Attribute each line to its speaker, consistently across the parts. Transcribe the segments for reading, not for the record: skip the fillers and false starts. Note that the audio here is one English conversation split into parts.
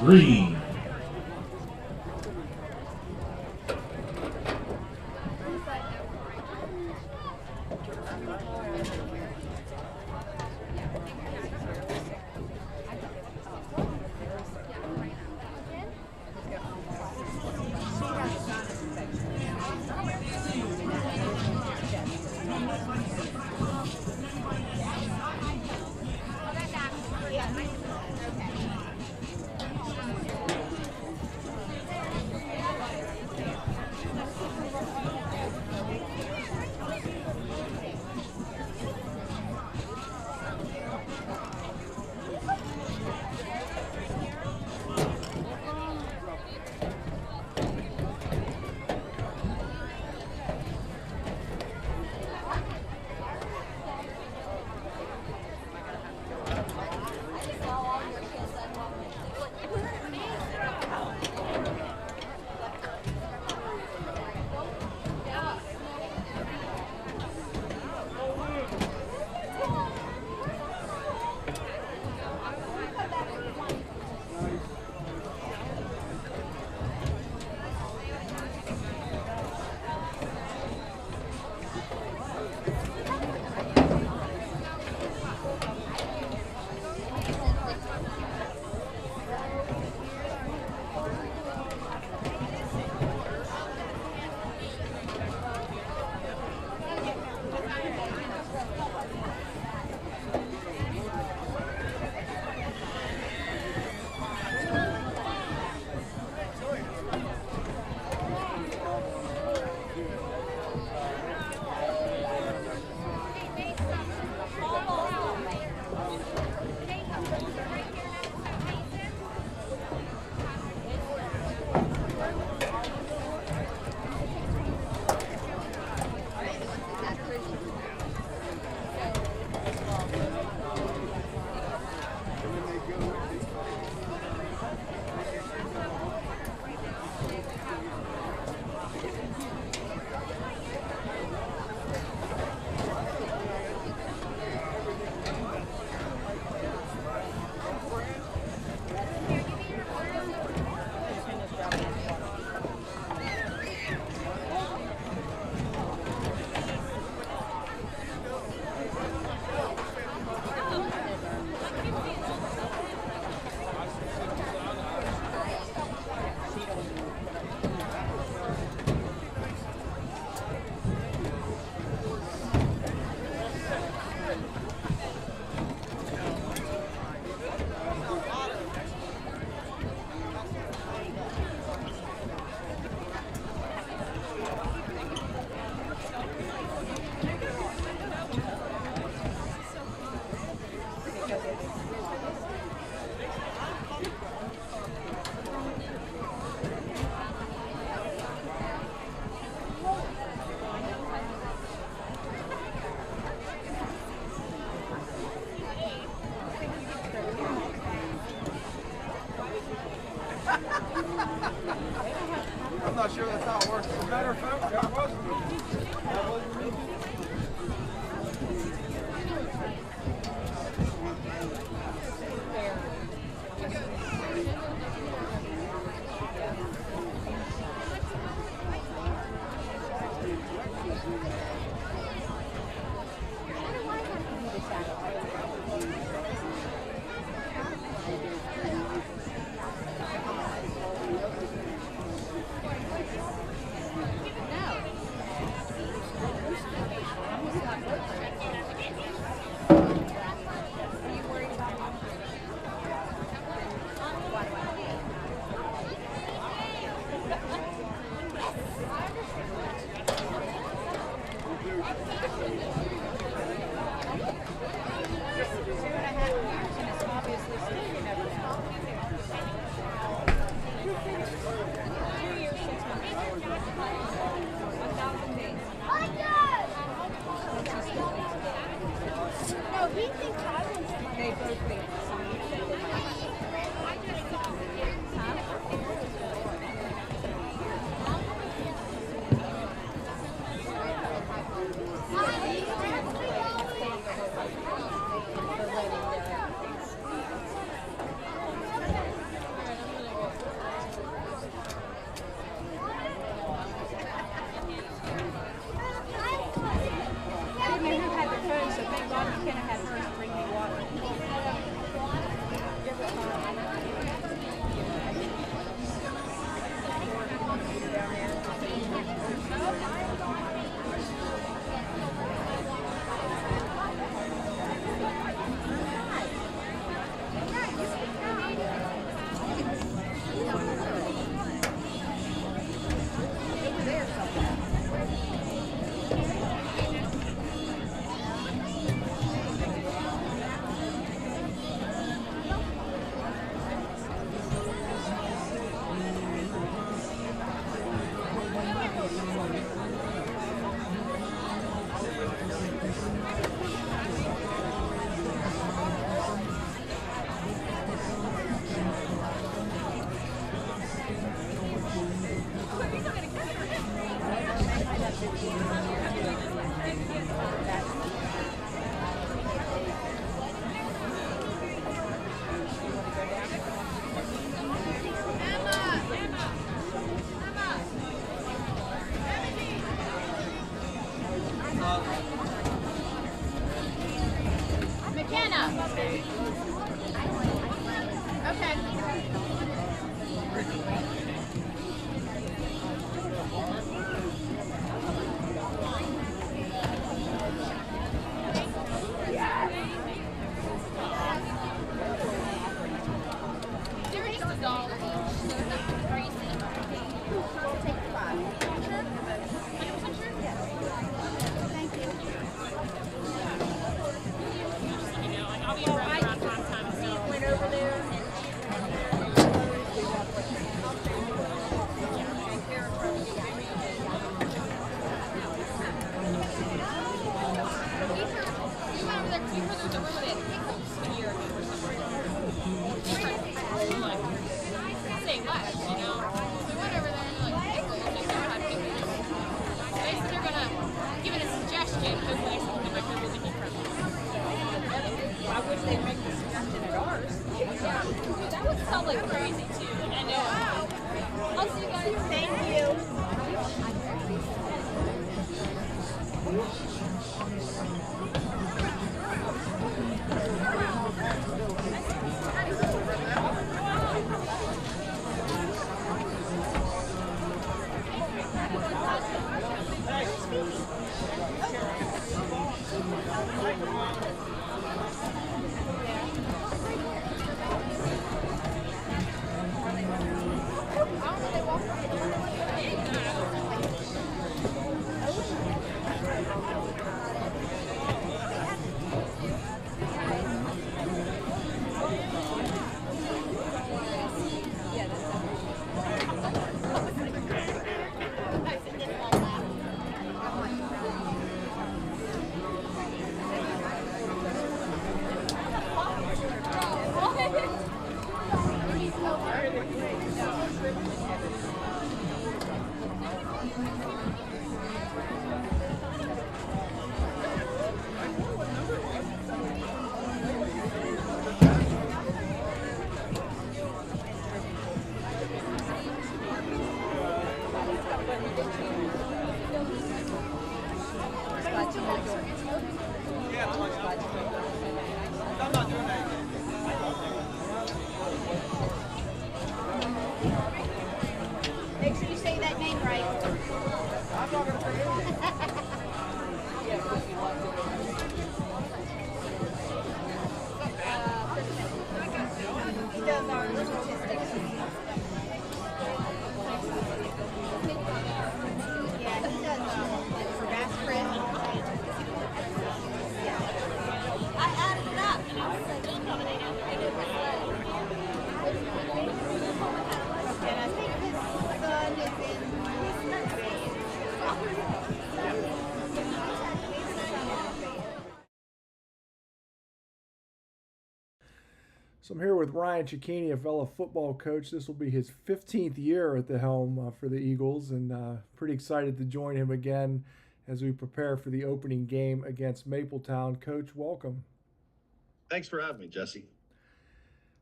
Speaker 1: Green.
Speaker 2: I'm not sure that's how it works. As a matter of fact, that wasn't me. That wasn't me.
Speaker 1: Make sure you say that name right.
Speaker 2: I'm not going to forget it.
Speaker 1: He does our statistics. Yeah, he does like for Bass Prep. Yeah. I added it up and I was like, and I think his son is in
Speaker 3: So I'm here with Ryan Cicchini, Avella football coach. This will be his 15th year at the helm for the Eagles, and pretty excited to join him again as we prepare for the opening game against Mapletown. Coach, welcome.
Speaker 4: Thanks for having me, Jesse.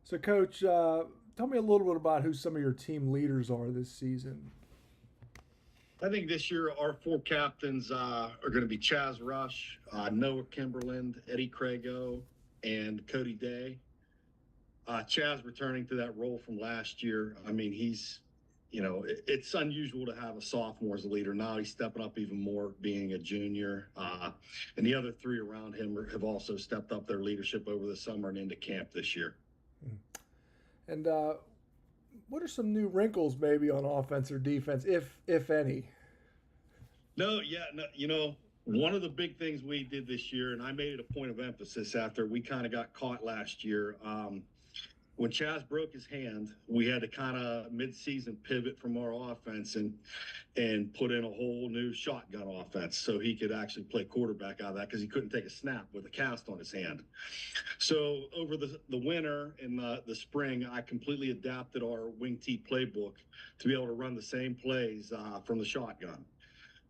Speaker 3: So, Coach, tell me a little bit about who some of your team leaders are this season.
Speaker 4: I think this year our four captains are going to be Chaz Rush, Noah Kimberland, Eddie Crago, and Cody Day. Chaz returning to that role from last year. I mean, it's unusual to have a sophomore as a leader. Now he's stepping up even more, being a junior. And the other three around him have also stepped up their leadership over the summer and into camp this year.
Speaker 3: And what are some new wrinkles maybe on offense or defense, if any?
Speaker 4: No, one of the big things we did this year, and I made it a point of emphasis after we kind of got caught last year. When Chaz broke his hand, we had to kind of mid-season pivot from our offense and put in a whole new shotgun offense so he could actually play quarterback out of that because he couldn't take a snap with a cast on his hand. So over the winter and the spring, I completely adapted our wing T playbook to be able to run the same plays from the shotgun.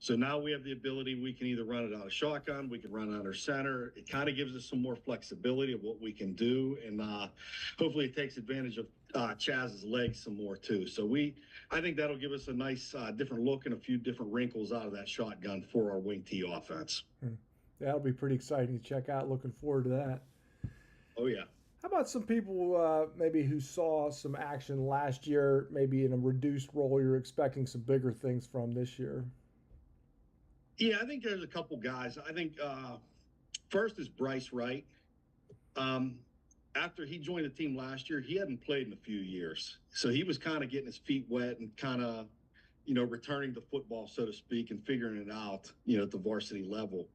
Speaker 4: So now we have the ability, we can either run it out of shotgun, we can run it under center. It kind of gives us some more flexibility of what we can do. And hopefully it takes advantage of Chaz's legs some more too. So I think that'll give us a nice different look and a few different wrinkles out of that shotgun for our wing T offense.
Speaker 3: That'll be pretty exciting to check out. Looking forward to that.
Speaker 4: Oh, yeah.
Speaker 3: How about some people maybe who saw some action last year, maybe in a reduced role you're expecting some bigger things from this year?
Speaker 4: Yeah, I think there's a couple guys. I think first is Bryce Wright. after he joined the team last year, he hadn't played in a few years. So he was kind of getting his feet wet and kind of, returning to football, so to speak, and figuring it out, at the varsity level.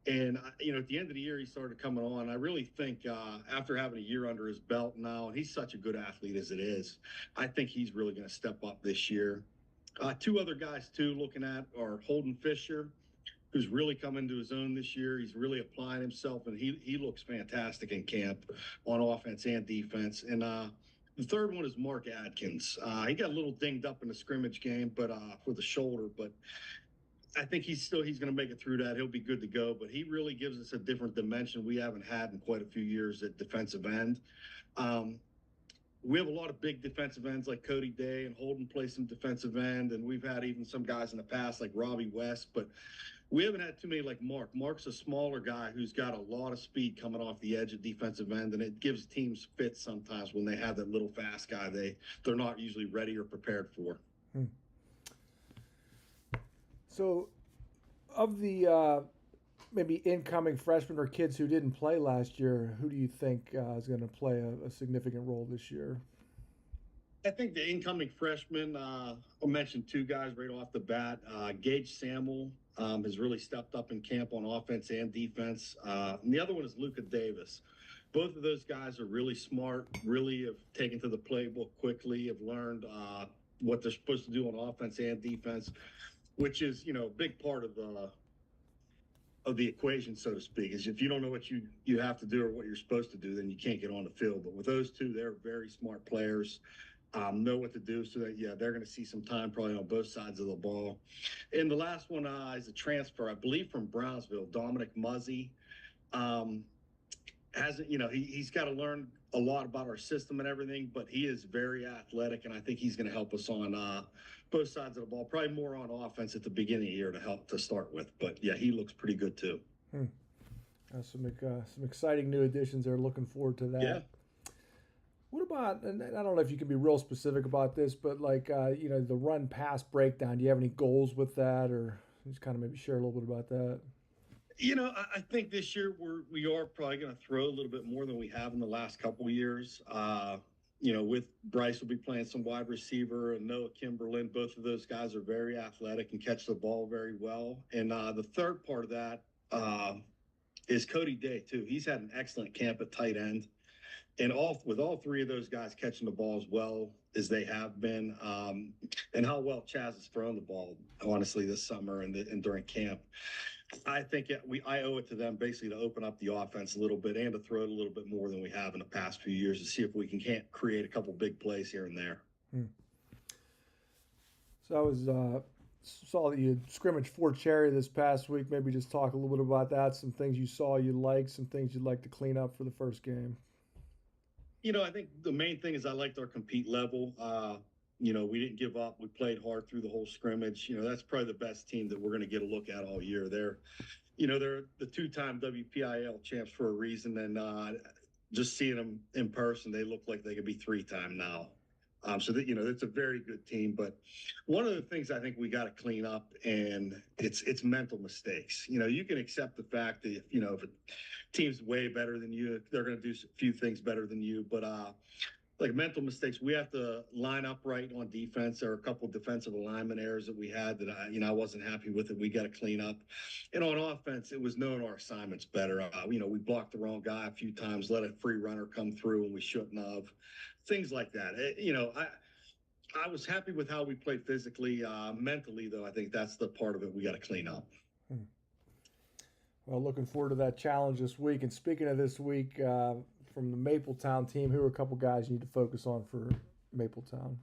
Speaker 4: And, at the end of the year, he started coming on. I really think after having a year under his belt now, and he's such a good athlete as it is, I think he's really going to step up this year. Two other guys, too, looking at are Holden Fisher, who's really come into his own this year. He's really applying himself, and he looks fantastic in camp on offense and defense. And the third one is Mark Adkins. He got a little dinged up in the scrimmage game, but for the shoulder, but I think he's going to make it through that. He'll be good to go, but he really gives us a different dimension we haven't had in quite a few years at defensive end. We have a lot of big defensive ends like Cody Day, and Holden plays some defensive end, and we've had even some guys in the past like Robbie West, but we haven't had too many like Mark. Mark's a smaller guy who's got a lot of speed coming off the edge of defensive end, and it gives teams fits sometimes when they have that little fast guy they're not usually ready or prepared for.
Speaker 3: So, of the maybe incoming freshmen or kids who didn't play last year, who do you think is going to play a significant role this year?
Speaker 4: I think the incoming freshmen, I'll mention two guys right off the bat. Gage Samuel has really stepped up in camp on offense and defense. And the other one is Luka Davis. Both of those guys are really smart, really have taken to the playbook quickly, have learned what they're supposed to do on offense and defense, which is, a big part of the equation, so to speak, is if you don't know what you have to do or what you're supposed to do, then you can't get on the field. But with those two, they're very smart players, know what to do. So that, they're going to see some time probably on both sides of the ball. And the last one is a transfer, I believe, from Brownsville, Dominic Muzzy. Hasn't, he's got to learn a lot about our system and everything, but he is very athletic, and I think he's going to help us on both sides of the ball, probably more on offense at the beginning of the year to help to start with. But yeah, he looks pretty good too.
Speaker 3: Some exciting new additions there. Looking forward to that.
Speaker 4: Yeah.
Speaker 3: What about, and I don't know if you can be real specific about this, but like, the run pass breakdown, do you have any goals with that, or just kind of maybe share a little bit about that?
Speaker 4: I think this year we are probably going to throw a little bit more than we have in the last couple of years. With Bryce will be playing some wide receiver, and Noah Kimberlin. Both of those guys are very athletic and catch the ball very well. And the third part of that is Cody Day too. He's had an excellent camp at tight end, and with all three of those guys catching the ball as well as they have been, and how well Chaz has thrown the ball, honestly, this summer and during camp. I think I owe it to them basically to open up the offense a little bit and to throw it a little bit more than we have in the past few years to see if we can't create a couple big plays here and there.
Speaker 3: So I saw that you scrimmaged Fort Cherry this past week. Maybe just talk a little bit about that, some things you saw you liked, some things you'd like to clean up for the first game.
Speaker 4: I think the main thing is I liked our compete level. We didn't give up. We played hard through the whole scrimmage. That's probably the best team that we're going to get a look at all year. They're the two-time WPIL champs for a reason, and just seeing them in person, they look like they could be three-time now. So that it's a very good team. But one of the things I think we got to clean up, and it's mental mistakes. You can accept the fact that if a team's way better than you, they're going to do a few things better than you, but like mental mistakes, we have to line up right on defense. There are a couple of defensive alignment errors that we had that I wasn't happy with that we got to clean up. And on offense, it was knowing our assignments better. We blocked the wrong guy a few times, let a free runner come through when we shouldn't have. Things like that. I was happy with how we played physically. Mentally, though, I think that's the part of it we got to clean up.
Speaker 3: Well, looking forward to that challenge this week. And speaking of this week, from the Mapletown team, who are a couple guys you need to focus on for Mapletown?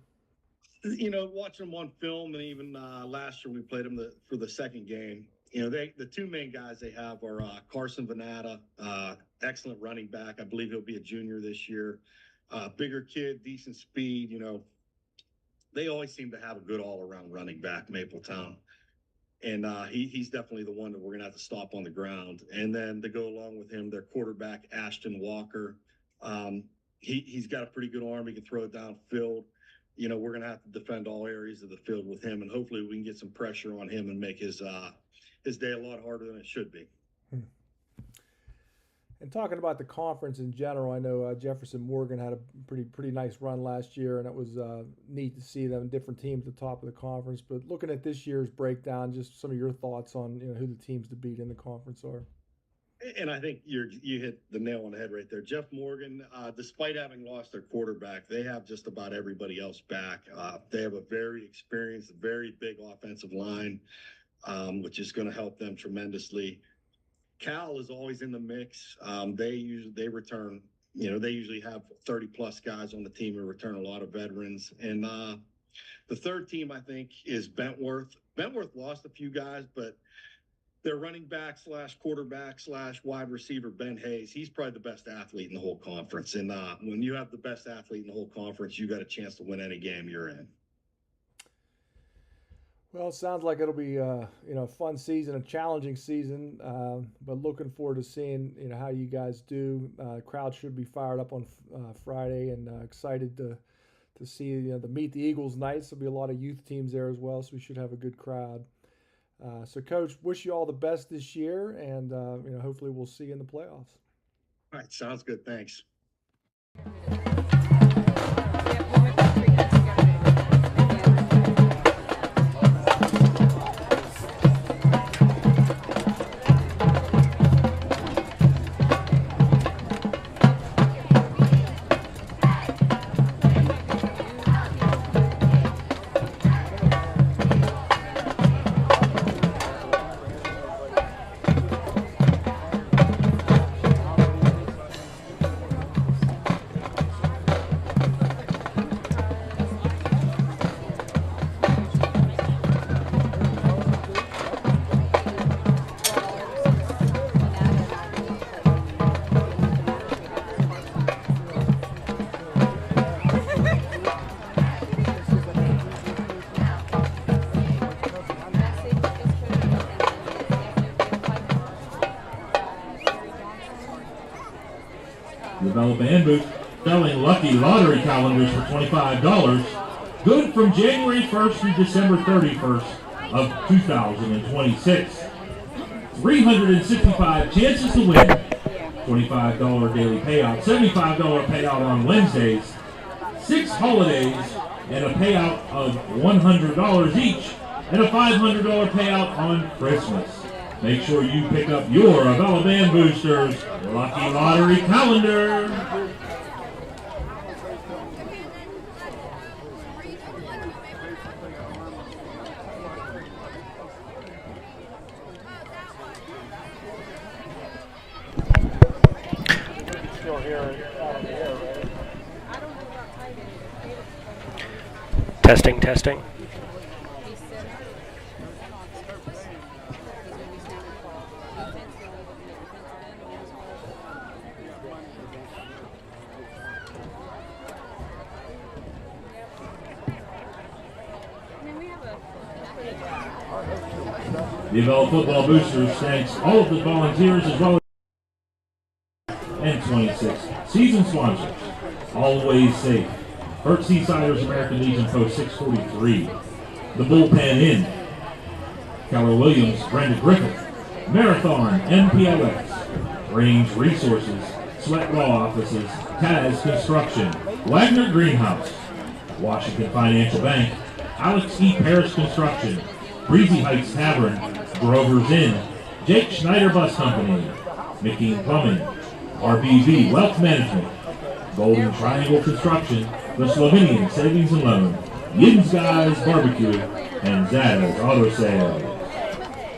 Speaker 4: Watching them on film, and even last year we played them for the second game. The two main guys they have are Carson Venata, excellent running back. I believe he'll be a junior this year. Bigger kid, decent speed. They always seem to have a good all-around running back, Mapletown. And he's definitely the one that we're going to have to stop on the ground. And then to go along with him, their quarterback, Ashton Walker. He's got a pretty good arm. He can throw it downfield. We're going to have to defend all areas of the field with him, and hopefully we can get some pressure on him and make his day a lot harder than it should be.
Speaker 3: And talking about the conference in general, I know Jefferson Morgan had a pretty nice run last year, and it was neat to see them different teams at the top of the conference. But looking at this year's breakdown, just some of your thoughts on who the teams to beat in the conference are.
Speaker 4: And I think you hit the nail on the head right there. Jeff Morgan, despite having lost their quarterback, they have just about everybody else back. They have a very experienced, very big offensive line, which is going to help them tremendously. Cal is always in the mix. They return, they usually have 30 plus guys on the team and return a lot of veterans. And the third team, I think, is Bentworth. Bentworth lost a few guys, but their running back / quarterback / wide receiver, Ben Hayes, he's probably the best athlete in the whole conference. And when you have the best athlete in the whole conference, you got a chance to win any game you're in.
Speaker 3: Well, it sounds like it'll be a fun season, a challenging season, but looking forward to seeing how you guys do. Crowd should be fired up on Friday, and excited to see the Meet the Eagles nights. There'll be a lot of youth teams there as well, so we should have a good crowd. So, Coach, wish you all the best this year, and hopefully we'll see you in the playoffs.
Speaker 4: All right, sounds good. Thanks.
Speaker 5: Avella Booth selling lucky lottery calendars for $25. Good from January 1st through December 31st of 2026. 365 chances to win. $25 daily payout, $75 payout on Wednesdays, 6 holidays, and a payout of $100 each, and a $500 payout on Christmas. Make sure you pick up your Avella Band Boosters Lucky Lottery Calendar.
Speaker 6: Testing, testing.
Speaker 5: The Avella-Football Boosters thanks all of the volunteers as well as and 26 season sponsors. Always safe. Hurt Seasiders American Legion Post 643. The Bullpen Inn. Keller Williams, Brenda Griffith. Marathon MPLX. Range Resources. Sweat Law Offices. Taz Construction. Wagner Greenhouse. Washington Financial Bank. Alex E. Parrish Construction. Breezy Heights Tavern. Grover's Inn. Jake Schneider Bus Company. McKean Plumbing. RBV Wealth Management. Golden Triangle Construction. The Slovenian Savings and Loan. Yin's Guys Barbecue. And Zada's Auto Sales.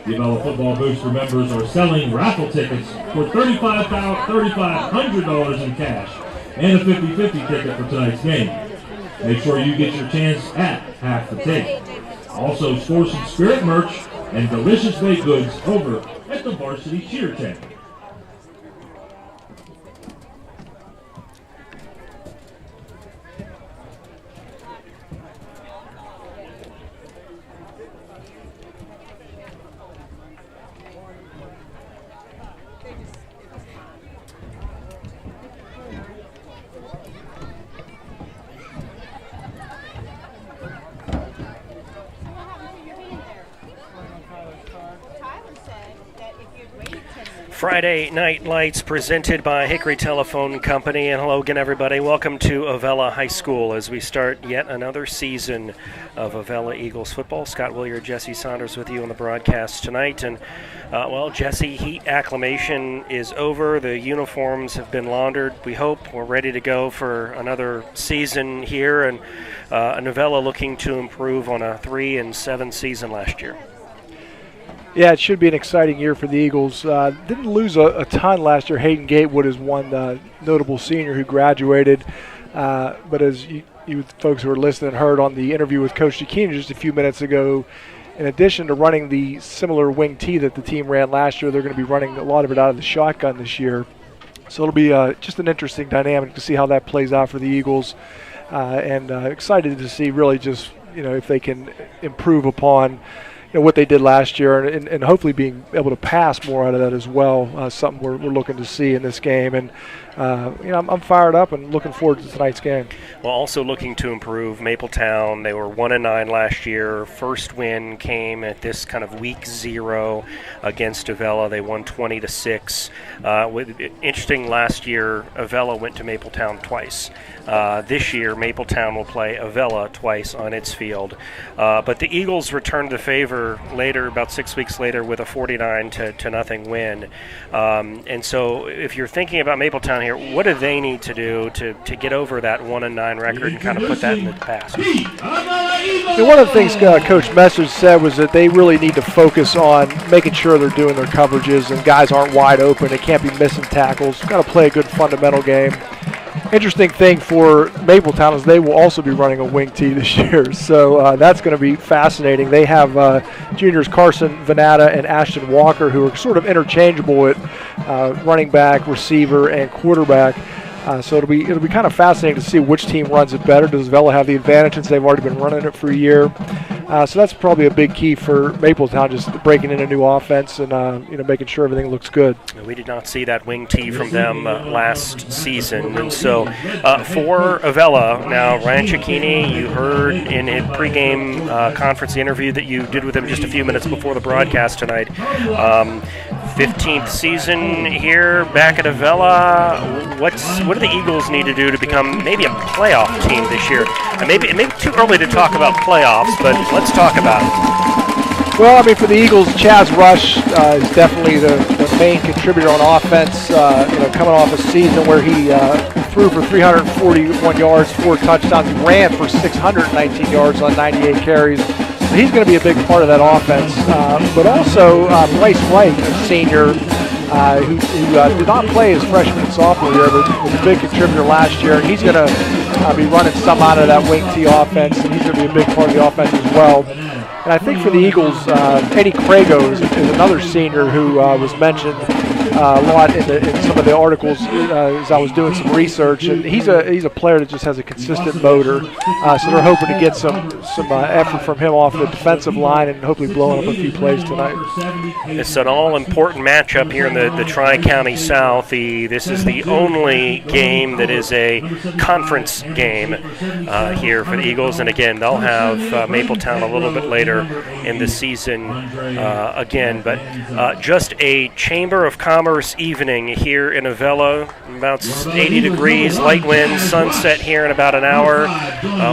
Speaker 5: The Avella-Football Booster members are selling raffle tickets for $3,500 in cash and a 50-50 ticket for tonight's game. Make sure you get your chance at Half the Take. Also, score some Spirit merch and delicious baked goods over at the Varsity Cheer Tent.
Speaker 6: Friday Night Lights presented by Hickory Telephone Company. And hello again, everybody. Welcome to Avella High School as we start yet another season of Avella Eagles football. Scott Williard, Jesse Saunders with you on the broadcast tonight. And, Jesse, heat acclimation is over. The uniforms have been laundered. We hope we're ready to go for another season here. And Avella looking to improve on a 3-7 season last year.
Speaker 3: Yeah, it should be an exciting year for the Eagles. Didn't lose a ton last year. Hayden Gatewood is one notable senior who graduated. But as you folks who are listening heard on the interview with Coach Giacchini just a few minutes ago, in addition to running the similar wing T that the team ran last year, they're going to be running a lot of it out of the shotgun this year. So it'll be just an interesting dynamic to see how that plays out for the Eagles. And excited to see really just, if they can improve upon what they did last year, and hopefully being able to pass more out of that as well, something we're looking to see in this game. And I'm fired up and looking forward to tonight's game.
Speaker 6: Well, also looking to improve, Mapletown, they were 1-9 last year. First win came at this kind of week 0 against Avella. They won 20-6. Interesting, last year Avella went to Mapletown twice. This year, Mapletown will play Avella twice on its field. But the Eagles returned the favor later, about 6 weeks later, with a 49-0 win. And so if you're thinking about Mapletown here, what do they need to do to get over that 1-9 record and kind of put that in the past?
Speaker 3: One of the things Coach Messers said was that they really need to focus on making sure they're doing their coverages and guys aren't wide open. They can't be missing tackles. Got to play a good fundamental game. Interesting thing for Mapletown is they will also be running a wing T this year, so that's going to be fascinating. They have juniors Carson Venata and Ashton Walker, who are sort of interchangeable at running back, receiver, and quarterback. So it'll be kind of fascinating to see which team runs it better. Does Avella have the advantage since they've already been running it for a year? So that's probably a big key for Mapletown, just breaking in a new offense and making sure everything looks good.
Speaker 6: We did not see that wing T from them last season, and so for Avella now, Ryan Cicchini, you heard in a pregame conference interview that you did with him just a few minutes before the broadcast tonight. 15th season here back at Avella. What do the Eagles need to do to become maybe a playoff team this year? And maybe too early to talk about playoffs, but let's talk about it.
Speaker 3: Well, for the Eagles, Chaz Rush is definitely the main contributor on offense. Coming off a season where he threw for 341 yards, 4 touchdowns. He ran for 619 yards on 98 carries. So he's going to be a big part of that offense. But also Bryce White, a senior, who did not play his freshman and sophomore year, but was a big contributor last year. And he's going to be running some out of that wing T offense, and he's going to be a big part of the offense as well. And I think for the Eagles, Eddie Crago is another senior who was mentioned a lot in some of the articles as I was doing some research, and he's a player that just has a consistent motor. So they're hoping to get some effort from him off the defensive line and hopefully blowing up a few plays tonight.
Speaker 6: It's an all-important matchup here in the Tri-County South. This is the only game that is a conference game here for the Eagles, and again, they'll have Mapletown a little bit later in the season again. But just a Chamber of Commerce evening here in Avella, about 80 degrees, light winds, sunset here in about an hour.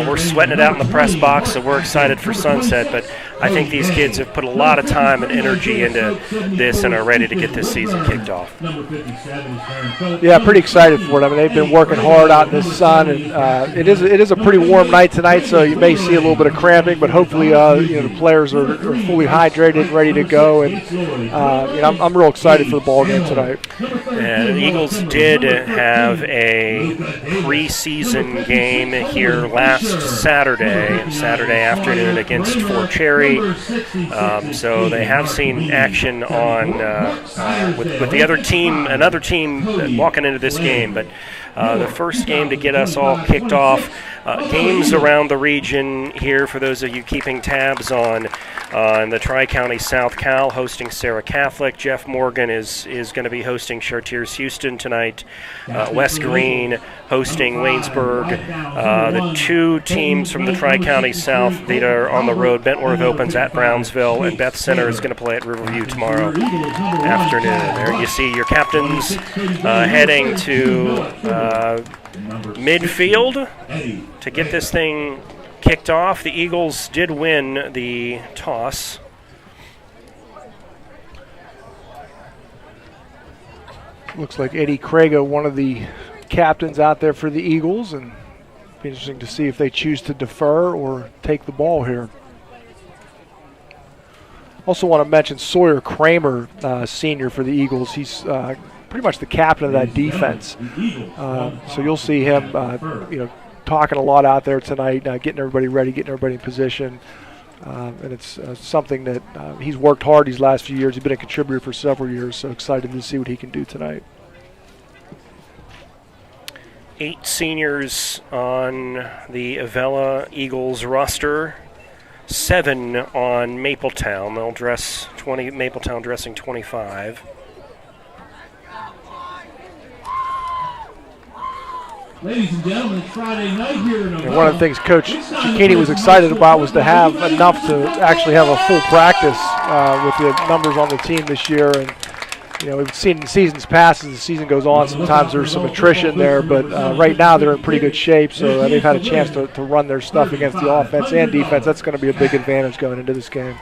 Speaker 6: We're sweating it out in the press box, so we're excited for sunset, but I think these kids have put a lot of time and energy into this and are ready to get this season kicked off.
Speaker 3: Yeah, pretty excited for it. They've been working hard out in the sun, and it is a pretty warm night tonight, so you may see a little bit of cramping, but hopefully the players are fully hydrated and ready to go, and I'm real excited for the ball game tonight.
Speaker 6: And the Eagles did have a preseason game here last Saturday afternoon against Fort Cherry. So they have seen action on with the other team, another team walking into this game. But the first game to get us all kicked off, games around the region here for those of you keeping tabs on the Tri-County South. Cal hosting Sarah Catholic. Jeff Morgan is going to be hosting Chartiers Houston tonight. West Green hosting Waynesburg. The two teams from the Tri-County South that are on the road, Bentworth opens at Brownsville, and Beth Center is going to play at Riverview tomorrow afternoon. There you see your captains heading to midfield to get this thing kicked off. The Eagles did win the toss.
Speaker 3: Looks like Eddie Crago, one of the captains out there for the Eagles, and it'll be interesting to see if they choose to defer or take the ball here. Also want to mention Sawyer Kramer, senior for the Eagles. He's pretty much the captain of that defense. So you'll see him, talking a lot out there tonight, getting everybody ready, getting everybody in position. And it's something that he's worked hard these last few years. He's been a contributor for several years, so excited to see what he can do tonight.
Speaker 6: 8 seniors on the Avella Eagles roster. 7 on Mapletown. They'll dress 20. Mapletown dressing 25.
Speaker 5: Ladies and gentlemen, it's Friday night here in
Speaker 3: And one of the things Coach Cicchini was excited about was to have enough to actually have a full practice with the numbers on the team this year. And we've seen in seasons past, as the season goes on, sometimes there's some attrition there, but right now they're in pretty good shape, so they've had a chance to run their stuff against the offense and defense. That's going to be a big advantage going into this game.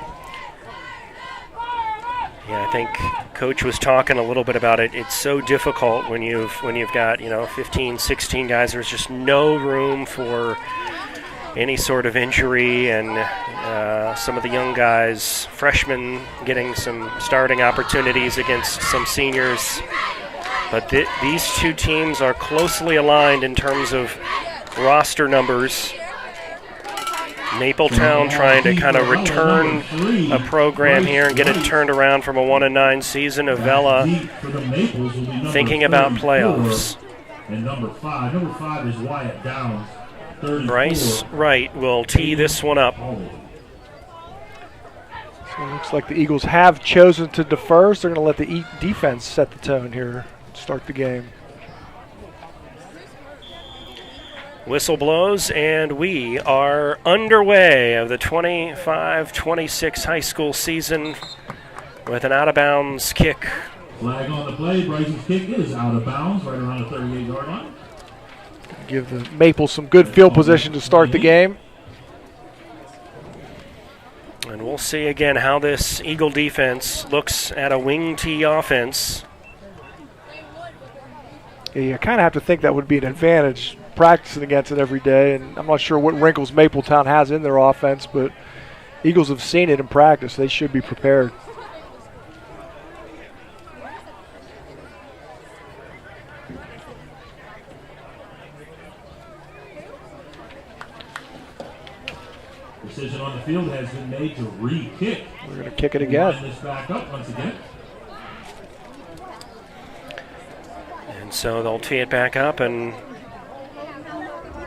Speaker 6: Yeah, I think Coach was talking a little bit about it. It's so difficult when you've got 15, 16 guys. There's just no room for any sort of injury, and some of the young guys, freshmen, getting some starting opportunities against some seniors. But these two teams are closely aligned in terms of roster numbers. Mapletown trying to kind of return a program here and get it turned around from a 1-9 season. Avella thinking about playoffs.
Speaker 5: And number five is Wyatt Downs.
Speaker 6: Bryce Wright will tee this one up.
Speaker 3: So it looks like the Eagles have chosen to defer, so they're going to let the defense set the tone here to start the game.
Speaker 6: Whistle blows, and we are underway of the 25-26 high school season with an out-of-bounds kick.
Speaker 5: Flag on the play. Bryce's kick is out of bounds right around the 38-yard line.
Speaker 3: Give the Maples some good field position to start the game.
Speaker 6: And we'll see again how this Eagle defense looks at a wing tee offense.
Speaker 3: Yeah, you kind of have to think that would be an advantage, practicing against it every day, and I'm not sure what wrinkles Mapletown has in their offense, but Eagles have seen it in practice. They should be prepared.
Speaker 5: Decision on the field has been made to re-kick.
Speaker 3: We're going to kick it again.
Speaker 5: Line this back up once again.
Speaker 6: And so they'll tee it back up, and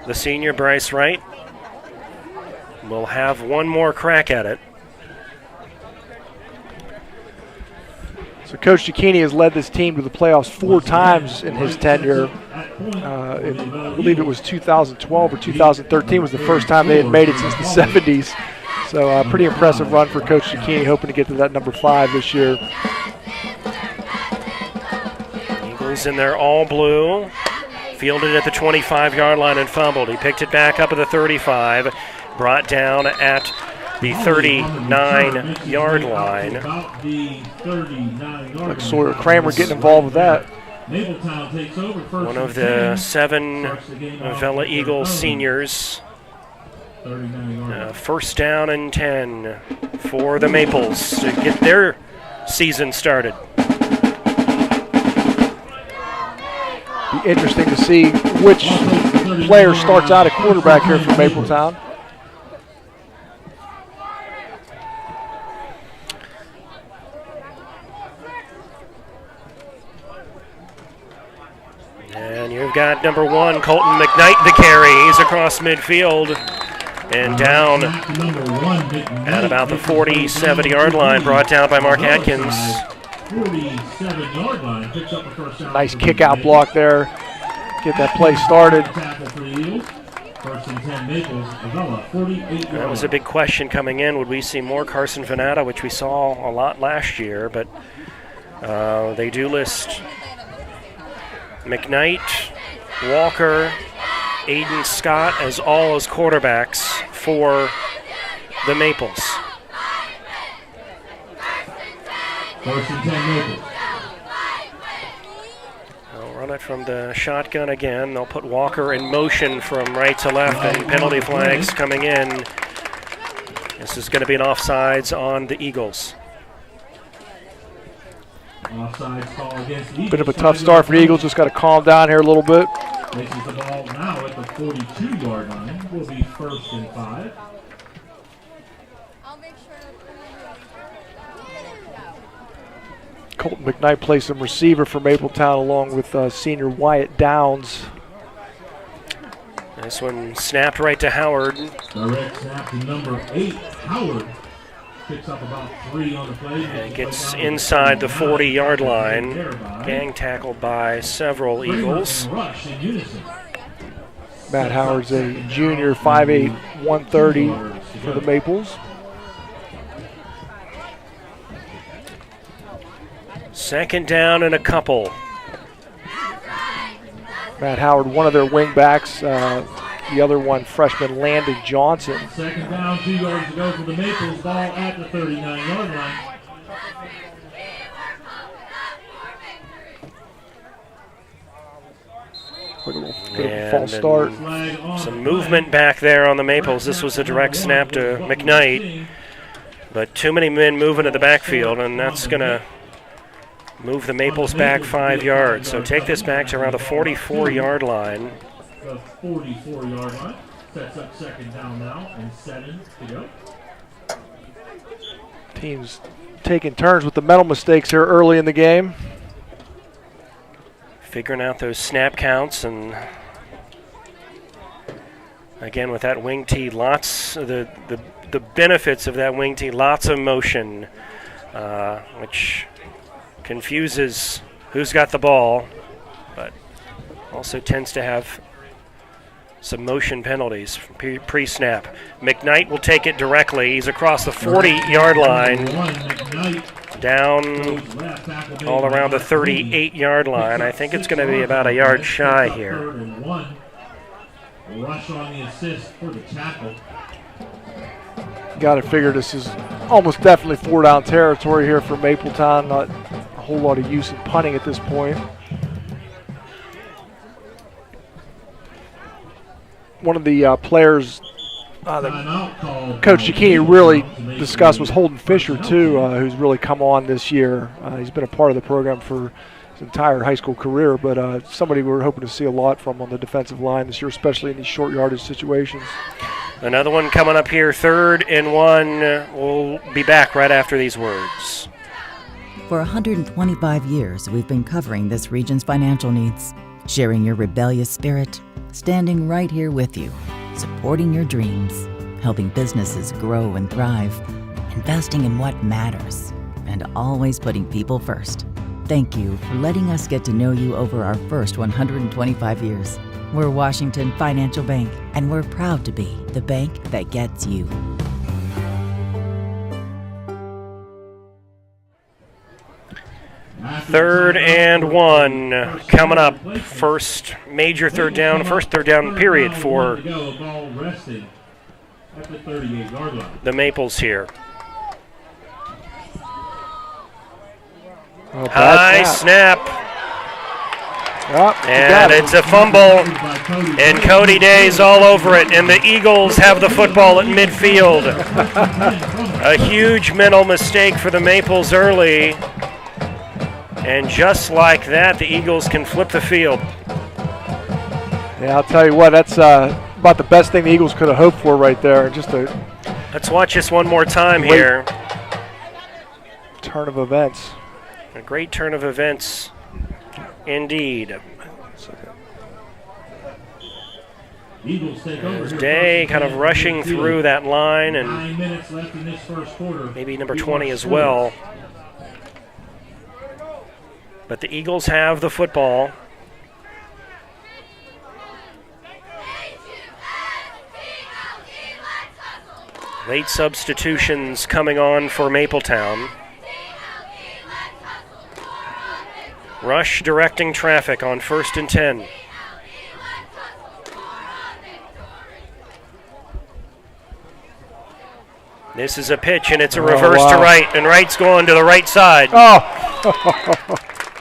Speaker 6: the senior, Bryce Wright, will have one more crack at it.
Speaker 3: So Coach Cicchini has led this team to the playoffs 4 times in his tenure. I believe it was 2012 or 2013 was the first time they had made it since the 70s. So a pretty impressive run for Coach Cicchini, hoping to get to that number 5 this year.
Speaker 6: Eagles in their all blue. Fielded at the 25-yard line and fumbled. He picked it back up at the 35, brought down at the 39-yard line.
Speaker 3: Like Sawyer Kramer getting involved with that.
Speaker 6: One of the 7 Avella Eagles seniors. First down and 10 for the Maples to get their season started.
Speaker 3: Be interesting to see which player starts out at quarterback here for Mapletown.
Speaker 6: And you've They've got number 1, Colton McKnight, the carry. He's across midfield and down at about the 47-yard line, brought down by Mark Atkins.
Speaker 5: 47-yard line, picks up a first down.
Speaker 3: Nice kick-out block there. Get that play started.
Speaker 5: First and 10 Maples, Avella, 48.
Speaker 6: That was a big question coming in. Would we see more Carson Venata, which we saw a lot last year, but they do list McKnight, Walker, Aiden Scott as all as quarterbacks for the Maples.
Speaker 5: First and 10 Maples.
Speaker 6: They'll run it from the shotgun again. They'll put Walker in motion from right to left, and penalty flags coming in. This is going to be an offsides on the Eagles.
Speaker 5: Offsides call against the Eagles.
Speaker 3: Bit of a tough start for the Eagles. Just got to calm down here a little bit.
Speaker 5: Places the ball now at the 42-yard line. Will be first and 5.
Speaker 1: I'll make sure
Speaker 3: Colton McKnight plays some receiver for Mapletown along with senior Wyatt Downs.
Speaker 6: This one snapped right to Howard.
Speaker 5: Direct snap to number 8, Howard. Picks up about 3 on the play.
Speaker 6: And gets inside the 40-yard line. Gang tackled by several Eagles.
Speaker 5: Rush in unison.
Speaker 3: Matt Howard's a junior, 5'8", 130 for the Maples.
Speaker 6: Second down and a couple.
Speaker 3: Matt Howard, one of their wing backs. The other one, freshman Landon Johnson.
Speaker 5: Second down, 2 yards to go for the Maples. Ball at the 39-yard line.
Speaker 3: Good false start.
Speaker 6: Some movement back there on the Maples. This was a direct snap to McKnight, but too many men moving to the backfield, and that's going to move the Maples back 5 yards. So take this back to around the 44-yard line.
Speaker 5: The 44-yard line. Sets up second down now and 7 to go.
Speaker 3: Teams taking turns with the mental mistakes here early in the game.
Speaker 6: Figuring out those snap counts, and again with that wing tee, lots of the benefits of that wing tee, lots of motion, which confuses who's got the ball, but also tends to have some motion penalties pre-snap. McKnight will take it directly. He's across the 40-yard line, down all around the 38-yard line. I think it's going to be about a yard shy here.
Speaker 5: Rush on the assist for the tackle.
Speaker 3: Got to figure this is almost definitely 4-down territory here for Mapletown. Not a whole lot of use in punting at this point. One of the players that Coach Cicchini really discussed was Holden Fisher, too, who's really come on this year. He's been a part of the program for his entire high school career, but somebody we're hoping to see a lot from on the defensive line this year, especially in these short yardage situations.
Speaker 6: Another one coming up here, 3rd and 1. We'll be back right after these words.
Speaker 7: For 125 years, we've been covering this region's financial needs, sharing your rebellious spirit, standing right here with you, supporting your dreams, helping businesses grow and thrive, investing in what matters, and always putting people first. Thank you for letting us get to know you over our first 125 years. We're Washington Financial Bank, and we're proud to be the bank that gets you.
Speaker 6: Third and 1 coming up. First major third down period for the Maples here. High snap. And it's a fumble, and Cody Day's all over it, and the Eagles have the football at midfield. A huge mental mistake for the Maples early. And just like that, the Eagles can flip the field.
Speaker 3: Yeah, I'll tell you what, that's about the best thing the Eagles could have hoped for right there.
Speaker 6: Let's watch this one more time here.
Speaker 3: Turn of events.
Speaker 6: A great turn of events indeed.
Speaker 5: Eagles take over.
Speaker 6: There's Day kind of rushing through that line,
Speaker 5: 9
Speaker 6: and
Speaker 5: minutes left in this first quarter.
Speaker 6: maybe number 20 as well. But the Eagles have the football. Late substitutions coming on for Mapletown. Rush directing traffic on 1st and 10. This is a pitch, and it's a reverse to right, and Wright's going to the right side.
Speaker 3: Oh!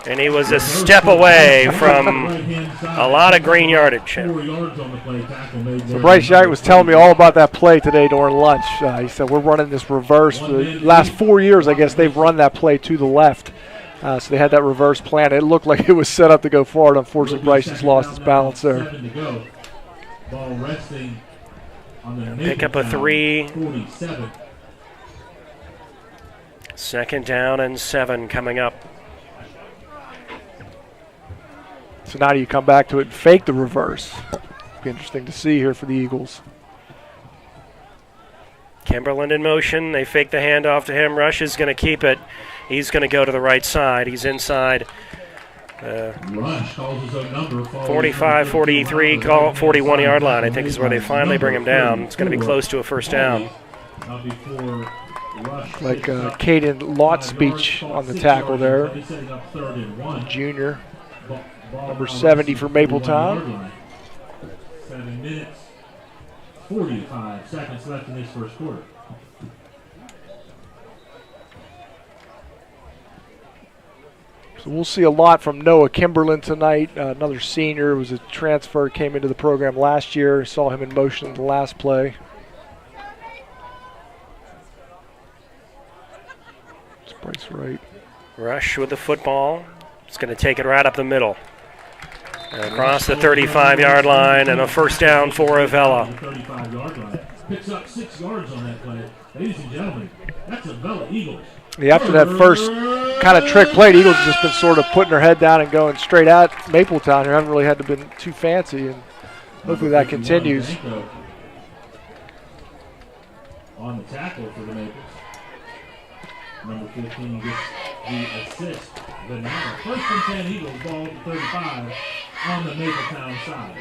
Speaker 6: And he was a step away from a lot of green yardage.
Speaker 3: So Bryce Wright was telling me all about that play today during lunch. He said, we're running this reverse. The last 4 years, I guess, they've run that play to the left. So they had that reverse plan. It looked like it was set up to go forward. Unfortunately, Bryce just lost his balance there.
Speaker 5: Ball resting on the
Speaker 6: Pick up a 3.
Speaker 5: 47.
Speaker 6: 2nd down and 7 coming up.
Speaker 3: So now do you come back to it and fake the reverse? Be interesting to see here for the Eagles.
Speaker 6: Kimberlin in motion. They fake the handoff to him. Rush is going to keep it. He's going to go to the right side. He's inside 45, 43, 41-yard line, I think is where they finally bring him down. It's going to be close to a first down.
Speaker 3: Like Caden Lott's speech on the tackle there. Junior. Number 70 for Mapletown.
Speaker 5: 7 minutes, 45 seconds left in this first quarter.
Speaker 3: So we'll see a lot from Noah Kimberlin tonight. Another senior, was a transfer, came into the program last year. Saw him in motion in the last play. It's Bryce Wright.
Speaker 6: Rush with the football. It's going to take it right up the middle. Across the 35-yard line, and a first down for Avella.
Speaker 5: 35-yard line. Picks up 6 yards on that play. Ladies and gentlemen, that's Avella Eagles.
Speaker 3: Yeah, after that first kind of trick play, the Eagles have just been sort of putting their head down and going straight at Mapletown. They haven't really had to been too fancy, and hopefully that continues.
Speaker 5: On the tackle for the Maples. Number 15 gets the assist. But now, 1st and 10 Eagles, ball to 35 on the Mapletown side.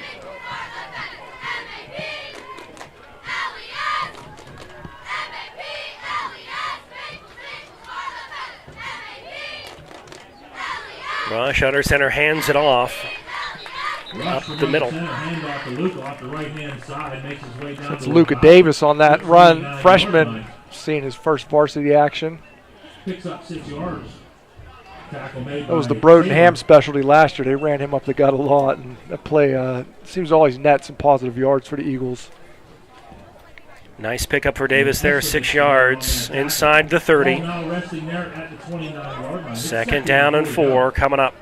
Speaker 6: Rush under center hands it off. Up the middle.
Speaker 3: That's Luca Davis on that run. Freshman seeing his first varsity action.
Speaker 5: Picks up 6 yards.
Speaker 3: That was the Brodenham specialty last year. They ran him up the gut a lot, and that play seems to always net some positive yards for the Eagles.
Speaker 6: Nice pickup for Davis there, 6 yards inside the 30. 2nd down and 4 coming up.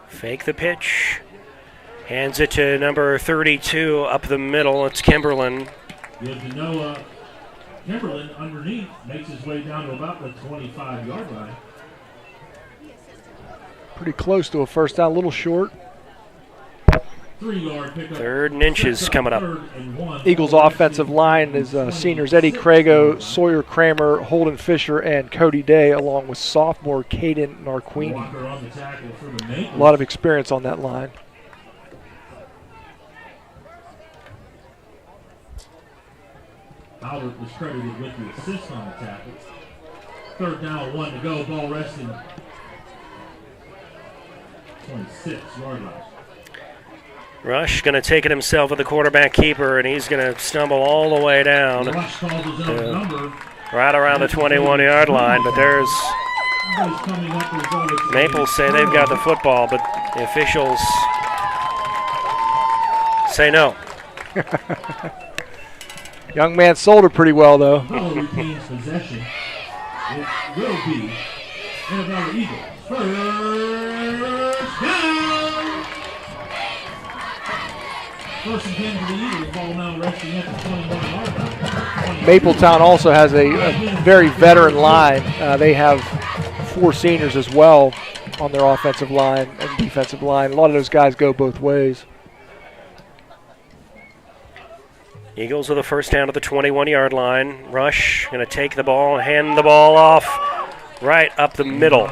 Speaker 6: Fake the pitch. Hands it to number 32 up the middle. It's Kimberlin.
Speaker 5: Gives to Noah. Kimberlin underneath makes his way down to about the 25-yard line.
Speaker 3: Pretty close to a first down, a little short.
Speaker 5: 3-yard pickup.
Speaker 6: 3rd and inches coming up.
Speaker 3: Eagles offensive line is seniors Eddie Crago, Sawyer Kramer, Holden Fisher, and Cody Day, along with sophomore Caden Narquini. A lot of experience on that line.
Speaker 5: Albert was credited with the assist on the tackle. 3rd down, 1 to go, ball resting. 26-yard line.
Speaker 6: Rush going to take it himself with the quarterback keeper, and he's going to stumble all the way down right around the 21-yard line. But there's Maples say they've got the football, but the officials say no.
Speaker 3: Young man sold it pretty well, though.
Speaker 5: Retains possession. It will be Avella Eagles. First down. 1st and 10 for the Eagles. Ball now resting at the 21-yard line.
Speaker 3: Mapletown also has a very veteran line. They have 4 seniors as well on their offensive line and defensive line. A lot of those guys go both ways.
Speaker 6: Eagles with the first down to the 21-yard line. Rush going to take the ball and hand the ball off right up the middle.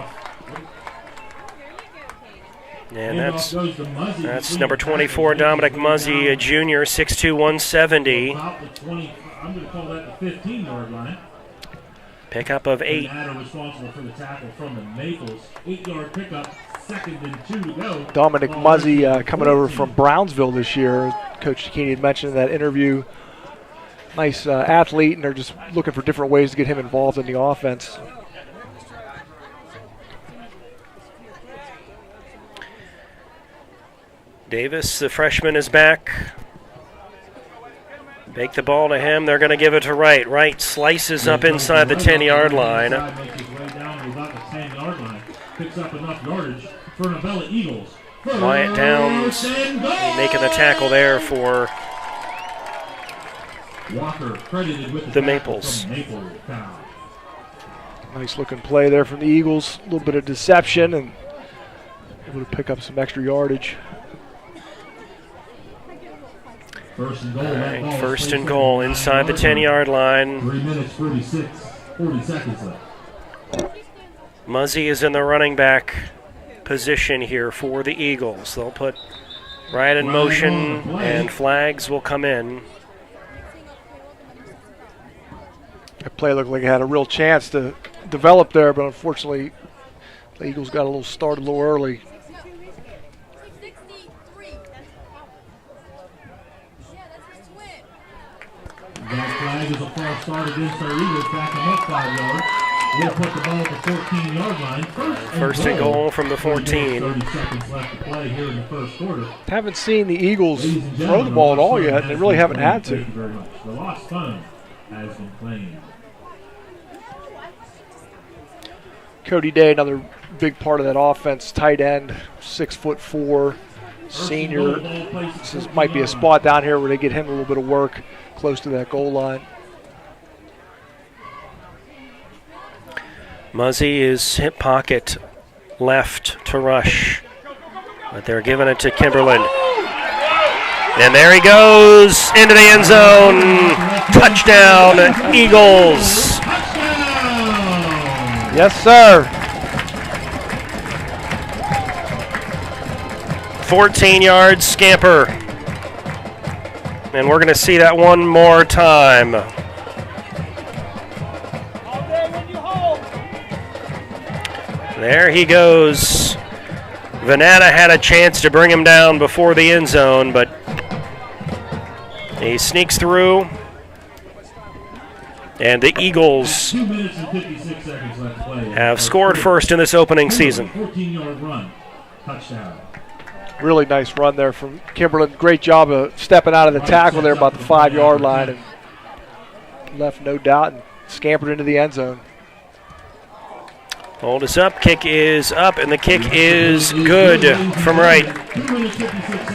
Speaker 6: And that's number 24, Dominic Muzzy, a junior, 6'2", 170.
Speaker 5: I'm going to call that the 15-yard line.
Speaker 6: Pickup of 8.
Speaker 5: Responsible for the tackle from the Maples. 8-yard pickup, 2nd and 2 to go.
Speaker 3: Dominic Muzzy coming over from Brownsville this year. Coach Keeney had mentioned in that interview. Nice athlete, and they're just looking for different ways to get him involved in the offense.
Speaker 6: Davis, the freshman, is back. Bake the ball to him. They're going to give it to Wright. Wright slices up inside the 10-yard line.
Speaker 5: Picks up enough yardage for an Avella Eagles.
Speaker 6: Wyatt Downs making the tackle there for
Speaker 5: Walker credited with
Speaker 6: the Maples.
Speaker 3: Nice looking play there from the Eagles. A little bit of deception and able to pick up some extra yardage.
Speaker 5: First and goal.
Speaker 6: All right, first and goal inside the 10-yard line.
Speaker 5: 3 minutes, 40 seconds left.
Speaker 6: Muzzy is in the running back position here for the Eagles. They'll put Wright in motion, and flags will come in.
Speaker 3: That play looked like it had a real chance to develop there, but unfortunately, the Eagles got a little started a little early.
Speaker 5: That flag is a false start against our Eagles, backing up 5 yards. We'll put the ball at the 14-yard line.
Speaker 6: First and goal from the 14.
Speaker 5: 30 seconds left to play here in the first quarter.
Speaker 3: Haven't seen the Eagles throw the ball at all yet, and they really haven't had to.
Speaker 5: Thank you very much. The lost time has been claimed.
Speaker 3: Cody Day, another big part of that offense, tight end, 6'4", senior. This might be a spot down here where they get him a little bit of work close to that goal line.
Speaker 6: Muzzy is hip pocket left to rush, but they're giving it to Kimberlin. And there he goes into the end zone. Touchdown, Eagles.
Speaker 3: Yes, sir.
Speaker 6: 14-yard scamper. And we're going to see that one more time. There he goes. Venata had a chance to bring him down before the end zone, but he sneaks through. And the Eagles
Speaker 5: 2 minutes and 56 seconds left to play.
Speaker 6: have scored first in this opening season.
Speaker 5: 14-yard run. Touchdown.
Speaker 3: Really nice run there from Kimberlin. Great job of stepping out of the tackle there about the 5-yard line and left no doubt and scampered into the end zone.
Speaker 6: Hold is up, kick is up, and the kick is good from Wright.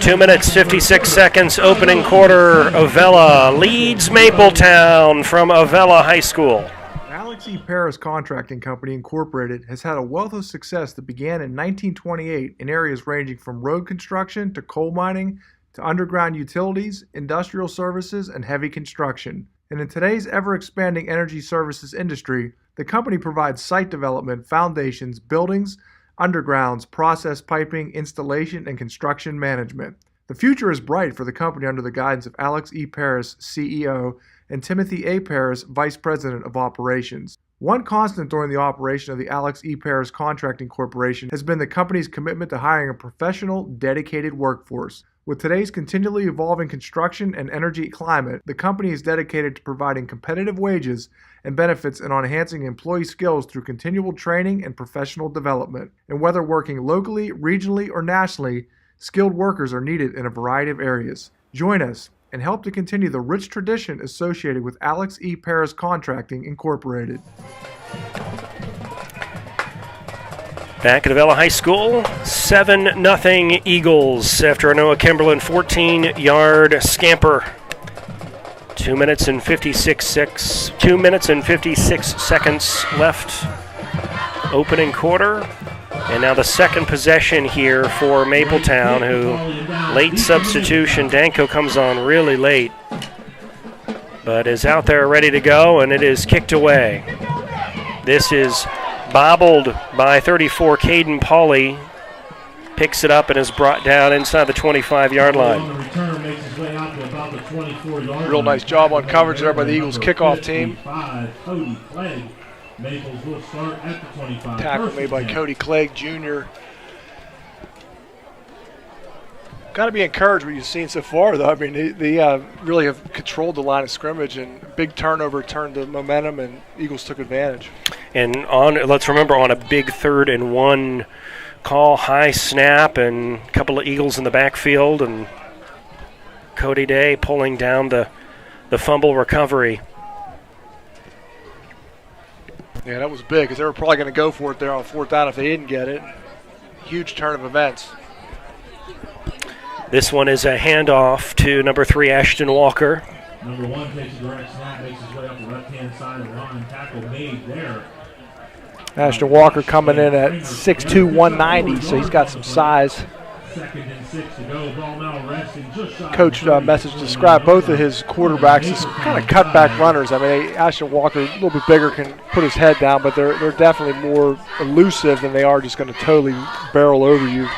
Speaker 6: 2 minutes, 56 seconds, opening quarter. Avella leads Mapletown from Avella High School.
Speaker 3: Alex E. Paris Contracting Company Incorporated has had a wealth of success that began in 1928 in areas ranging from road construction to coal mining to underground utilities, industrial services, and heavy construction. And in today's ever-expanding energy services industry, the company provides site development, foundations, buildings, undergrounds, process piping, installation, and construction management. The future is bright for the company under the guidance of Alex E. Paris, CEO, and Timothy A. Paris, Vice President of Operations. One constant during the operation of the Alex E. Paris Contracting Corporation has been the company's commitment to hiring a professional, dedicated workforce. With today's continually evolving construction and energy climate, the company is dedicated to providing competitive wages and benefits and on enhancing employee skills through continual training and professional development. And whether working locally, regionally, or nationally, skilled workers are needed in a variety of areas. Join us and help to continue the rich tradition associated with Alex E. Paris Contracting Incorporated.
Speaker 6: Back at Avella High School, 7-0 Eagles after a Noah Kimberlin 14-yard scamper. 2 minutes and 56 seconds left. Opening quarter. And now the second possession here for Mapletown, who late substitution. Danko comes on really late, but is out there ready to go, and it is kicked away. This is bobbled by 34, Caden Pauley. Picks it up and is brought down inside the 25-yard line.
Speaker 3: Real nice job on coverage there by the Eagles kickoff team. Tackle made by Cody Clegg Jr. Got to be encouraged what you've seen so far, though. I mean, they really have controlled the line of scrimmage, and big turnover turned the momentum, and Eagles took advantage.
Speaker 6: And let's remember, on a big 3rd and 1 call, high snap, and a couple of Eagles in the backfield, and Cody Day pulling down the fumble recovery.
Speaker 3: Yeah, that was big, because they were probably going to go for it there on 4th down if they didn't get it. Huge turn of events.
Speaker 6: This one is a handoff to number 3, Ashton Walker.
Speaker 5: Number 1 takes a direct snap, makes his way up the left-hand side of the line. Tackle made there.
Speaker 3: Ashton Walker coming in at 6'2", 190, so he's got some size.
Speaker 5: 2nd and 6 to go. Ball now resting just shy.
Speaker 3: Coach message described both of his quarterbacks as kind of cutback runners. I mean, Ashton Walker, a little bit bigger, can put his head down, but they're definitely more elusive than they are just going to totally barrel over you.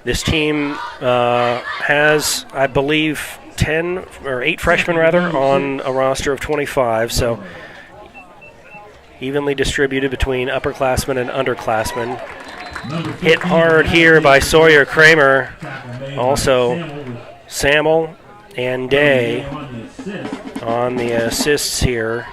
Speaker 6: This team has, I believe, 10 or 8 freshmen rather on a roster of 25, so evenly distributed between upperclassmen and underclassmen. Hit hard here by Sawyer Kramer. Also, Samuel and Day on the assists here.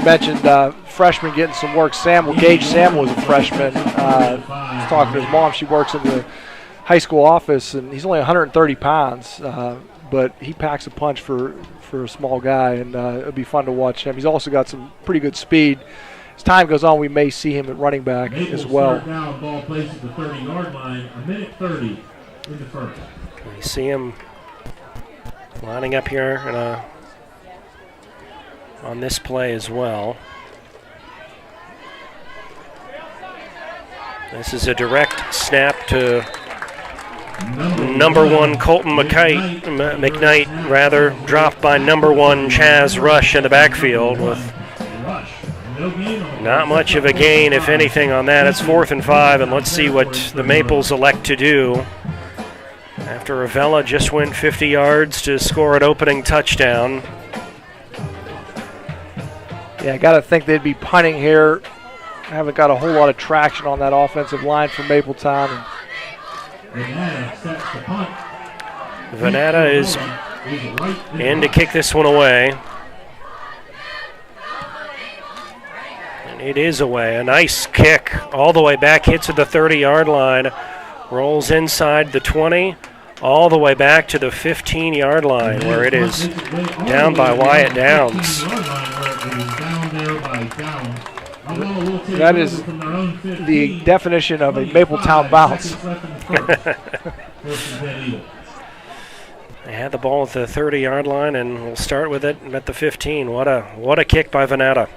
Speaker 3: Mentioned freshman getting some work. Gage Samuel was a freshman. I was talking to his mom. She works in the high school office, and he's only 130 pounds, but he packs a punch for a small guy, and it'll be fun to watch him. He's also got some pretty good speed. As time goes on, we may see him at running back as well.
Speaker 5: Down, ball placed at the 30-yard line, 1:30 in the first.
Speaker 6: We see him lining up here on this play as well. This is a direct snap to number 1 Colton McKnight, dropped by number 1 Chaz Rush in the backfield with not much of a gain, if anything, on that. It's 4th and 5, and let's see what the Maples elect to do after Avella just went 50 yards to score an opening touchdown.
Speaker 3: Yeah, I got to think they'd be punting here. Haven't got a whole lot of traction on that offensive line for Mapletown.
Speaker 6: Venata is in to kick this one away. And it is away. A nice kick all the way back, hits at the 30-yard line, rolls inside the 20, all the way back to the 15-yard line, where it is down by Wyatt Downs.
Speaker 3: That is the definition of a Mapletown bounce.
Speaker 6: They had the ball at the 30-yard line, and we'll start with it at the 15. What a kick by Venata.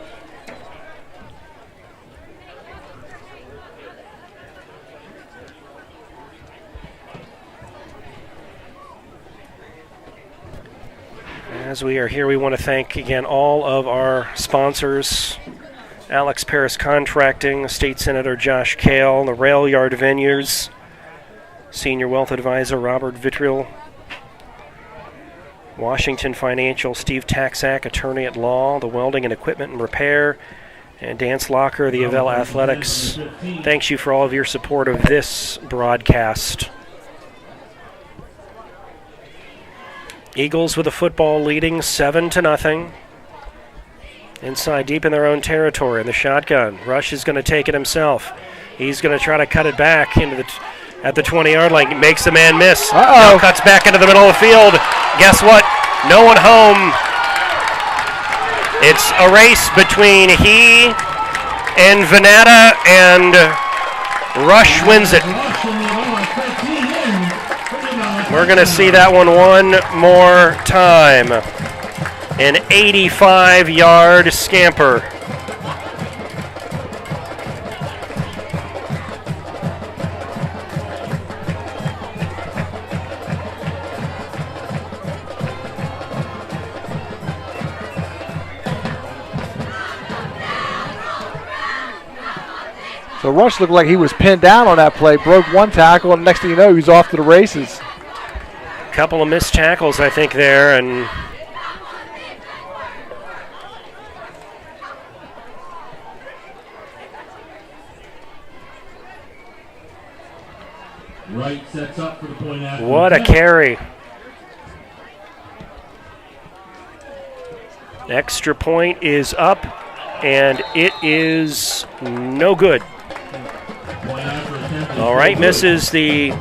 Speaker 6: As we are here, we want to thank again all of our sponsors: Alex Paris Contracting, State Senator Josh Kale, the Rail Yard Vineyards, Senior Wealth Advisor Robert Vitriol, Washington Financial, Steve Taxack, Attorney at Law, the Welding and Equipment and Repair, and Dance Locker, the Avella Athletics. Thanks you for all of your support of this broadcast. Eagles with the football leading 7-0. Inside deep in their own territory in the shotgun. Rush is going to take it himself. He's going to try to cut it back into at the 20-yard line. Makes the man miss. Now cuts back into the middle of the field. Guess what? No one home. It's a race between he and Venata, and Rush wins it. We're going to see that one more time. An 85-yard scamper.
Speaker 3: So Rush looked like he was pinned down on that play, broke one tackle, and next thing you know, he was off to the races.
Speaker 6: Couple of missed tackles, I think, there, and
Speaker 5: Wright sets up for the point after.
Speaker 6: what a carry. Extra point is up, and it is no good. All right, misses the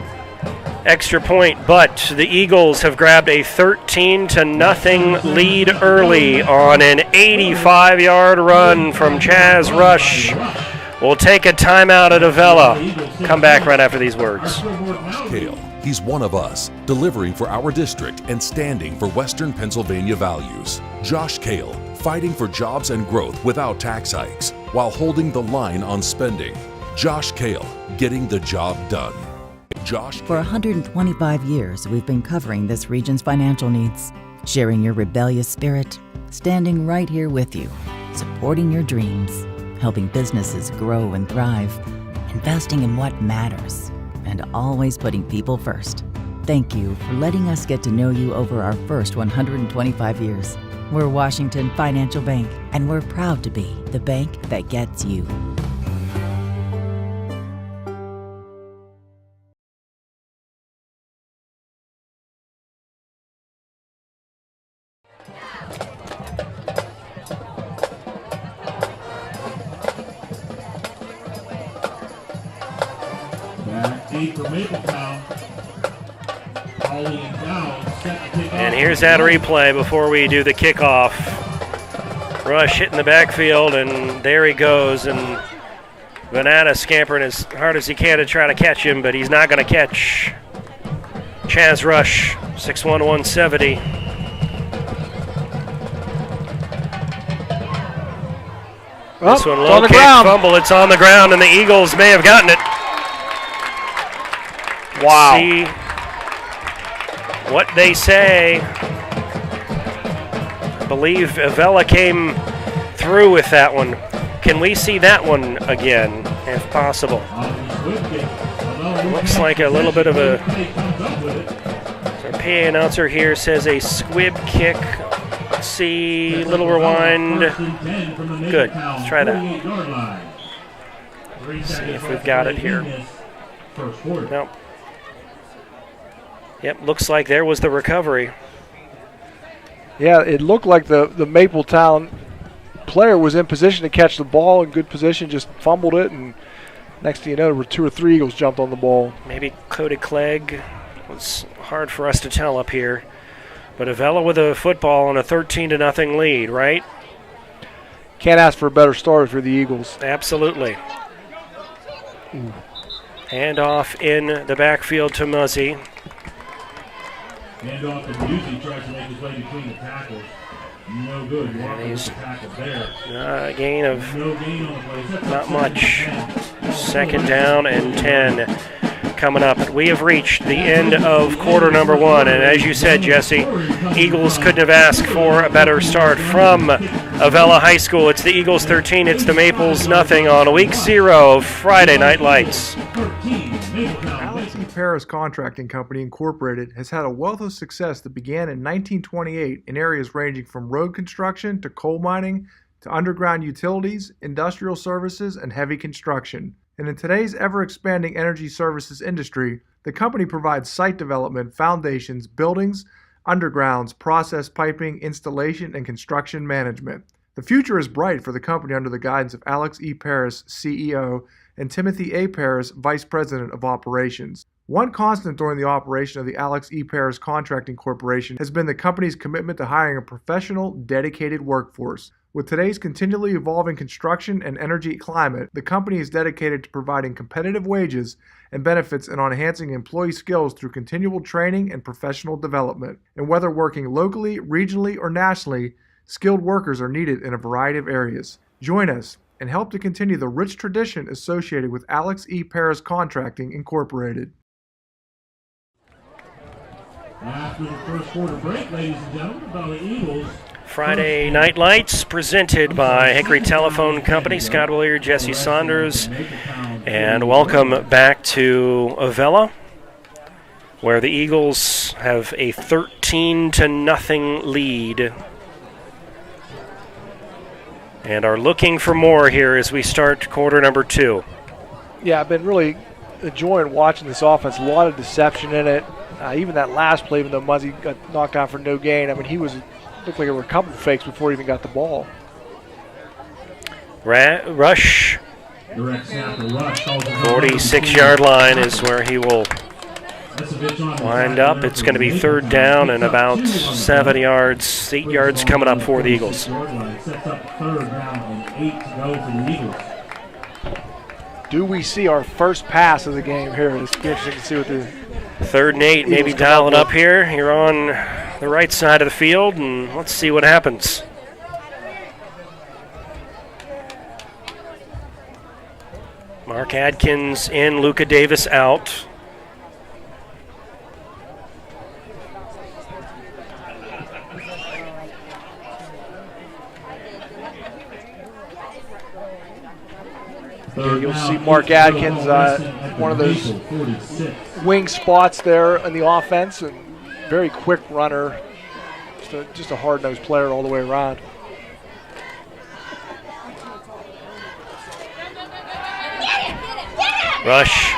Speaker 6: extra point, but the Eagles have grabbed a 13-0 lead early on an 85-yard run from Chaz Rush. We'll take a timeout at Avella. Come back right after these words.
Speaker 8: Kale, he's one of us, delivering for our district and standing for Western Pennsylvania values. Josh Kale, fighting for jobs and growth without tax hikes, while holding the line on spending. Josh Kale, getting the job done. Josh.
Speaker 7: For 125 years, we've been covering this region's financial needs, sharing your rebellious spirit, standing right here with you, supporting your dreams, helping businesses grow and thrive, investing in what matters, and always putting people first. Thank you for letting us get to know you over our first 125 years. We're Washington Financial Bank, and we're proud to be the bank that gets you.
Speaker 5: Back deep for Mapletown. Hauling it down, set to kick off.
Speaker 6: And here's that replay before we do the kickoff. Rush hitting the backfield, and there he goes. And Venata scampering as hard as he can to try to catch him, but he's not going to catch Chaz Rush, 6'1", 170. This one low kick, fumble. It's on the ground, and the Eagles may have gotten it.
Speaker 3: Wow.
Speaker 6: See what they say. I believe Avella came through with that one. Can we see that one again, if possible? Looks like a little bit of a... Our PA announcer here says a squib kick. Let's see, little rewind. Good, let's try that. See if we've got it here. Nope. Yep, looks like there was the recovery.
Speaker 3: Yeah, it looked like the Mapletown player was in position to catch the ball, in good position, just fumbled it, and next thing you know, there were 2 or 3 Eagles jumped on the ball.
Speaker 6: Maybe Cody Clegg. It's hard for us to tell up here. But Avella with a football on a 13-0 lead, right?
Speaker 3: Can't ask for a better start for the Eagles.
Speaker 6: Absolutely. Hand off in the backfield to Muzzy.
Speaker 5: Hand off to Busey, tries to make his way between the tackles. No good. Walker with the tackle there.
Speaker 6: A gain of
Speaker 5: No gain on the play.
Speaker 6: not much. Second down and 10 coming up. We have reached the end of quarter number 1, and as you said, Jesse, Eagles couldn't have asked for a better start from Avella High School. It's the Eagles 13, it's the Maples nothing on week 0 of Friday Night Lights.
Speaker 3: Alex E. Paris Contracting Company Incorporated has had a wealth of success that began in 1928 in areas ranging from road construction to coal mining to underground utilities, industrial services, and heavy construction. And in today's ever-expanding energy services industry, the company provides site development, foundations, buildings, undergrounds, process piping, installation, and construction management. The future is bright for the company under the guidance of Alex E. Paris, CEO, and Timothy A. Paris, Vice President of Operations. One constant during the operation of the Alex E. Paris Contracting Corporation has been the company's commitment to hiring a professional, dedicated workforce. With today's continually evolving construction and energy climate, the company is dedicated to providing competitive wages and benefits and on enhancing employee skills through continual training and professional development. And whether working locally, regionally, or nationally, skilled workers are needed in a variety of areas. Join us and help to continue the rich tradition associated with Alex E. Paris Contracting, Incorporated.
Speaker 5: After the first quarter break, ladies and gentlemen, the Eagles.
Speaker 6: Friday Night Lights presented by Hickory Telephone Company. Scott Willier, Jesse Saunders, and welcome back to Avella, where the Eagles have a 13-0 lead and are looking for more here as we start quarter number 2.
Speaker 3: Yeah, I've been really enjoying watching this offense. A lot of deception in it. Even that last play, even though Muzzy got knocked out for no gain, I mean, looked like there were a couple of fakes before he even got the ball.
Speaker 6: Rush. 46-yard line is where he will wind up. It's going to be third down and about 7 yards, 8 yards coming up for the Eagles.
Speaker 3: Do we see our first pass of the game here? It's interesting to see what the
Speaker 6: 3rd and 8, maybe dialing up here. You're on the right side of the field, and let's see what happens. Mark Adkins in, Luca Davis out.
Speaker 3: You'll see Mark Adkins, one of those wing spots there in the offense, and very quick runner, just a hard-nosed player all the way around.
Speaker 6: Rush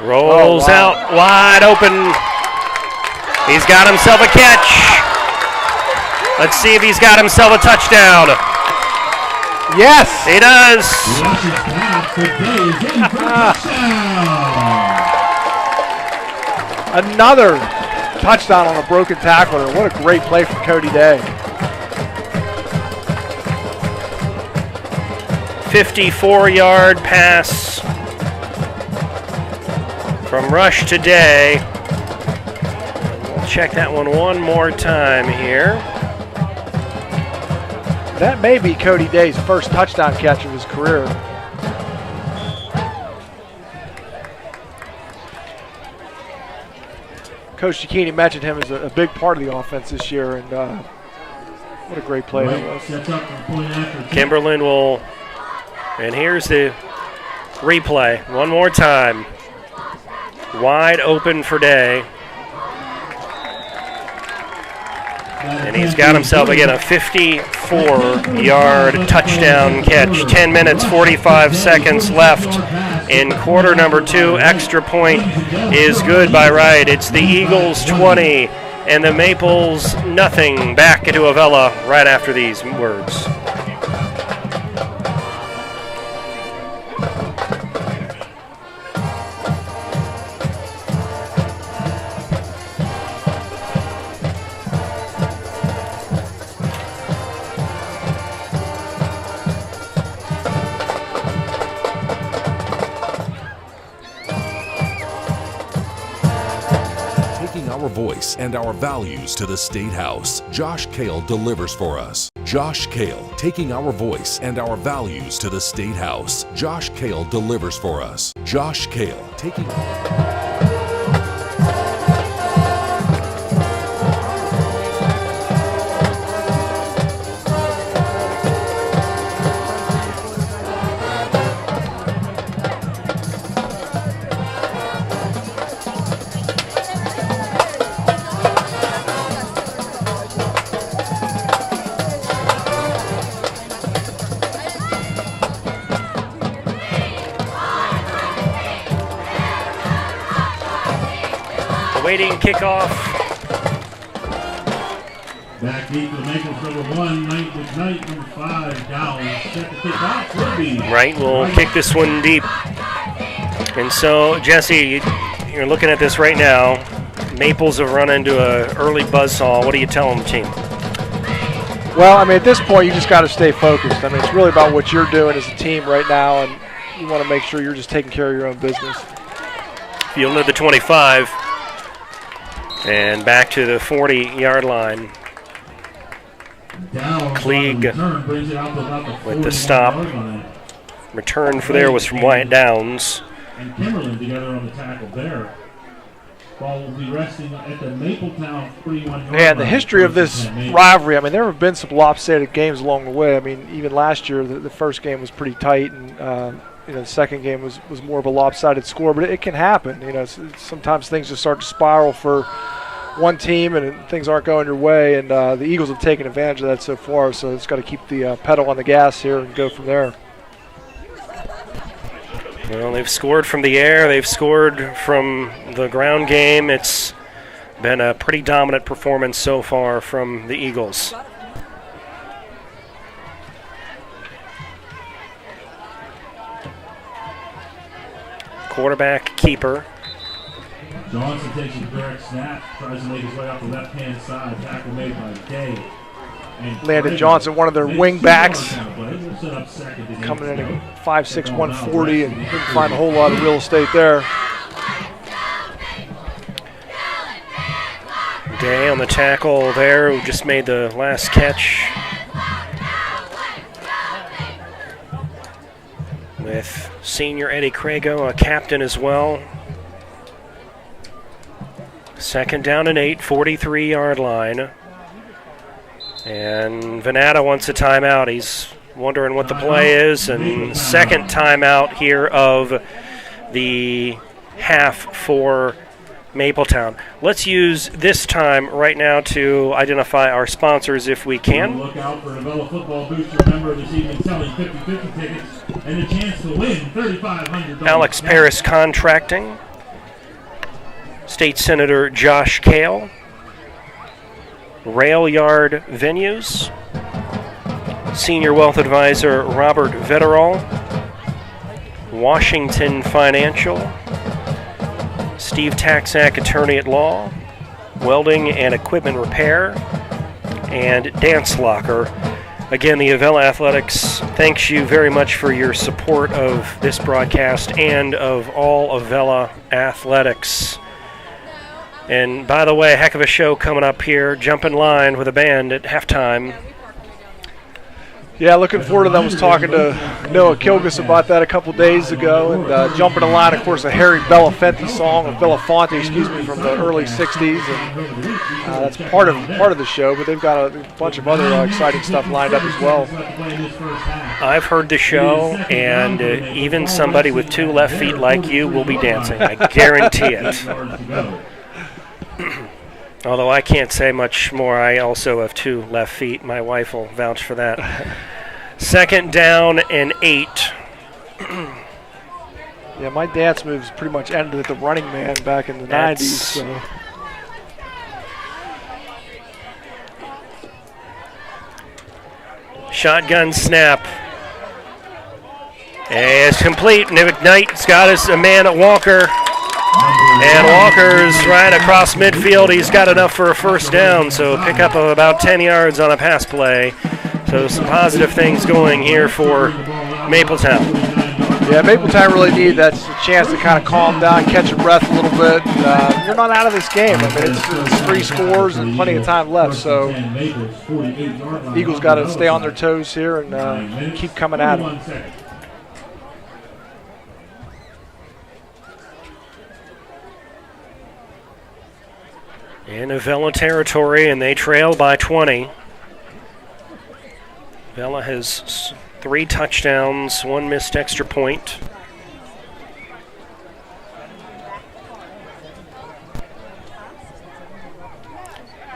Speaker 6: rolls out wide open. He's got himself a catch. Let's see if he's got himself a touchdown.
Speaker 3: Yes,
Speaker 6: he does.
Speaker 3: Another touchdown on a broken tackler. What a great play from Cody Day.
Speaker 6: 54-yard pass from Rush to Day. We'll check that one more time here.
Speaker 3: That may be Cody Day's first touchdown catch of his career. Coach Cicchini mentioned him as a big part of the offense this year, and what a great play that was.
Speaker 6: Kimberlin will, and here's the replay one more time. Wide open for Day. And he's got himself, again, a 54-yard touchdown catch. 10 minutes, 45 seconds left in quarter number 2. Extra point is good by right. It's the Eagles 20 and the Maples nothing. Back into Avella right after these words.
Speaker 8: Our voice and our values to the State House. Josh Kale delivers for us. Josh Kale, taking our voice and our values to the State House. Josh Kale delivers for us. Josh Kale, taking...
Speaker 6: Waiting kickoff.
Speaker 5: Back deep to the Maples, number 1, Knight McKnight, number 5, Downs. Set to kick off, will be.
Speaker 6: Wright will kick this one deep. And so, Jesse, you're looking at this right now. Maples have run into an early buzzsaw. What do you tell them, team?
Speaker 3: Well, I mean, at this point, you just got to stay focused. I mean, it's really about what you're doing as a team right now, and you want to make sure you're just taking care of your own business.
Speaker 6: Field of the 25. And back to the 40-yard line. Klieg with the stop. Return for there was from Wyatt Downs.
Speaker 5: And Kimberlin together on the tackle there. Ball will be resting at the Mapletown 41-yard line.
Speaker 3: And the history of this rivalry, I mean, there have been some lopsided games along the way. I mean, even last year, the first game was pretty tight, and the second game was more of a lopsided score. But it can happen. Sometimes things just start to spiral for one team, and things aren't going your way. And the Eagles have taken advantage of that so far. So it's got to keep the pedal on the gas here and go from there.
Speaker 6: Well, they've scored from the air. They've scored from the ground game. It's been a pretty dominant performance so far from the Eagles. Quarterback keeper.
Speaker 5: Johnson takes a direct snap, tries to make his way out the left-hand side. Tackle made by Day.
Speaker 3: Landon Johnson, one of their wing backs, coming in at 5'6", 140, and didn't find a whole lot of real estate there.
Speaker 6: Day on the tackle there, who just made the last catch. With senior Eddie Crago, a captain as well. Second down and 8, 43-yard line. And Venata wants a timeout. He's wondering what the play is. And second timeout here of the half for Mapletown. Let's use this time right now to identify our sponsors if we can.
Speaker 5: Look out for an Avella-Football Booster member this evening selling 50-50 tickets and a chance to win $3,500.
Speaker 6: Alex Paris Contracting. State Senator Josh Kale. Rail Yard Venues, Senior Wealth Advisor Robert Vetterall, Washington Financial, Steve Taxack, Attorney at Law, Welding and Equipment Repair, and Dance Locker. Again, the Avella Athletics thanks you very much for your support of this broadcast and of all Avella Athletics. And by the way, a heck of a show coming up here. Jump in line with a band at halftime.
Speaker 3: Yeah, looking forward to that. I was talking to Noah Kilgus about that a couple days ago. And jumping in line, of course, a Harry Belafonte song, from the early 60s. And that's part of the show, but they've got a bunch of other exciting stuff lined up as well.
Speaker 6: I've heard the show, and even somebody with two left feet like you will be dancing. I guarantee it. Although I can't say much more, I also have two left feet. My wife will vouch for that. Second down and 8.
Speaker 3: Yeah, my dance moves pretty much ended at the running man back in the 90s. So.
Speaker 6: Shotgun snap. And it's complete. McKnight's got a man at Walker. And Walker's right across midfield. He's got enough for a first down, so pick up of about 10 yards on a pass play. So some positive things going here for Mapletown.
Speaker 3: Yeah, Mapletown really need that chance to kind of calm down, catch your breath a little bit. You're not out of this game. I mean, it's 3 scores and plenty of time left, so Eagles got to stay on their toes here and keep coming at them.
Speaker 6: In Avella territory, and they trail by 20. Avella has 3 touchdowns, 1 missed extra point.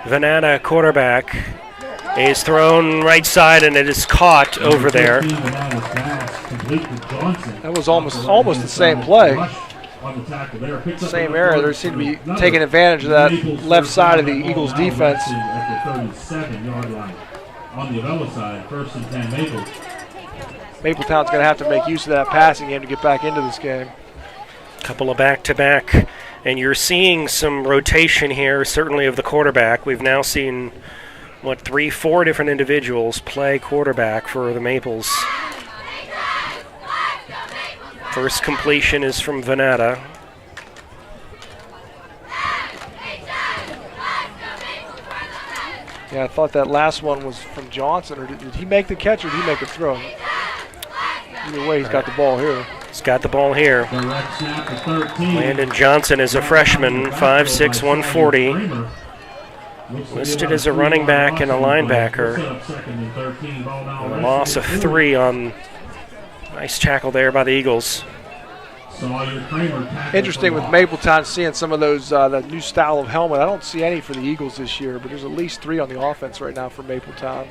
Speaker 6: Venata, quarterback, is thrown right side, and it is caught over there.
Speaker 3: That was almost the same play. Same area. They seem to be taking advantage of that left side of the Eagles' defense.
Speaker 5: On the Avella side, 1st and 10 Maples.
Speaker 3: Mapletown's going to have to make use of that passing game to get back into this game.
Speaker 6: Couple of back-to-back, and you're seeing some rotation here, certainly of the quarterback. We've now seen 4 different individuals play quarterback for the Maples. First completion is from Venata.
Speaker 3: Yeah, I thought that last one was from Johnson, or did he make the catch or did he make the throw? Either way, he's got the ball here.
Speaker 6: He's got the ball here. Landon Johnson is a freshman, 5'6", 140. Listed as a running back and a linebacker. A loss of 3 on nice tackle there by the Eagles.
Speaker 3: Interesting with Mapletown seeing some of those that new style of helmet. I don't see any for the Eagles this year, but there's at least 3 on the offense right now for Mapletown.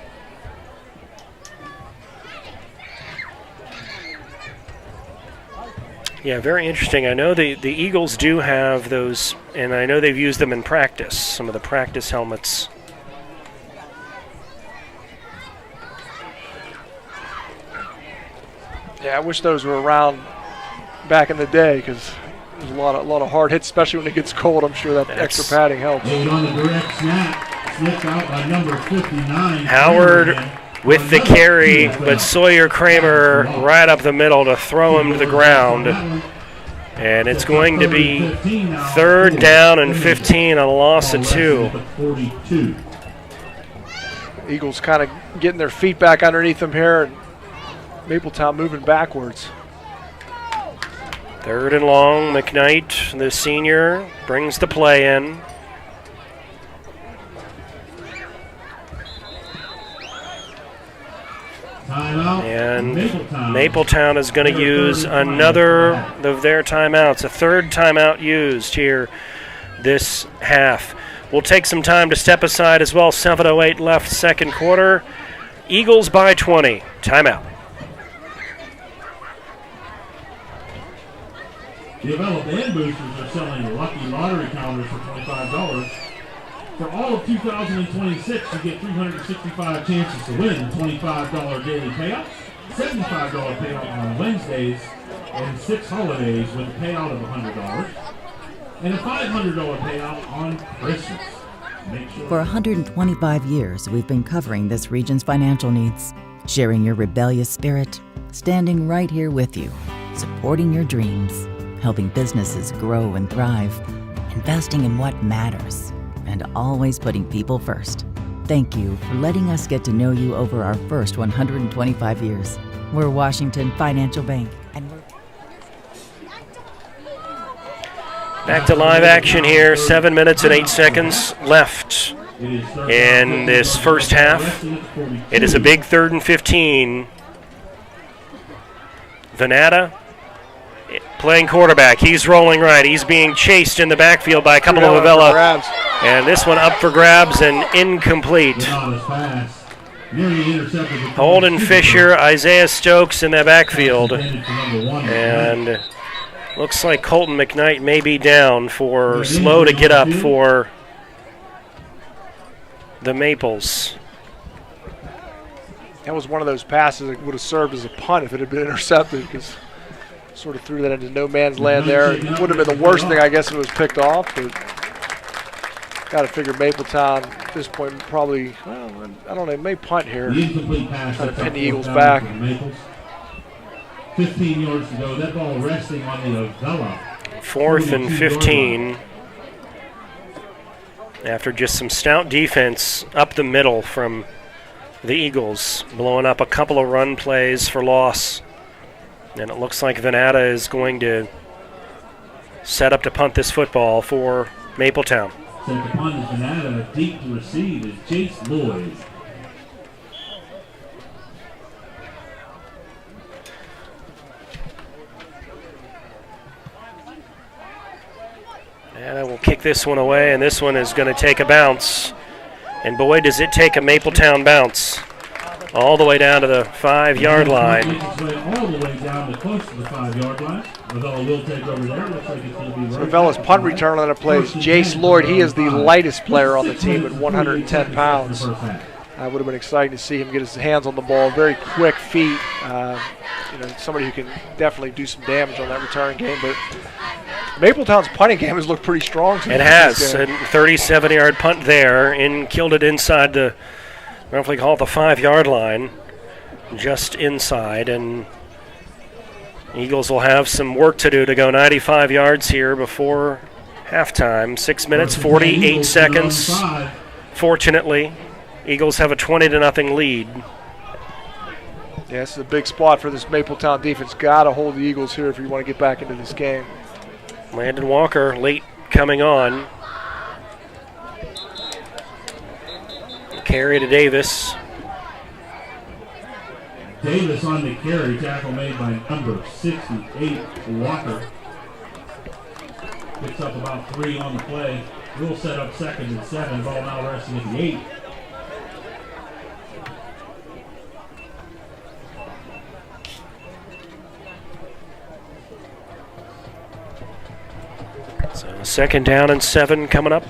Speaker 6: Yeah, very interesting. I know the Eagles do have those, and I know they've used them in practice, some of the practice helmets.
Speaker 3: Yeah, I wish those were around back in the day because there's a lot of hard hits, especially when it gets cold. I'm sure that extra padding helps.
Speaker 5: On the direct snap, slipped out by number 59.
Speaker 6: Howard with the carry, but Sawyer Kramer right up the middle to throw him to the ground. And it's going to be 3rd down and 15 on a loss of 2.
Speaker 3: Eagles kind of getting their feet back underneath them here, and Mapletown moving backwards.
Speaker 6: 3rd and long. McKnight, the senior, brings the play in. And Mapletown is going to use another of their timeouts, a 3rd timeout used here this half. We'll take some time to step aside as well. 7:08 left, 2nd quarter. Eagles by 20. Timeout.
Speaker 5: The Avella boosters are selling lucky lottery counters for $25. For all of 2026, you get 365 chances to win $25 daily payouts, $75 payout on Wednesdays, and 6 holidays with a payout of $100, and a $500 payout on Christmas.
Speaker 7: For 125 years, we've been covering this region's financial needs, sharing your rebellious spirit, standing right here with you, supporting your dreams, helping businesses grow and thrive, investing in what matters, and always putting people first. Thank you for letting us get to know you over our first 125 years. We're Washington Financial Bank, and we're
Speaker 6: back to live action here. 7 minutes and 8 seconds left in this first half. It is a big 3rd and 15. Venata playing quarterback. He's rolling right. He's being chased in the backfield by a couple of Avella. And this one up for grabs and incomplete. Holden Fisher, Isaiah Stokes in the backfield. And looks like Colton McKnight may be down for slow to get up for the Maples.
Speaker 3: That was one of those passes that would have served as a punt if it had been intercepted, because sort of threw that into no man's land there. It would have been the worst thing, I guess, if it was picked off, but got to figure Mapletown at this point probably, well, I don't know, may punt here. Trying to pin the Eagles back.
Speaker 5: 15 yards to go. That ball resting on the Avella.
Speaker 6: 4th and 15. After just some stout defense up the middle from the Eagles, blowing up a couple of run plays for loss. And it looks like Venata is going to set up to punt this football for Mapletown.
Speaker 5: Second punt is Venata. Deep to receive is Chase Lloyd.
Speaker 6: And we'll kick this one away, and this one is going to take a bounce. And boy, does it take a Mapletown bounce. All the way down to the 5-yard line.
Speaker 5: All the way down to close to the 5-yard line. Avella will take over there. Looks like it's going to be right.
Speaker 3: Avella's punt return on that play is Jace Lloyd. He is the lightest player on the team at 110 pounds. Would have been exciting to see him get his hands on the ball. Very quick feet. Somebody who can definitely do some damage on that return game. But Mapletown's punting game has looked pretty strong.
Speaker 6: It has. A 37-yard punt there, and killed it inside the roughly call it the 5-yard line, just inside, and Eagles will have some work to do to go 95 yards here before halftime. 6 minutes, 48 seconds. Fortunately, Eagles have a 20-0 lead.
Speaker 3: Yeah, this is a big spot for this Mapletown defense. Got to hold the Eagles here if you want to get back into this game.
Speaker 6: Landon Walker late coming on. Carry to Davis.
Speaker 5: Davis on the carry, tackle made by number 68, Walker. Picks up about 3 on the play. We'll set up 2nd and 7. Ball now resting at the 8.
Speaker 6: So 2nd down and 7 coming up.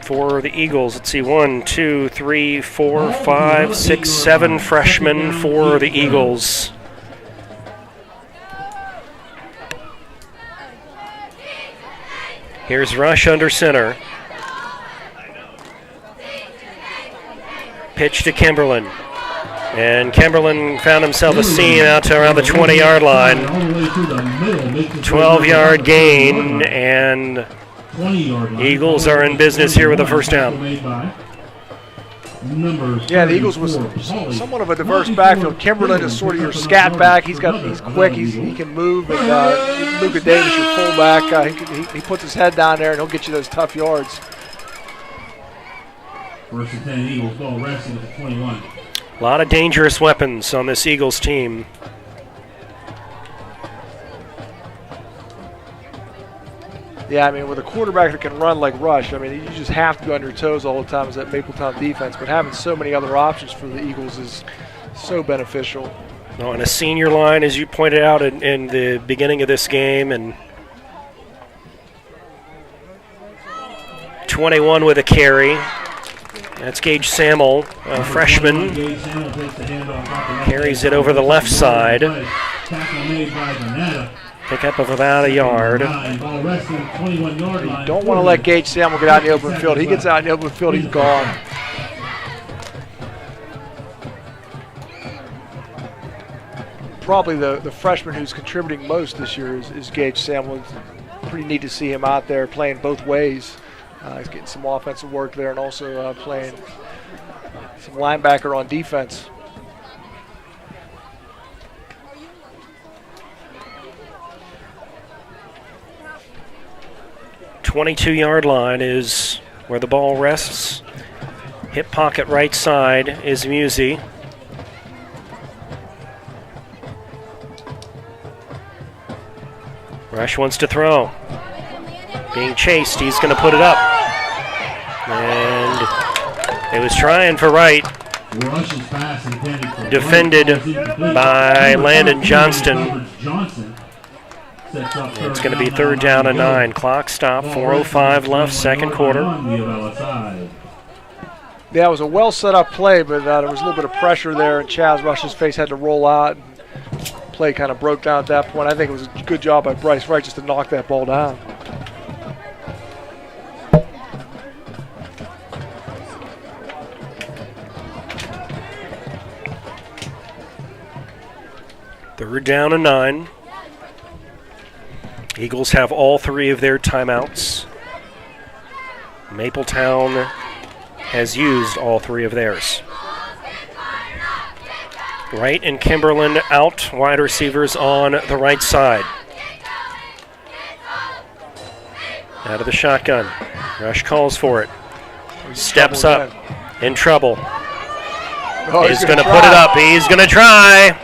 Speaker 6: For the Eagles, let's see, 1, 2, 3, 4, 5, 6, 7 freshmen for the Eagles. Here's Rush under center. Pitch to Kimberlin. And Kimberlin found himself a seam out to around the 20-yard line. 12-yard gain, and Eagles are in business here with a first down.
Speaker 3: Yeah, the Eagles was somewhat of a diverse backfield. Kimberlin is sort of your scat back. He's quick. He can move. And Luka Davis, your fullback, he puts his head down there and he'll get you those tough yards.
Speaker 5: 1st and 10 Eagles, ball resting at the 21.
Speaker 6: A lot of dangerous weapons on this Eagles team.
Speaker 3: Yeah, I mean, with a quarterback that can run like Rush, I mean, you just have to be on your toes all the time as that Mapletown defense. But having so many other options for the Eagles is so beneficial.
Speaker 6: Oh, and a senior line, as you pointed out in the beginning of this game, and 21 with a carry. That's Gage Samuel, a freshman. Carries it over the left side. Pickup of about a yard.
Speaker 3: You don't want to let Gage Samuel get out in the open field. He gets out in the open field, he's gone. Probably the freshman who's contributing most this year is Gage Samuel. It's pretty neat to see him out there playing both ways. He's getting some offensive work there and also playing some linebacker on defense.
Speaker 6: The 22-yard line is where the ball rests. Hip pocket right side is Musey. Rush wants to throw. Being chased, he's going to put it up. And it was trying for Wright. Defended by Landon Johnston. It's going to be 3rd down and 9. Clock stop, 4:05 left, 2nd quarter.
Speaker 3: Yeah, it was a well set up play, but there was a little bit of pressure there, and Chaz Rush's face had to roll out. Play kind of broke down at that point. I think it was a good job by Bryce Wright just to knock that ball down.
Speaker 6: Third down and 9. Eagles have all 3 of their timeouts. Mapletown has used all 3 of theirs. Wright and Kimberlin out, wide receivers on the right side. Out of the shotgun. Rush calls for it. Steps up. In trouble.
Speaker 3: Oh,
Speaker 6: he's going to put it up. He's going to try.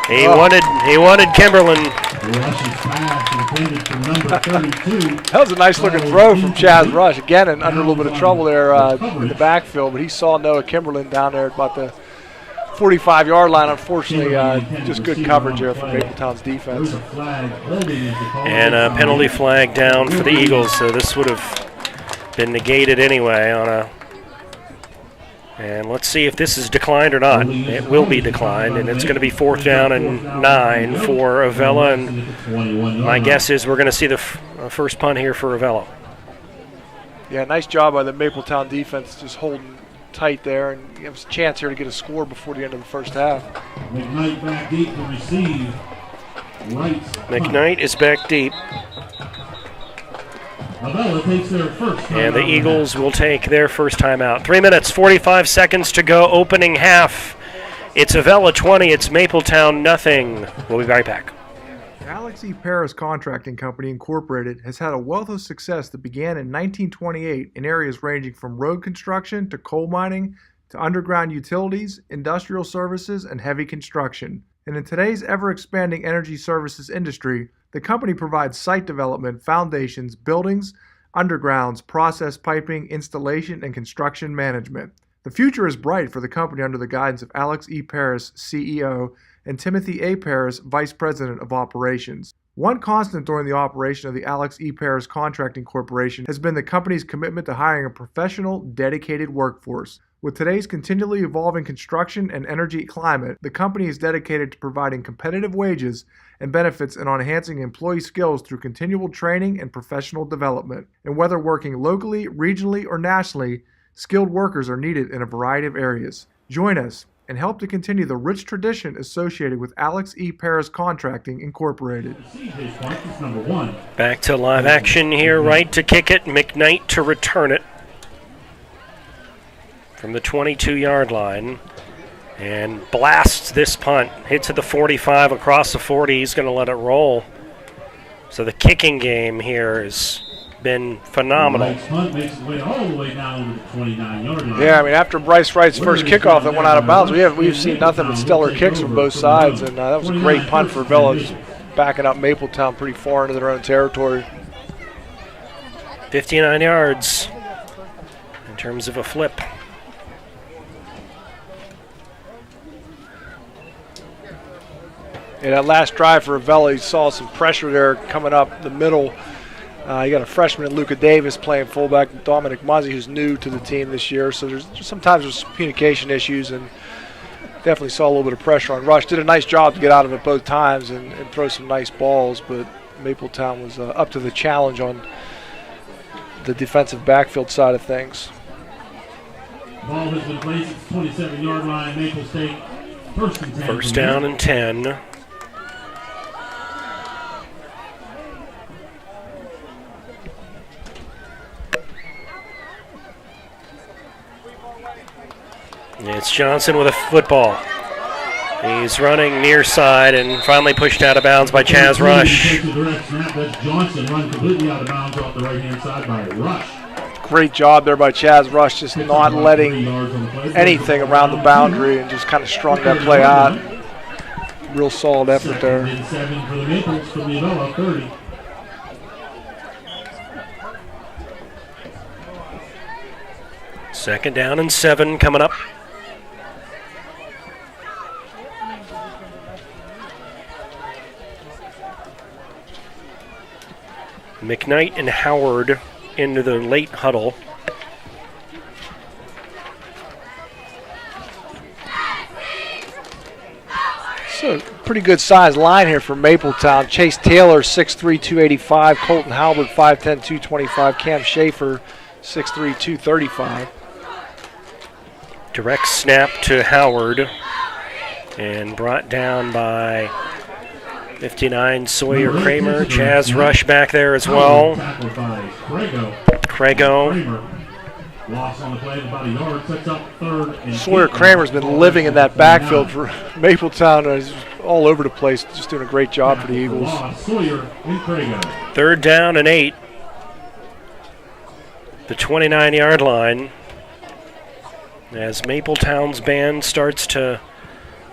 Speaker 6: He wanted Kimberlin.
Speaker 3: That was a nice looking throw from Chaz Rush. Again, and under a little bit of trouble there in the backfield, but he saw Noah Kimberlin down there at about the 45-yard line. Unfortunately, just good coverage there from Mapletown's defense.
Speaker 6: And a penalty flag down for the Eagles, so this would have been negated anyway on a. And let's see if this is declined or not. It will be declined, and it's going to be 4th down and 9 for Avella. And my guess is we're going to see the first punt here for Avella.
Speaker 3: Yeah, nice job by the Mapletown defense, just holding tight there, and it was a chance here to get a score before the end of the first half.
Speaker 5: McKnight back deep to receive. Right.
Speaker 6: McKnight is back deep.
Speaker 5: Avella takes their first time
Speaker 6: And the
Speaker 5: out.
Speaker 6: Eagles will take their first time out. 3 minutes, 45 seconds to go, opening half. It's Avella 20, it's Mapletown nothing. We'll be right back.
Speaker 3: Alex E. Paris Contracting Company Incorporated has had a wealth of success that began in 1928 in areas ranging from road construction to coal mining to underground utilities, industrial services, and heavy construction. And in today's ever-expanding energy services industry, the company provides site development, foundations, buildings, undergrounds, process piping, installation, and construction management. The future is bright for the company under the guidance of Alex E. Paris, CEO, and Timothy A. Paris, Vice President of Operations. One constant during the operation of the Alex E. Paris Contracting Corporation has been the company's commitment to hiring a professional, dedicated workforce. With today's continually evolving construction and energy climate, the company is dedicated to providing competitive wages and benefits and on enhancing employee skills through continual training and professional development. And whether working locally, regionally, or nationally, skilled workers are needed in a variety of areas. Join us and help to continue the rich tradition associated with Alex E. Paris Contracting Incorporated.
Speaker 5: Number 1.
Speaker 6: Back to live action here, right to kick it, McKnight to return it from the 22-yard line. And blasts this punt, hits at the 45, across the 40, he's going to let it roll. So the kicking game here has been phenomenal.
Speaker 5: Punt makes its way all the way down to the 29-yard line.
Speaker 3: Yeah, I mean, after Bryce Wright's first kickoff that went out of bounds, we've seen nothing but stellar kicks from both sides, and that was a great punt for Avella, just backing up Mapletown pretty far into their own territory.
Speaker 6: 59 yards in terms of a flip.
Speaker 3: Yeah, that last drive for Avella, you saw some pressure there coming up the middle. You got a freshman, Luca Davis, playing fullback, Dominic Muzzy, who's new to the team this year. So sometimes there's communication issues, and definitely saw a little bit of pressure on Rush. Did a nice job to get out of it both times and throw some nice balls, but Mapletown was up to the challenge on the defensive backfield side of things.
Speaker 5: Ball has been placed at the 27-yard line. Maple State first and 10.
Speaker 6: First down and 10. It's Johnson with a football. He's running near side and finally pushed out of bounds by Chaz Rush.
Speaker 5: That's Johnson run completely out of bounds off the right-hand side by Rush.
Speaker 3: Great job there by Chaz Rush, just not letting anything around the boundary and just kind of strung that play out. Real solid effort there.
Speaker 5: Second and 7 for the Maples from the Avella 30.
Speaker 6: Second down and 7 coming up. McKnight and Howard into the late huddle.
Speaker 3: So pretty good sized line here for Mapletown. Chase Taylor, 6'3", 285. Colton Halbert, 5'10", 225. Cam Schaefer, 6'3", 235.
Speaker 6: Direct snap to Howard and brought down by 59 Sawyer Kramer. Chaz Rush back there as well. Craigo.
Speaker 5: Loss on the play of about a yard, sets up third and
Speaker 3: Sawyer Kramer's been living in that backfield for Mapletown. He's all over the place, just doing a great job for the Eagles.
Speaker 5: Sawyer and Craigo.
Speaker 6: Third down and 8. The 29-yard line. As Mapletown's band starts to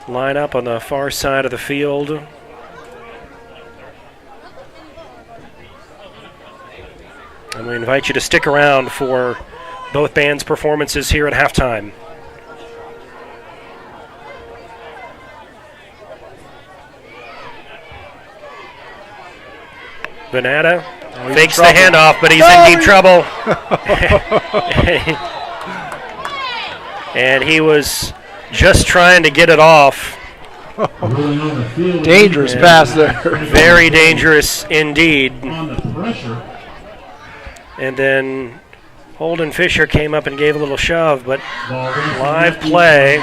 Speaker 6: line up on the far side of the field. And we invite you to stick around for both bands' performances here at halftime. Venata fakes the handoff, but he's in deep trouble. And he was just trying to get it off.
Speaker 3: Dangerous pass there.
Speaker 6: Very dangerous indeed.
Speaker 5: On the pressure.
Speaker 6: And then Holden Fisher came up and gave a little shove, but live play.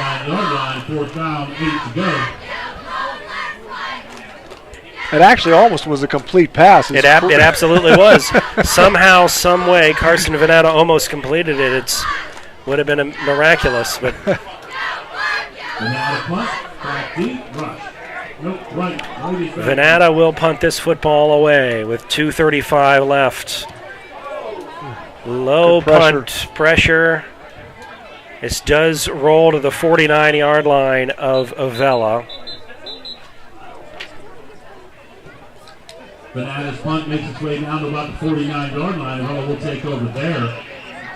Speaker 3: It actually almost was a complete pass.
Speaker 6: It absolutely was. Somehow, some way, Carson Venata almost completed it. It would have been miraculous, but. Venata will punt this football away with 2:35 left. Low punt pressure. This does roll to the 49-yard line of Avella.
Speaker 5: Venata's punt makes its way down to about the 49-yard line. Avella will take over there.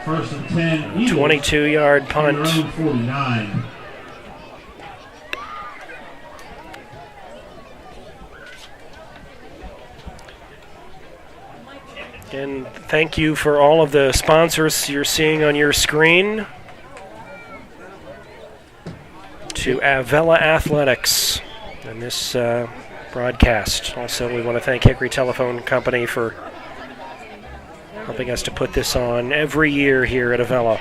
Speaker 5: First and 10. Eagles.
Speaker 6: 22-yard punt.
Speaker 5: 49.
Speaker 6: And thank you for all of the sponsors you're seeing on your screen. To Avella Athletics and this broadcast. Also, we want to thank Hickory Telephone Company for helping us to put this on every year here at Avella.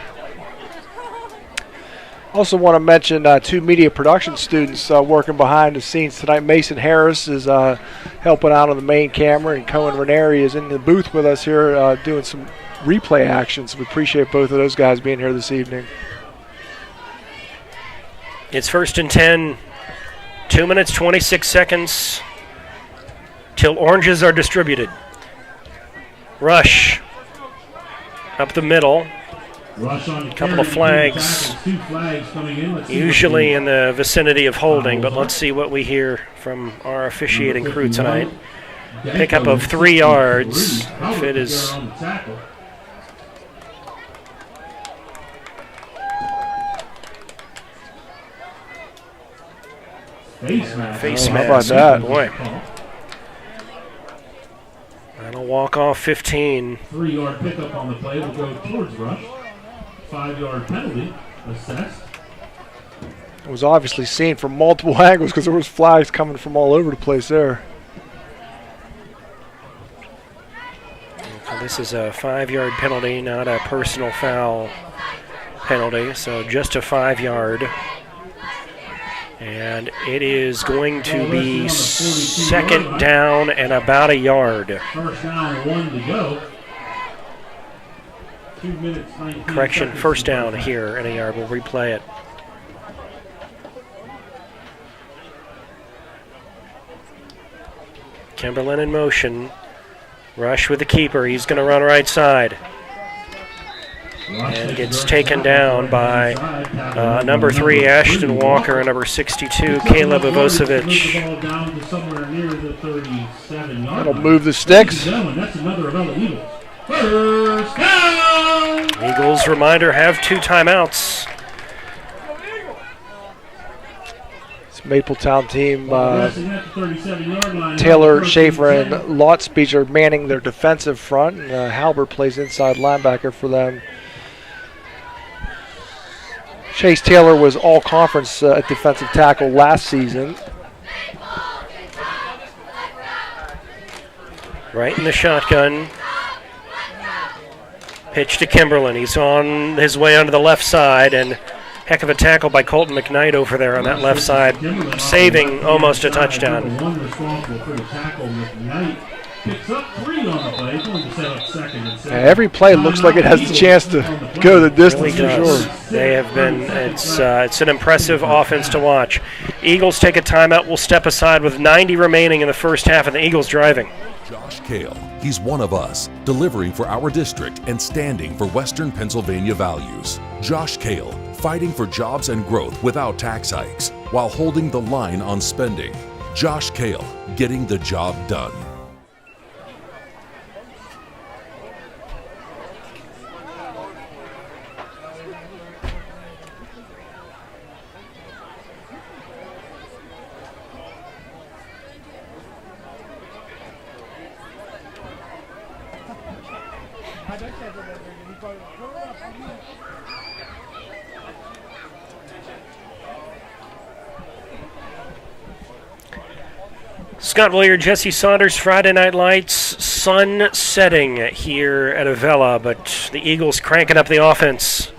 Speaker 3: Also want to mention two media production students working behind the scenes tonight. Mason Harris is helping out on the main camera, and Cohen Ranieri is in the booth with us here doing some replay action. So we appreciate both of those guys being here this evening.
Speaker 6: It's first and 10. 2 minutes, 26 seconds till oranges are distributed. Rush up the middle. A couple of flags, usually in the vicinity of holding, but let's see what we hear from our officiating crew tonight. Pickup of 3 yards. If it is face mask.
Speaker 3: How about that?
Speaker 6: Boy. That'll walk off 15.
Speaker 5: 3-yard pickup on the play will go towards Rush. 5-yard penalty assessed.
Speaker 3: It was obviously seen from multiple angles because there was flags coming from all over the place there.
Speaker 6: So this is a 5-yard penalty, not a personal foul penalty, so just a 5-yard. And it is going to be second down and about a yard.
Speaker 5: First down, 1 to go.
Speaker 6: Correction, first down here and a yard. We'll replay it. Kimberlin in motion. Rush with the keeper. He's going to run right side. And gets taken down by number 3, Ashton Walker, and number 62, Caleb Ivosevich.
Speaker 3: That'll move the sticks.
Speaker 6: Eagles, reminder, have 2 timeouts.
Speaker 3: It's Mapletown team. Taylor, Schaefer, and Lotspeech are manning their defensive front, and Halbert plays inside linebacker for them. Chase Taylor was all-conference at defensive tackle last season.
Speaker 6: Right in the shotgun. Pitch to Kimberlin. He's on his way onto the left side, and heck of a tackle by Colton McKnight over there on that left side, saving almost a touchdown.
Speaker 3: Every play looks like it has the chance to go the distance for sure.
Speaker 6: They have been, it's an impressive offense to watch. Eagles take a timeout. We'll step aside with 90 remaining in the first half, and the Eagles driving.
Speaker 8: Josh Kale, he's one of us, delivering for our district and standing for Western Pennsylvania values. Josh Kale, fighting for jobs and growth without tax hikes, while holding the line on spending. Josh Kale, getting the job done.
Speaker 6: Scott Williard, Jesse Saunders, Friday Night Lights, sun setting here at Avella, but the Eagles cranking up the offense.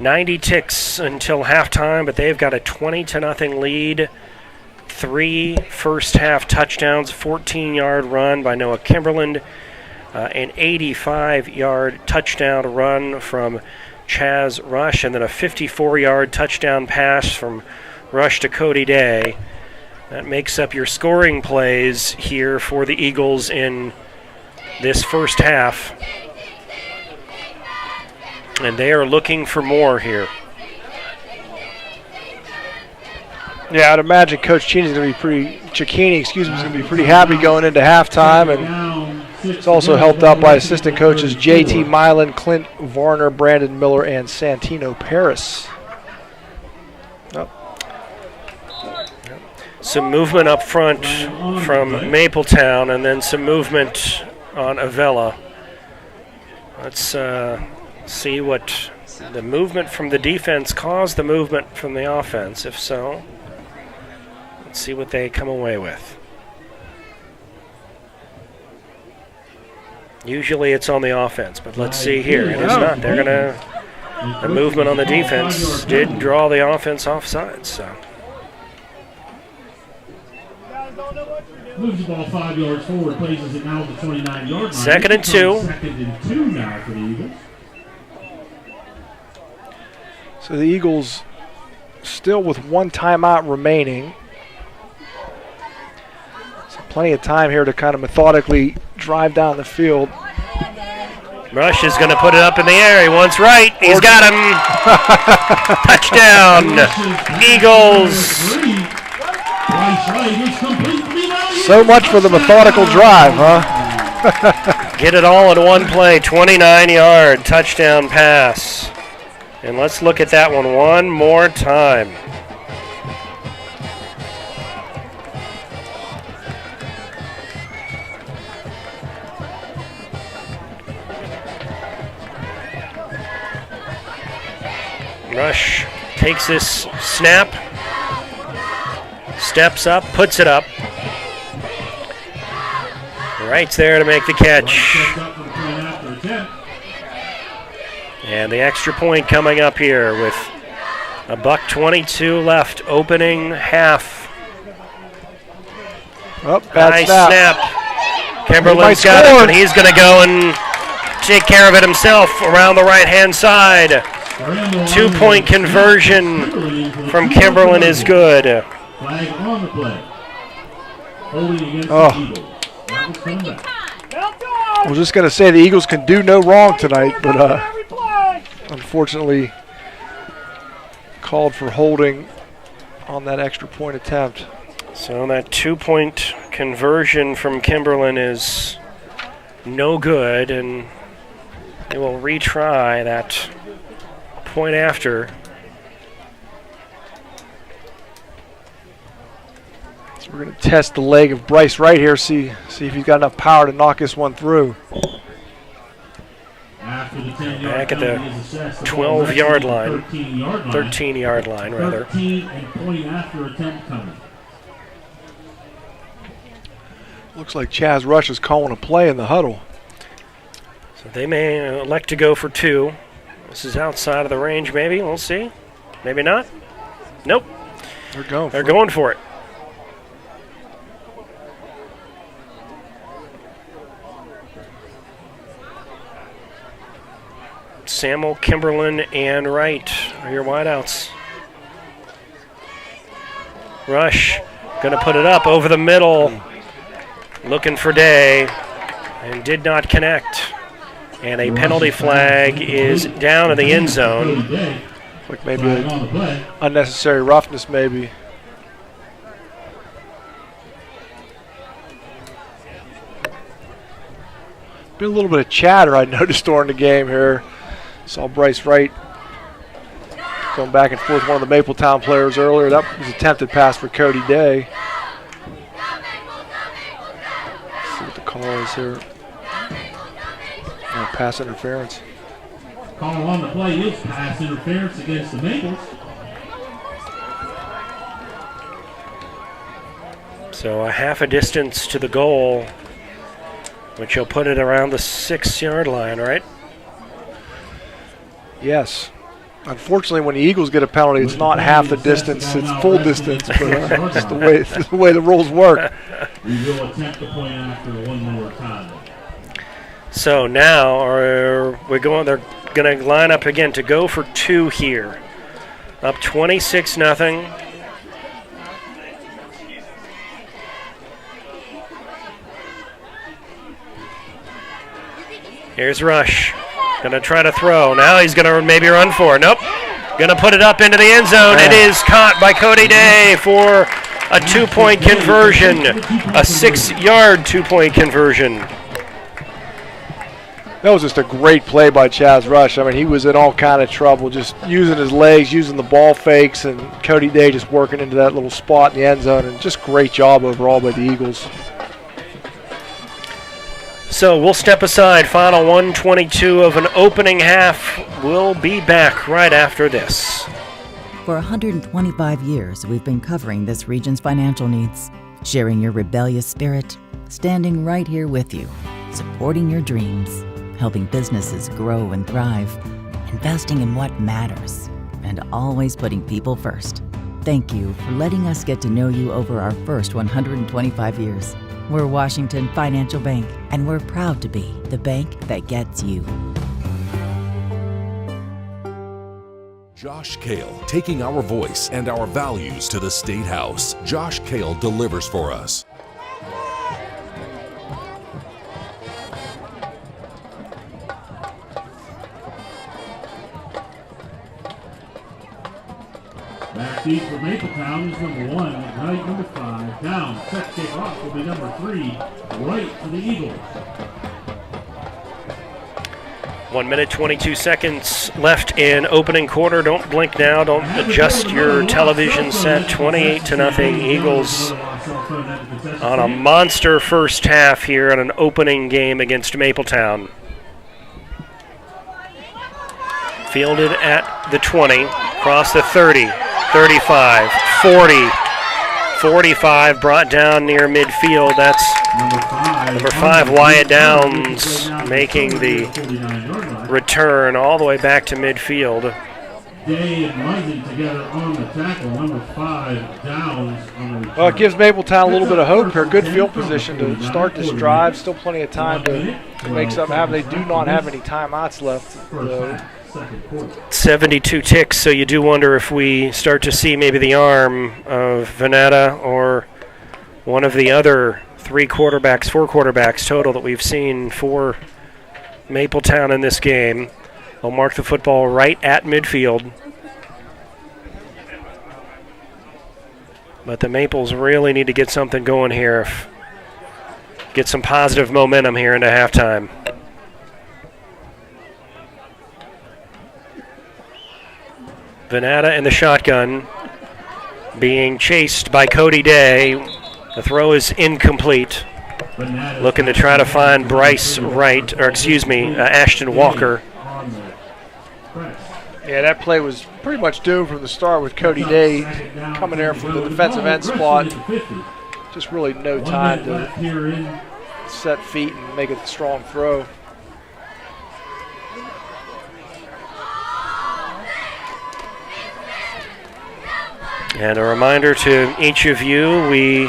Speaker 6: 90 ticks until halftime, but they've got a 20-0 lead. 3 first-half touchdowns, 14-yard run by Noah Kimberland, an 85-yard touchdown run from Chaz Rush, and then a 54-yard touchdown pass from Rush to Cody Day. That makes up your scoring plays here for the Eagles in this first half. And they are looking for more here.
Speaker 3: Yeah, I'd imagine Coach Cheney's going to be Cicchini, is going to be pretty happy going into halftime, and it's also helped out by assistant coaches J.T. Milan, Clint Varner, Brandon Miller, and Santino Paris.
Speaker 6: Some movement up front from Mapletown, and then some movement on Avella. Let's see what the movement from the defense caused the movement from the offense. If so, let's see what they come away with. Usually it's on the offense, but let's see here. It is not. They're going to, the movement on the defense did draw the offense offside, so.
Speaker 5: Moves the ball 5 yards forward, places it now at the 29-yard line.
Speaker 6: Second and 2.
Speaker 5: Second and 2 now for the Eagles.
Speaker 3: So the Eagles still with 1 timeout remaining. So plenty of time here to kind of methodically drive down the field.
Speaker 6: Rush is going to put it up in the air. He wants right. He's got him. Touchdown. Eagles.
Speaker 3: So much for the methodical drive, huh?
Speaker 6: Get it all in one play. 29-yard touchdown pass. And let's look at that one more time. Rush takes this snap, steps up, puts it up. Right there to make the catch. And the extra point coming up here with $1:22 left, opening half.
Speaker 3: Oh, bad
Speaker 6: snap. Kimberland's got it, and he's going to go and take care of it himself around the right-hand side. 2-point conversion from Kimberland is good.
Speaker 3: I was just going to say the Eagles can do no wrong tonight, but unfortunately called for holding on that extra point attempt.
Speaker 6: So that 2-point conversion from Kimberland is no good, and they will retry that point after.
Speaker 3: So we're going to test the leg of Bryce right here, see if he's got enough power to knock this one through.
Speaker 6: Back at the 12-yard line, 13-yard line rather.
Speaker 5: 13 and point after attempt coming.
Speaker 3: Looks like Chaz Rush is calling a play in the huddle.
Speaker 6: So they may elect to go for 2. This is outside of the range, maybe. We'll see. Maybe not. Nope. They're going for it. Samuel, Kimberland, and Wright are your wideouts. Rush going to put it up over the middle. Looking for Day. And did not connect. And a penalty flag is down in the end zone.
Speaker 3: Like maybe an unnecessary roughness, maybe. Been a little bit of chatter I noticed during the game here. Saw Bryce Wright going back and forth with one of the Mapletown players earlier. That was an attempted pass for Cody Day. Let's see what the call is here. Pass interference.
Speaker 5: Call on the play is pass interference against the Maples.
Speaker 6: So a half a distance to the goal, which will put it around the 6-yard line, right?
Speaker 3: Yes. Unfortunately, when the Eagles get a penalty, it's not half the distance, it's full distance, but it's the way the rules work.
Speaker 5: We will attempt the point after one more time.
Speaker 6: So now they're going to line up again to go for 2 here. Up 26-0. Here's Rush. Going to try to throw. Now he's going to maybe run for it. Nope. Going to put it up into the end zone. It is caught by Cody Day for a 2-point conversion. A 6-yard 2-point conversion.
Speaker 3: That was just a great play by Chaz Rush. I mean, he was in all kind of trouble, just using his legs, using the ball fakes, and Cody Day just working into that little spot in the end zone. And just great job overall by the Eagles.
Speaker 6: So we'll step aside. Final 1:22 of an opening half. We'll be back right after this.
Speaker 7: For 125 years, we've been covering this region's financial needs, sharing your rebellious spirit, standing right here with you, supporting your dreams, helping businesses grow and thrive, investing in what matters, and always putting people first. Thank you for letting us get to know you over our first 125 years. We're Washington Financial Bank, and we're proud to be the bank that gets you.
Speaker 8: Josh Kale, taking our voice and our values to the State House. Josh Kale delivers for us.
Speaker 5: Back deep for Mapletown is number 1, right number 5. Down, set to take off will be number 3, right for the Eagles.
Speaker 6: 1 minute, 22 seconds left in opening quarter. Don't blink now. Don't adjust your television set. 28-0 Eagles on a monster first half here in an opening game against Mapletown. Fielded at the 20, across the 30, 35, 40, 45, brought down near midfield. That's number 5, Wyatt Downs, making the return all the way back to midfield.
Speaker 5: Day and Muzzin together on the tackle. Number 5, Downs on the return.
Speaker 3: Well, it gives Mapletown a little bit of hope here. Good field position to start this drive. Still plenty of time to make something happen. They do not have any timeouts left, though.
Speaker 6: 72 ticks, so you do wonder if we start to see maybe the arm of Veneta or one of the other 4 quarterbacks total that we've seen for Mapletown in this game. They'll mark the football right at midfield. But the Maples really need to get something going here, get some positive momentum here into halftime. Venata in the shotgun, being chased by Cody Day. The throw is incomplete. Looking to try to find Ashton Walker.
Speaker 3: Yeah, that play was pretty much doomed from the start with Cody Day coming there from the defensive end spot. Just really no time to set feet and make a strong throw.
Speaker 6: And a reminder to each of you, we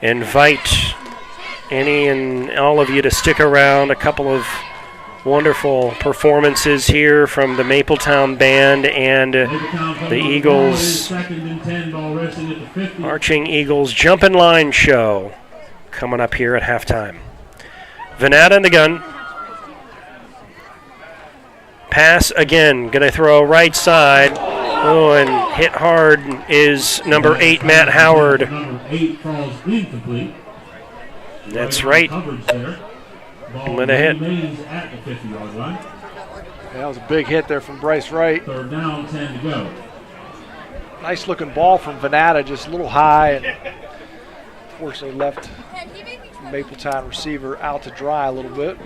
Speaker 6: invite any and all of you to stick around. A couple of wonderful performances here from the Mapletown Band and the Eagles, Marching Eagles Jumpin' Line Show coming up here at halftime. Venata in the gun. Pass again, going to throw right side. Oh, and hit hard is number 8, Matt Howard.
Speaker 5: Number 8 falls incomplete.
Speaker 6: That's right. With a hit.
Speaker 5: At the 50-yard line.
Speaker 3: Yeah, that was a big hit there from Bryce Wright.
Speaker 5: 3rd down, 10 to go.
Speaker 3: Nice looking ball from Venata, just a little high, and fortunately left Mapletown receiver out to dry a little bit.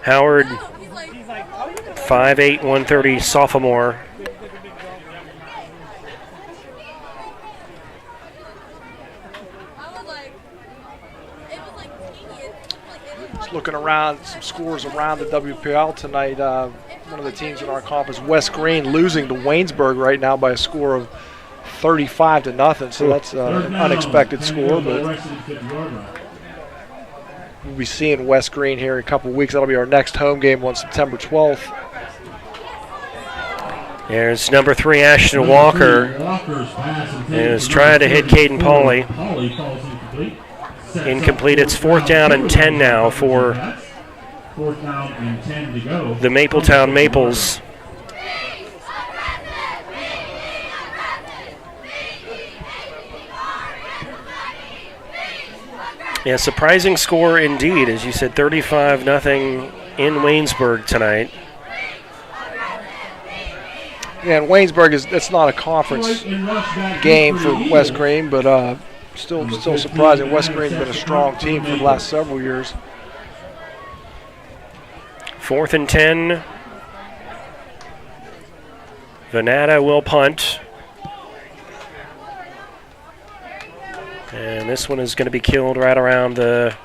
Speaker 6: Howard, 5'8", 130 sophomore.
Speaker 3: looking around, some scores around the WPL tonight. One of the teams in our conference, West Green, losing to Waynesburg right now by a score of 35-0. So that's an unexpected score, but we'll be seeing West Green here in a couple of weeks. That'll be our next home game on September 12th.
Speaker 6: There's number 3, Ashton Walker, is trying to hit Caden Pauley. Incomplete. It's 4th down and 10 now for the Mapletown Maples. Yeah, surprising score indeed, as you said, 35-0 in Waynesburg tonight.
Speaker 3: Yeah, and Waynesburg it's not a conference game for West Green, but still surprising. West Green's been a strong team for the last several years.
Speaker 6: 4th and 10. Venata will punt. And this one is going to be killed right around the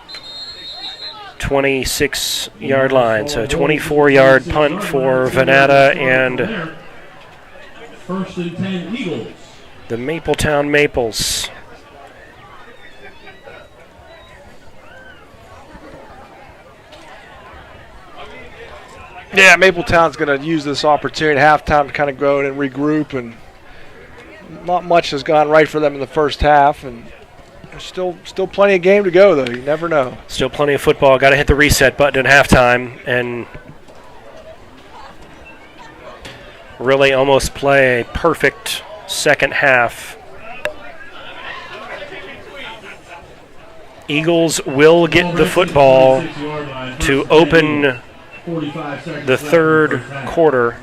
Speaker 6: 26-yard line. So 24-yard punt for Venata and
Speaker 5: 1st and 10 Eagles.
Speaker 6: the Mapletown Maples.
Speaker 3: Yeah, Mapletown's going to use this opportunity at halftime to kind of go and regroup, and not much has gone right for them in the first half, and there's still plenty of game to go, though. You never know.
Speaker 6: Still plenty of football. Got to hit the reset button at halftime and really almost play a perfect second half. Eagles will get the football to open the third quarter.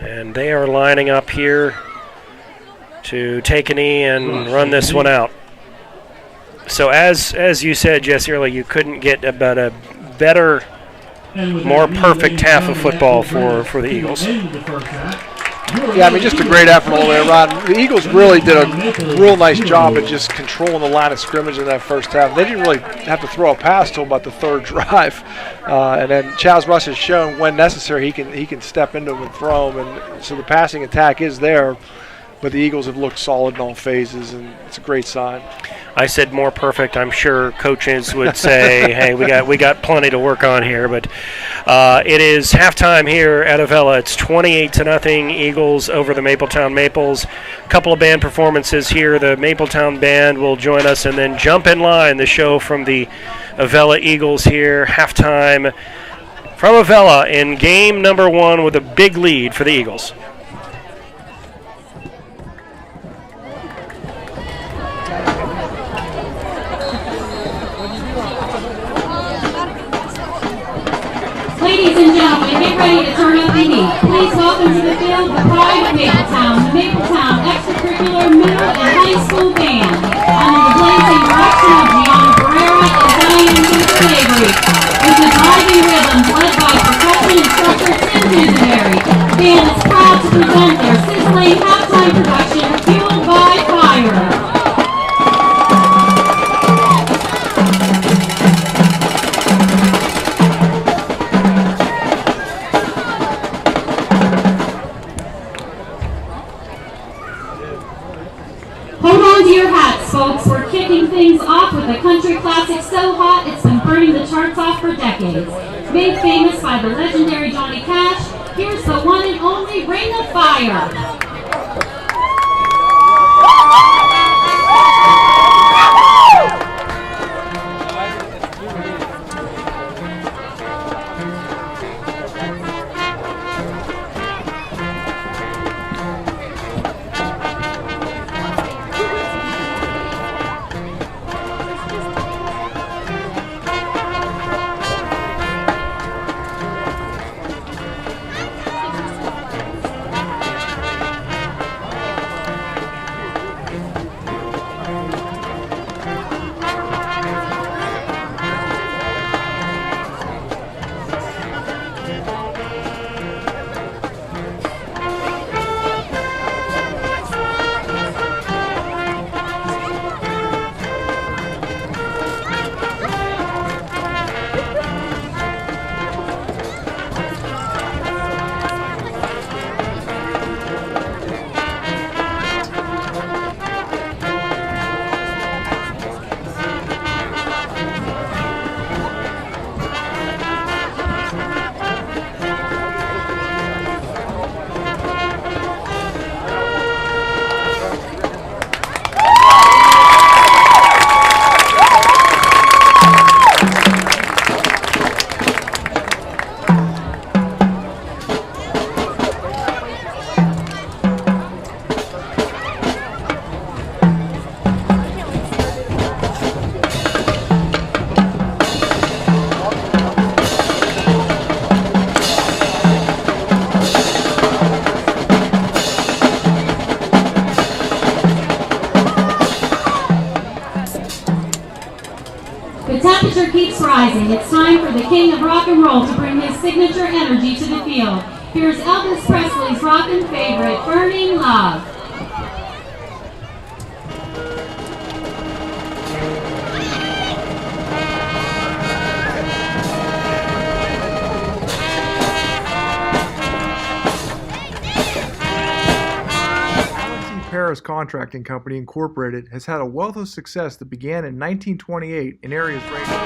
Speaker 6: And they are lining up here to take a knee and run this one out. So as you said, Jesse, earlier, you couldn't get about a better, more perfect half of football for the Eagles.
Speaker 3: Yeah, I mean, just a great effort all the way around. The Eagles really did a real nice job at just controlling the line of scrimmage in that first half. They didn't really have to throw a pass till about the third drive. And then Chaz Russ has shown when necessary he can step into them and throw them. And so the passing attack is there, but the Eagles have looked solid in all phases, and it's a great sign.
Speaker 6: I said more perfect. I'm sure coaches would say, hey, we got plenty to work on here. But it is halftime here at Avella. It's 28-0 Eagles over the Mapletown Maples. A couple of band performances here. The Mapletown band will join us, and then Jump in Line, the show from the Avella Eagles here. Halftime from Avella in game number 1 with a big lead for the Eagles.
Speaker 9: Ladies and gentlemen, get ready to turn up the heat. Please welcome to the field the pride of Mapletown, the Mapletown Extracurricular Middle and High School Band, under the blazing direction of Gianna Barrera and Diane Avery, with the driving rhythms led by percussion instructor Tim Dusenberry. The band is proud to present their sizzling halftime production, Fueled by Fire. Folks, we're kicking things off with a country classic so hot it's been burning the charts off for decades. Made famous by the legendary Johnny Cash, here's the one and only Ring of Fire. keeps rising. It's time for the king of rock and roll to bring his signature energy to the field. Here's Elvis Presley's rockin' favorite, Burning Love.
Speaker 3: Paris Contracting Company Incorporated has had a wealth of success that began in 1928 in areas ranging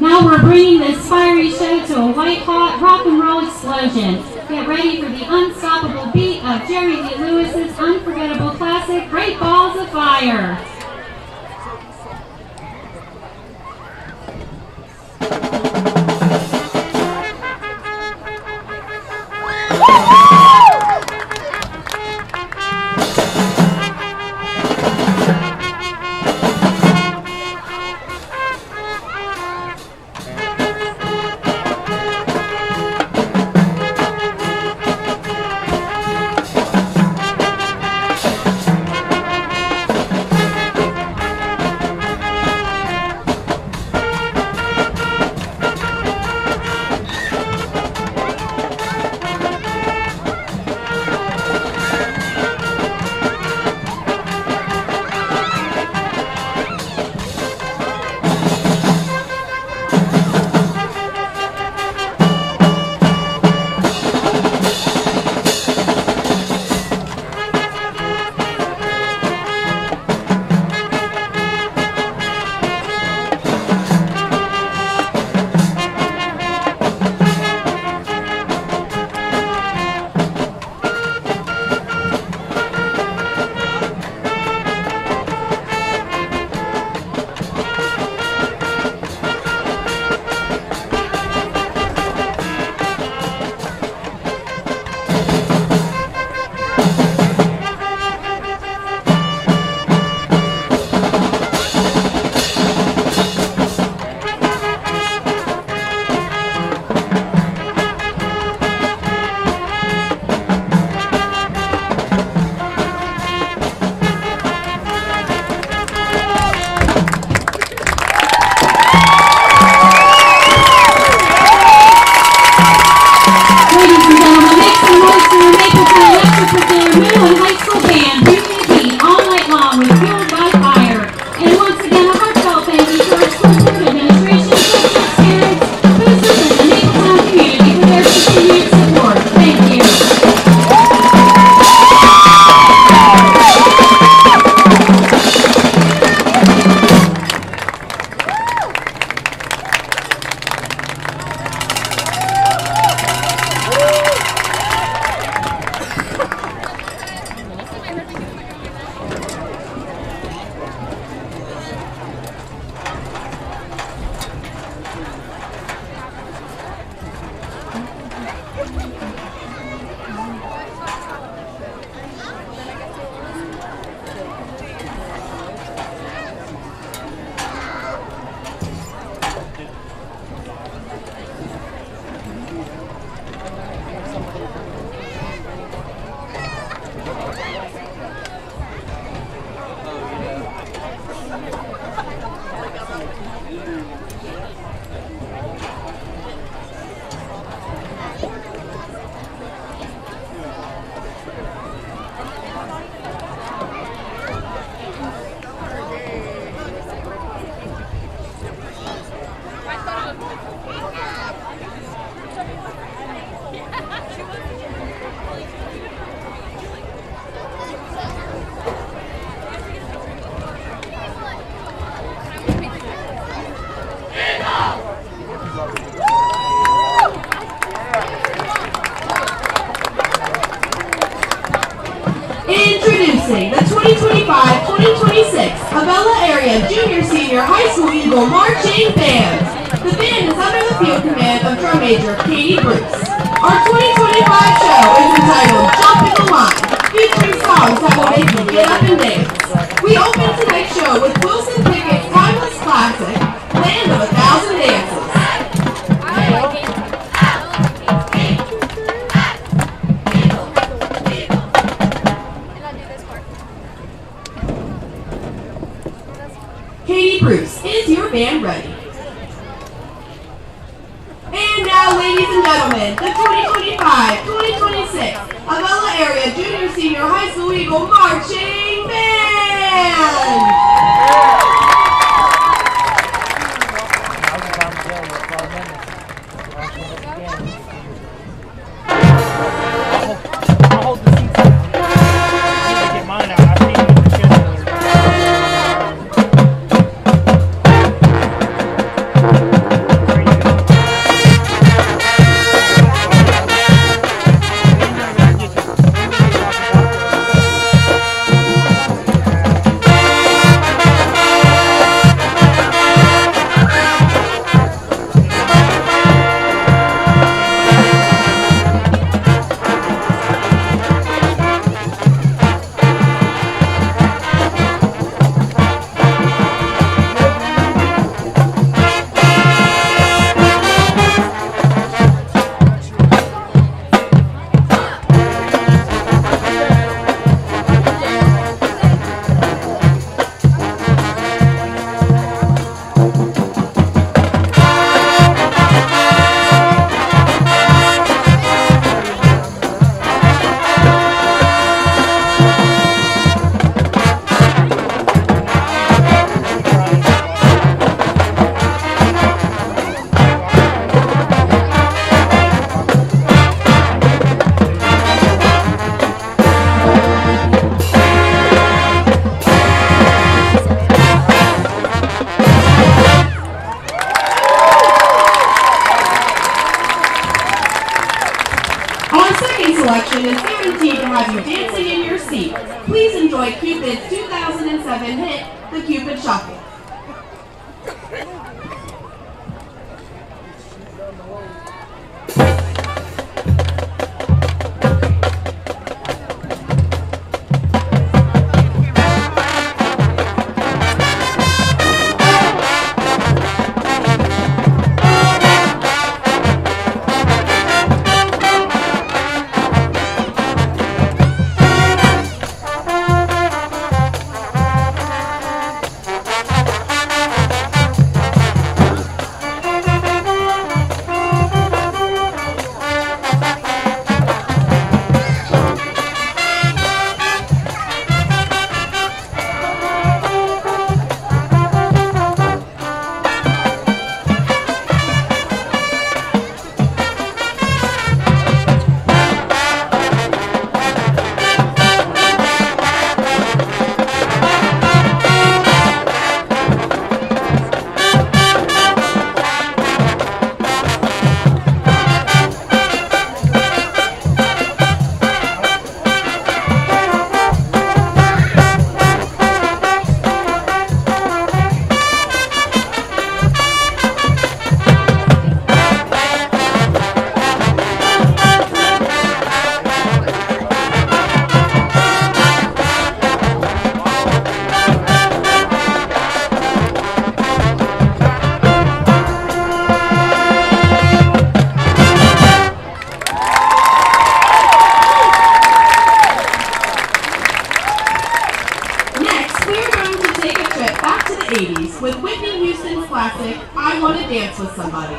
Speaker 9: Now we're bringing this fiery show to a white-hot rock and roll explosion. Get ready for the unstoppable beat of Jerry Lee Lewis's unforgettable classic, Great Balls of Fire.
Speaker 10: Marching Band. The band is under the field command of drum major Katie Bruce. Our 2025 show is entitled Jumping the Line, featuring songs that will make you get up and dance. We open tonight's show with Wilson Pickett's timeless classic, Land of a Thousand Dances. Katie Bruce, is your band ready? And now, ladies and gentlemen, the 2025-2026 Avella Area Junior Senior High School Eagle Marching Band!
Speaker 2: I'll hold the seats. I need to get mine out. I see you with the kids over there.
Speaker 10: Selection is guaranteed to have you dancing in your seat. Please enjoy Cupid's 2007 hit, The Cupid Shuffle. With Whitney Houston's classic, I Want to Dance with Somebody.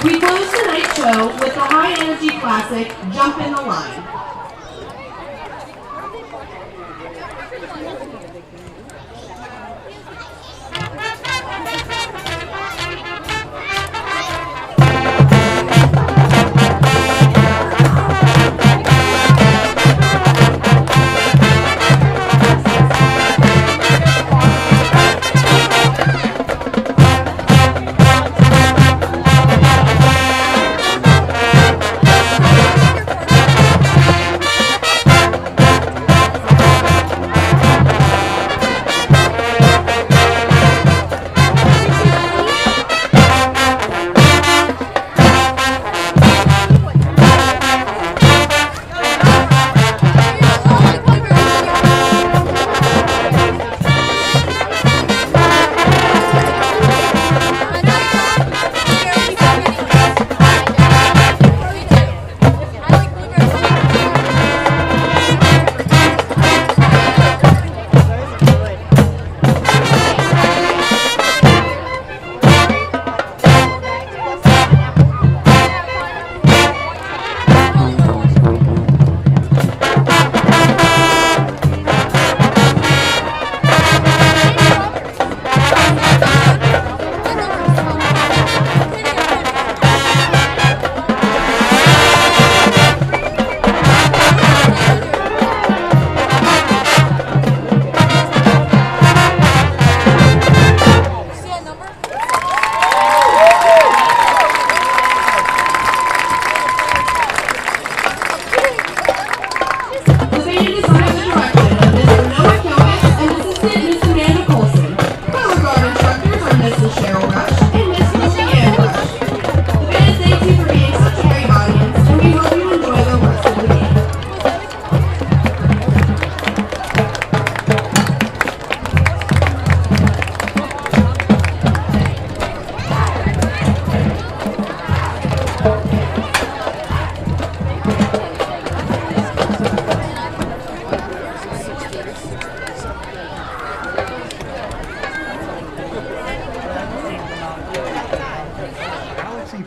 Speaker 10: We close tonight's show with the high-energy classic, Jump in the Line.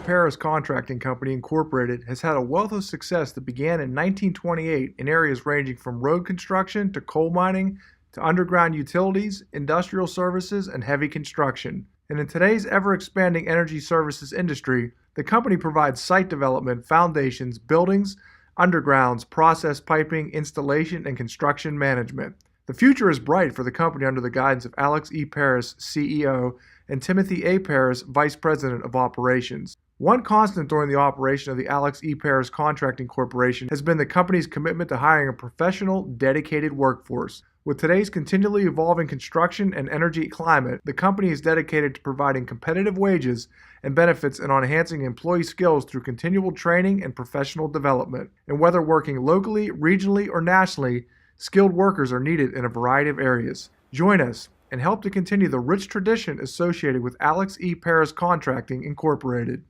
Speaker 3: Paris Contracting Company Incorporated has had a wealth of success that began in 1928 in areas ranging from road construction to coal mining to underground utilities, industrial services, and heavy construction. And in today's ever-expanding energy services industry, the company provides site development, foundations, buildings, undergrounds, process piping, installation, and construction management. The future is bright for the company under the guidance of Alex E. Paris, CEO, and Timothy A. Paris, Vice President of Operations. One constant during the operation of the Alex E. Paris Contracting Corporation has been the company's commitment to hiring a professional, dedicated workforce. With today's continually evolving construction and energy climate, the company is dedicated to providing competitive wages and benefits and on enhancing employee skills through continual training and professional development. And whether working locally, regionally, or nationally, skilled workers are needed in a variety of areas. Join us and help to continue the rich tradition associated with Alex E. Paris Contracting Incorporated.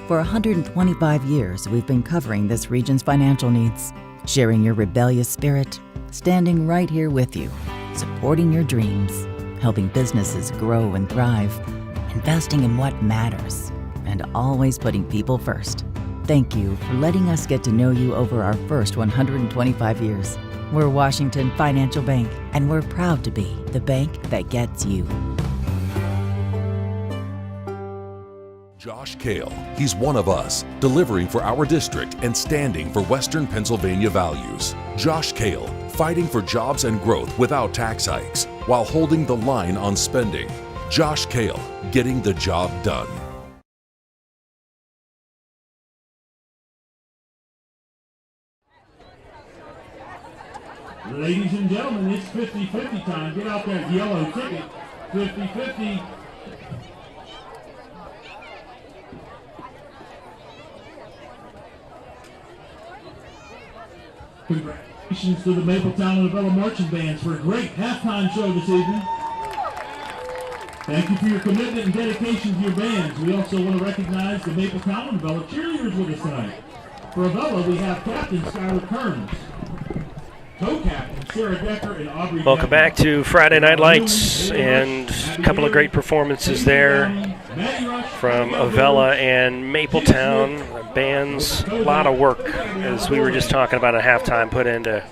Speaker 7: For 125 years, we've been covering this region's financial needs, sharing your rebellious spirit, standing right here with you, supporting your dreams, helping businesses grow and thrive, investing in what matters, and always putting people first. Thank you for letting us get to know you over our first 125 years. We're Washington Financial Bank, and we're proud to be the bank that gets you.
Speaker 8: Josh Kale, he's one of us, delivering for our district and standing for Western Pennsylvania values. Josh Kale, fighting for jobs and growth without tax hikes, while holding the line on spending. Josh Kale, getting the job done.
Speaker 5: Ladies and gentlemen, it's 50-50 time. Get out that yellow ticket. 50-50. Congratulations to the Mapletown and Avella marching bands for a great halftime show this evening. Thank you for your commitment and dedication to your bands. We also want to recognize the Mapletown and Avella cheerleaders with us tonight. For Avella, we have Captain Skylar Kearns, co-captain Sarah Decker, and Aubrey.
Speaker 6: Welcome back to Friday Night Lights, and a couple of great performances there. from Avella and Mapletown. Bands, a lot of work, as we were just talking about at halftime, put into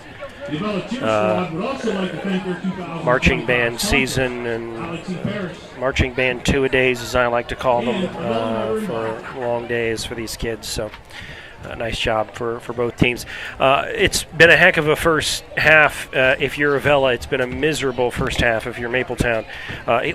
Speaker 6: marching band season and marching band two-a-days, as I like to call them, for long days for these kids. So nice job for both teams. It's been a heck of a first half. If you're Avella, it's been a miserable first half if you're Mapletown.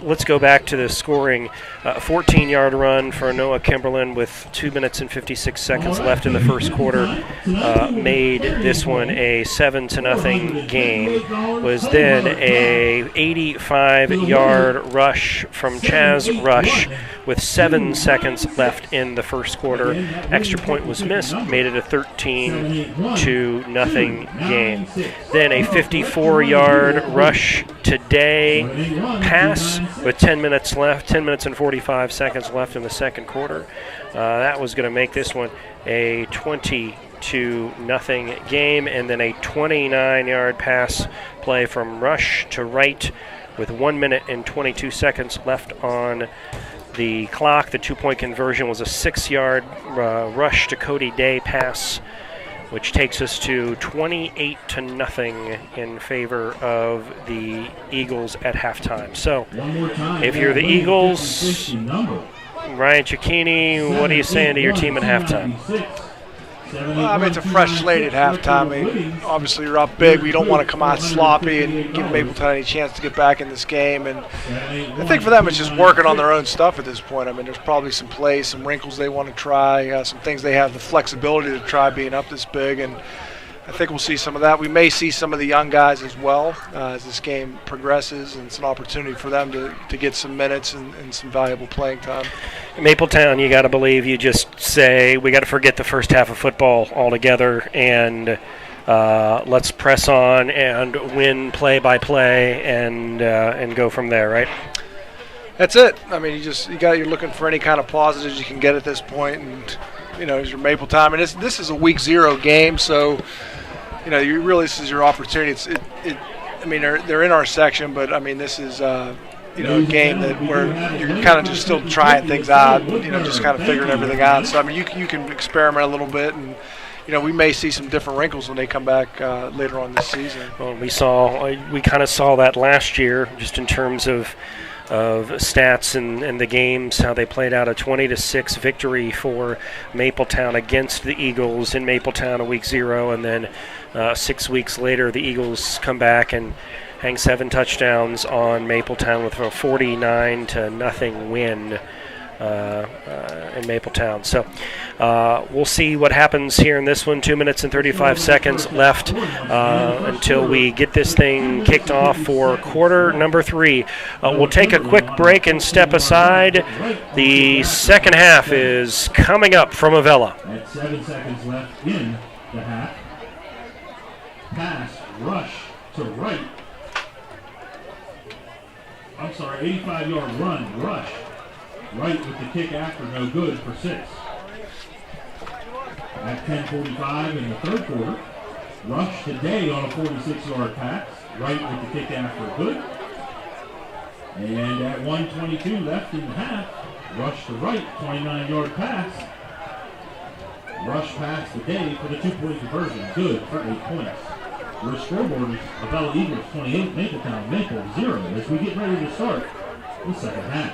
Speaker 6: Let's go back to the scoring. 14-yard run for Noah Kimberlin with 2 minutes and 56 seconds left in the first quarter. Made this one a 7-0 game. Was then a 85-yard rush from Chaz Rush with 7 seconds left in the first quarter. Extra point was missed, made it a 13-0 game. Then a 54-yard rush today pass with 10 minutes left, 10 minutes and 45 seconds left in the second quarter. That was going to make this one a 20-0 game, and then a 29-yard pass play from Rush to right with 1 minute and 22 seconds left on the clock. The 2-point conversion was a 6-yard Rush to Cody Day pass, which takes us to 28-0 in favor of the Eagles at halftime. So, if you're the Eagles, Ryan Cicchini, what are you saying to your team at halftime?
Speaker 3: Well, it's a fresh slate at halftime. Obviously, you're up big. We don't want to come out sloppy and give Mapletown any chance to get back in this game. And I think for them, it's just working on their own stuff at this point. There's probably some plays, some wrinkles they want to try, some things they have the flexibility to try being up this big. And I think we'll see some of that. We may see some of the young guys as well as this game progresses, and it's an opportunity for them to get some minutes and some valuable playing time.
Speaker 6: Mapletown, you got to believe you just say, we got to forget the first half of football altogether, and let's press on and win play by play and go from there, right?
Speaker 3: That's it. You're looking for any kind of positives you can get at this point, and as your Mapletown. This is a week 0 game, so this is your opportunity. They're in our section, but this is a game where you're kind of just still trying things out, just kind of figuring everything out. So you can experiment a little bit, and we may see some different wrinkles when they come back later on this season.
Speaker 6: Well, we kind of saw that last year, just in terms of stats and the games, how they played out. A 20-6 victory for Mapletown against the Eagles in Mapletown in week 0, and then 6 weeks later the Eagles come back and hang 7 touchdowns on Mapletown with a 49-0 win in Mapletown. So we'll see what happens here in this one. 2 minutes and 35 seconds left until we get this thing kicked off for quarter number 3. We'll take a quick break and step aside. The second half is coming up from Avella.
Speaker 5: At 7 seconds left in the half. Pass, rush to right. 85-yard run, rush. Right with the kick after, no good for 6. At 10:45 in the third quarter, Rush today on a 46-yard pass. Right with the kick after, good. And at 1:22 left in the half, Rush to right, 29-yard pass. Rush pass today for the 2-point conversion, good for 8 points. Your scoreboard is Avella Eagles 28, Mapletown Maple 0 as we get ready to start the second half.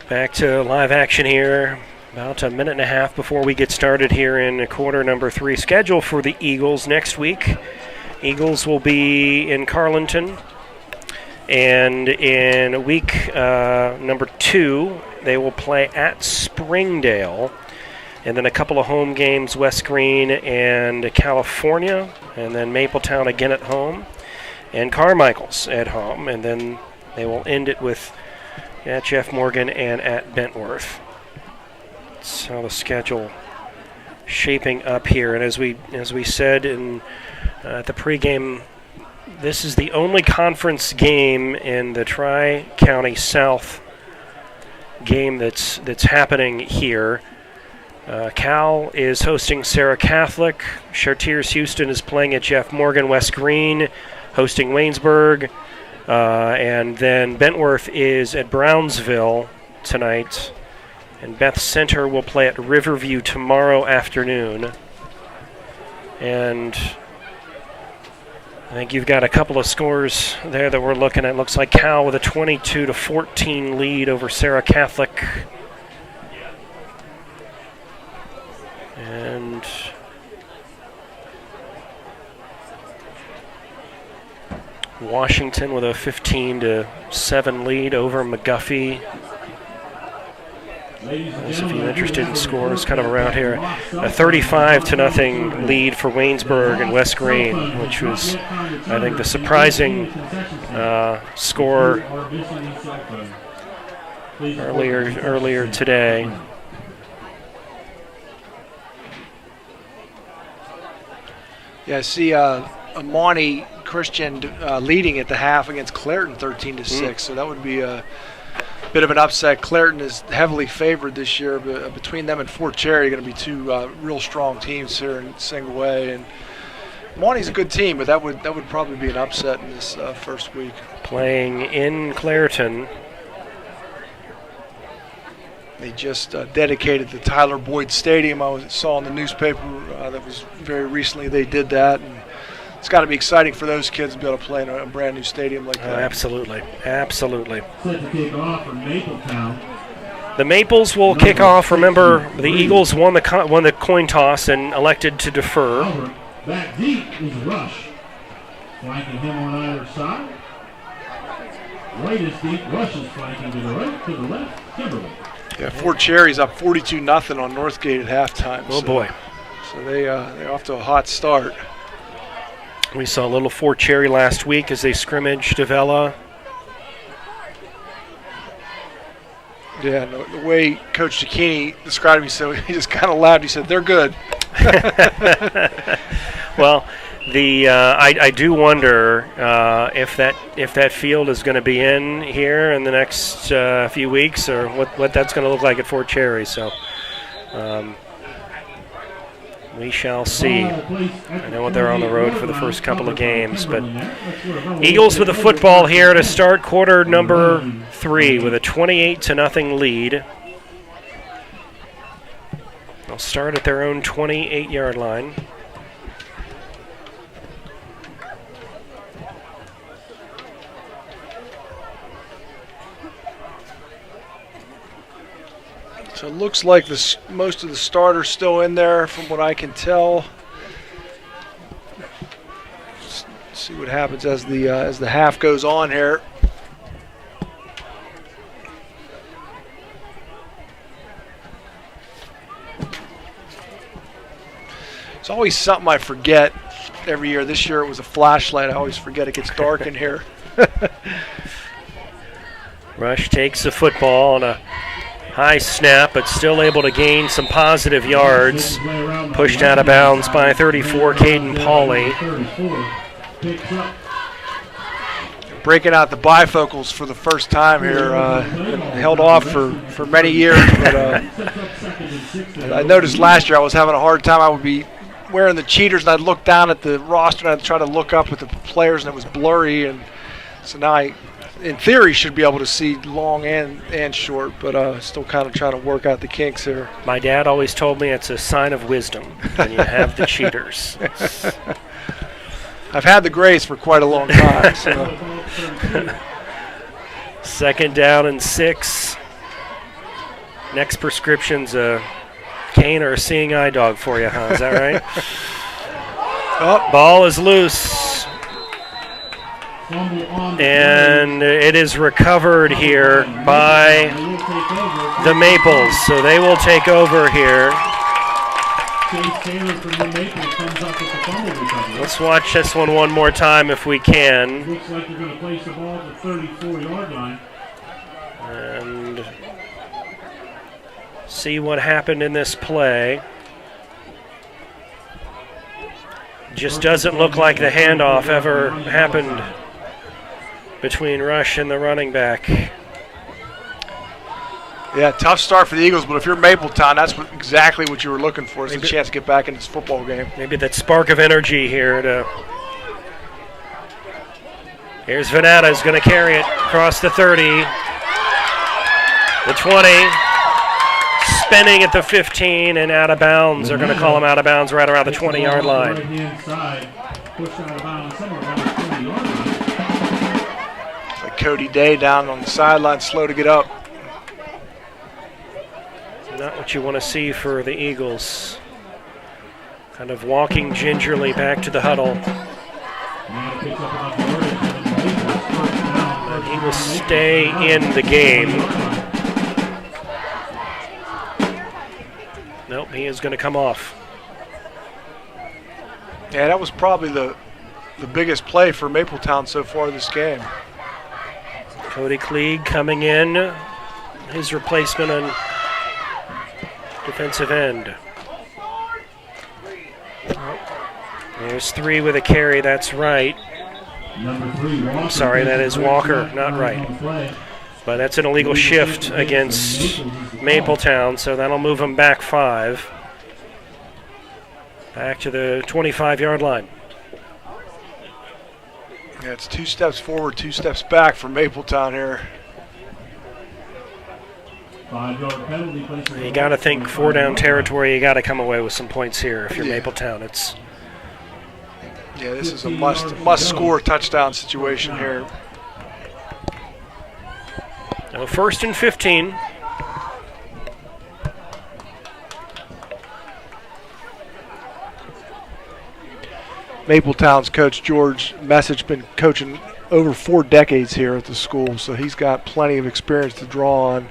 Speaker 6: Back to live action here. About a minute and a half before we get started here in quarter number 3. Schedule for the Eagles next week. Eagles will be in Carlinton. And in week number 2, they will play at Springdale. And then a couple of home games, West Green and California. And then Mapletown again at home. And Carmichael's at home. And then they will end it with at Jeff Morgan and at Bentworth. That's how the schedule shaping up here. And as we said in at the pregame, this is the only conference game in the Tri-County South game that's happening here. Cal is hosting Sarah Catholic. Chartiers Houston is playing at Jeff Morgan. West Green hosting Waynesburg. And then Bentworth is at Brownsville tonight. And Beth Center will play at Riverview tomorrow afternoon. And I think you've got a couple of scores there that we're looking at. Looks like Cal with a 22-14 lead over Sarah Catholic. And Washington with a 15-7 lead over McGuffey. Those of you interested in scores kind of around here. A 35-0 lead for Waynesburg and West Green, which was, I think, the surprising score earlier today.
Speaker 3: Yeah, I see Amani Christian leading at the half against Clairton 13-6, so that would be a bit of an upset. Clairton is heavily favored this year, but between them and Fort Cherry, going to be two real strong teams here in single A. And Amani's a good team, but that would probably be an upset in this first week.
Speaker 6: Playing in Clairton.
Speaker 3: They just dedicated the Tyler Boyd Stadium. I saw in the newspaper that was very recently they did that. And it's got to be exciting for those kids to be able to play in a brand new stadium like that.
Speaker 6: Absolutely. Absolutely.
Speaker 5: Set to kick off from Mapletown.
Speaker 6: The Maples will kick off. Remember, the Eagles won the coin toss and elected to defer.
Speaker 5: Back deep is Rush. Flanking him on either side. Right is deep. Rush is flanking to the right, to the left. Kimberly.
Speaker 3: Yeah, Fort Cherry's up 42-0 on Northgate at halftime.
Speaker 6: Oh, boy.
Speaker 3: So they're off to a hot start.
Speaker 6: We saw a little Fort Cherry last week as they scrimmaged Avella.
Speaker 3: Yeah, the way Coach Cicchini described me, so he just kind of laughed. He said, "They're good."
Speaker 6: Well, I do wonder if that field is going to be in here in the next few weeks, or what that's going to look like at Fort Cherry. So we shall see. I know they're on the road for the first couple of games, but Eagles with the football here to start quarter number 3 with a 28-0 lead. They'll start at their own 28-yard line.
Speaker 3: So it looks like most of the starters still in there from what I can tell. Let's see what happens as the half goes on here. It's always something I forget every year. This year it was a flashlight. I always forget it gets dark in here.
Speaker 6: Rush takes the football on a high snap, but still able to gain some positive yards. Pushed out of bounds by 34, Caden Pauley.
Speaker 3: Breaking out the bifocals for the first time here. Been held off for many years, but I noticed last year I was having a hard time. I would be wearing the cheaters, and I'd look down at the roster, and I'd try to look up at the players, and it was blurry. And so now I, in theory, should be able to see long and short, but still kind of trying to work out the kinks here.
Speaker 6: My dad always told me it's a sign of wisdom when you have the cheaters.
Speaker 3: I've had the grace for quite a long time. So.
Speaker 6: Second down and 6. Next prescription's a cane or a seeing eye dog for you, huh? Is that right?
Speaker 3: Oh.
Speaker 6: Ball is loose. And it is recovered here by the Maples. So they will take over here. Let's watch this one more time if we can.
Speaker 5: Looks like they're going to place the ball at the 34-yard line.
Speaker 6: And see what happened in this play. Just doesn't look like the handoff ever happened between Rush and the running back.
Speaker 3: Yeah, tough start for the Eagles, but if you're Mapletown, that's exactly what you were looking for, is a chance to get back in this football game.
Speaker 6: Maybe that spark of energy here. Here's Venata, who's going to carry it across the 30, the 20, spinning at the 15, and out of bounds. They're going to call him out of bounds right around the 20-yard line.
Speaker 3: It's like Cody Day down on the sideline, slow to get up.
Speaker 6: Not what you want to see for the Eagles. Kind of walking gingerly back to the huddle. And he will stay in the game. Nope, he is going to come off.
Speaker 3: Yeah, that was probably the biggest play for Mapletown so far this game.
Speaker 6: Cody Klieg coming in. His replacement on defensive end. There's 3 with a carry, that's right. I'm sorry, that is Walker, not right. But that's an illegal shift against Mapletown, so that'll move them back 5. Back to the 25-yard line.
Speaker 3: Yeah, it's 2 steps forward, 2 steps back for Mapletown here.
Speaker 6: You got to think 4-down territory. You got to come away with some points here if you're Mapletown.
Speaker 3: Yeah, this is a must score touchdown situation here.
Speaker 6: Now 1st and 15.
Speaker 3: Mapletown's coach George Message been coaching over 4 decades here at the school, so he's got plenty of experience to draw on.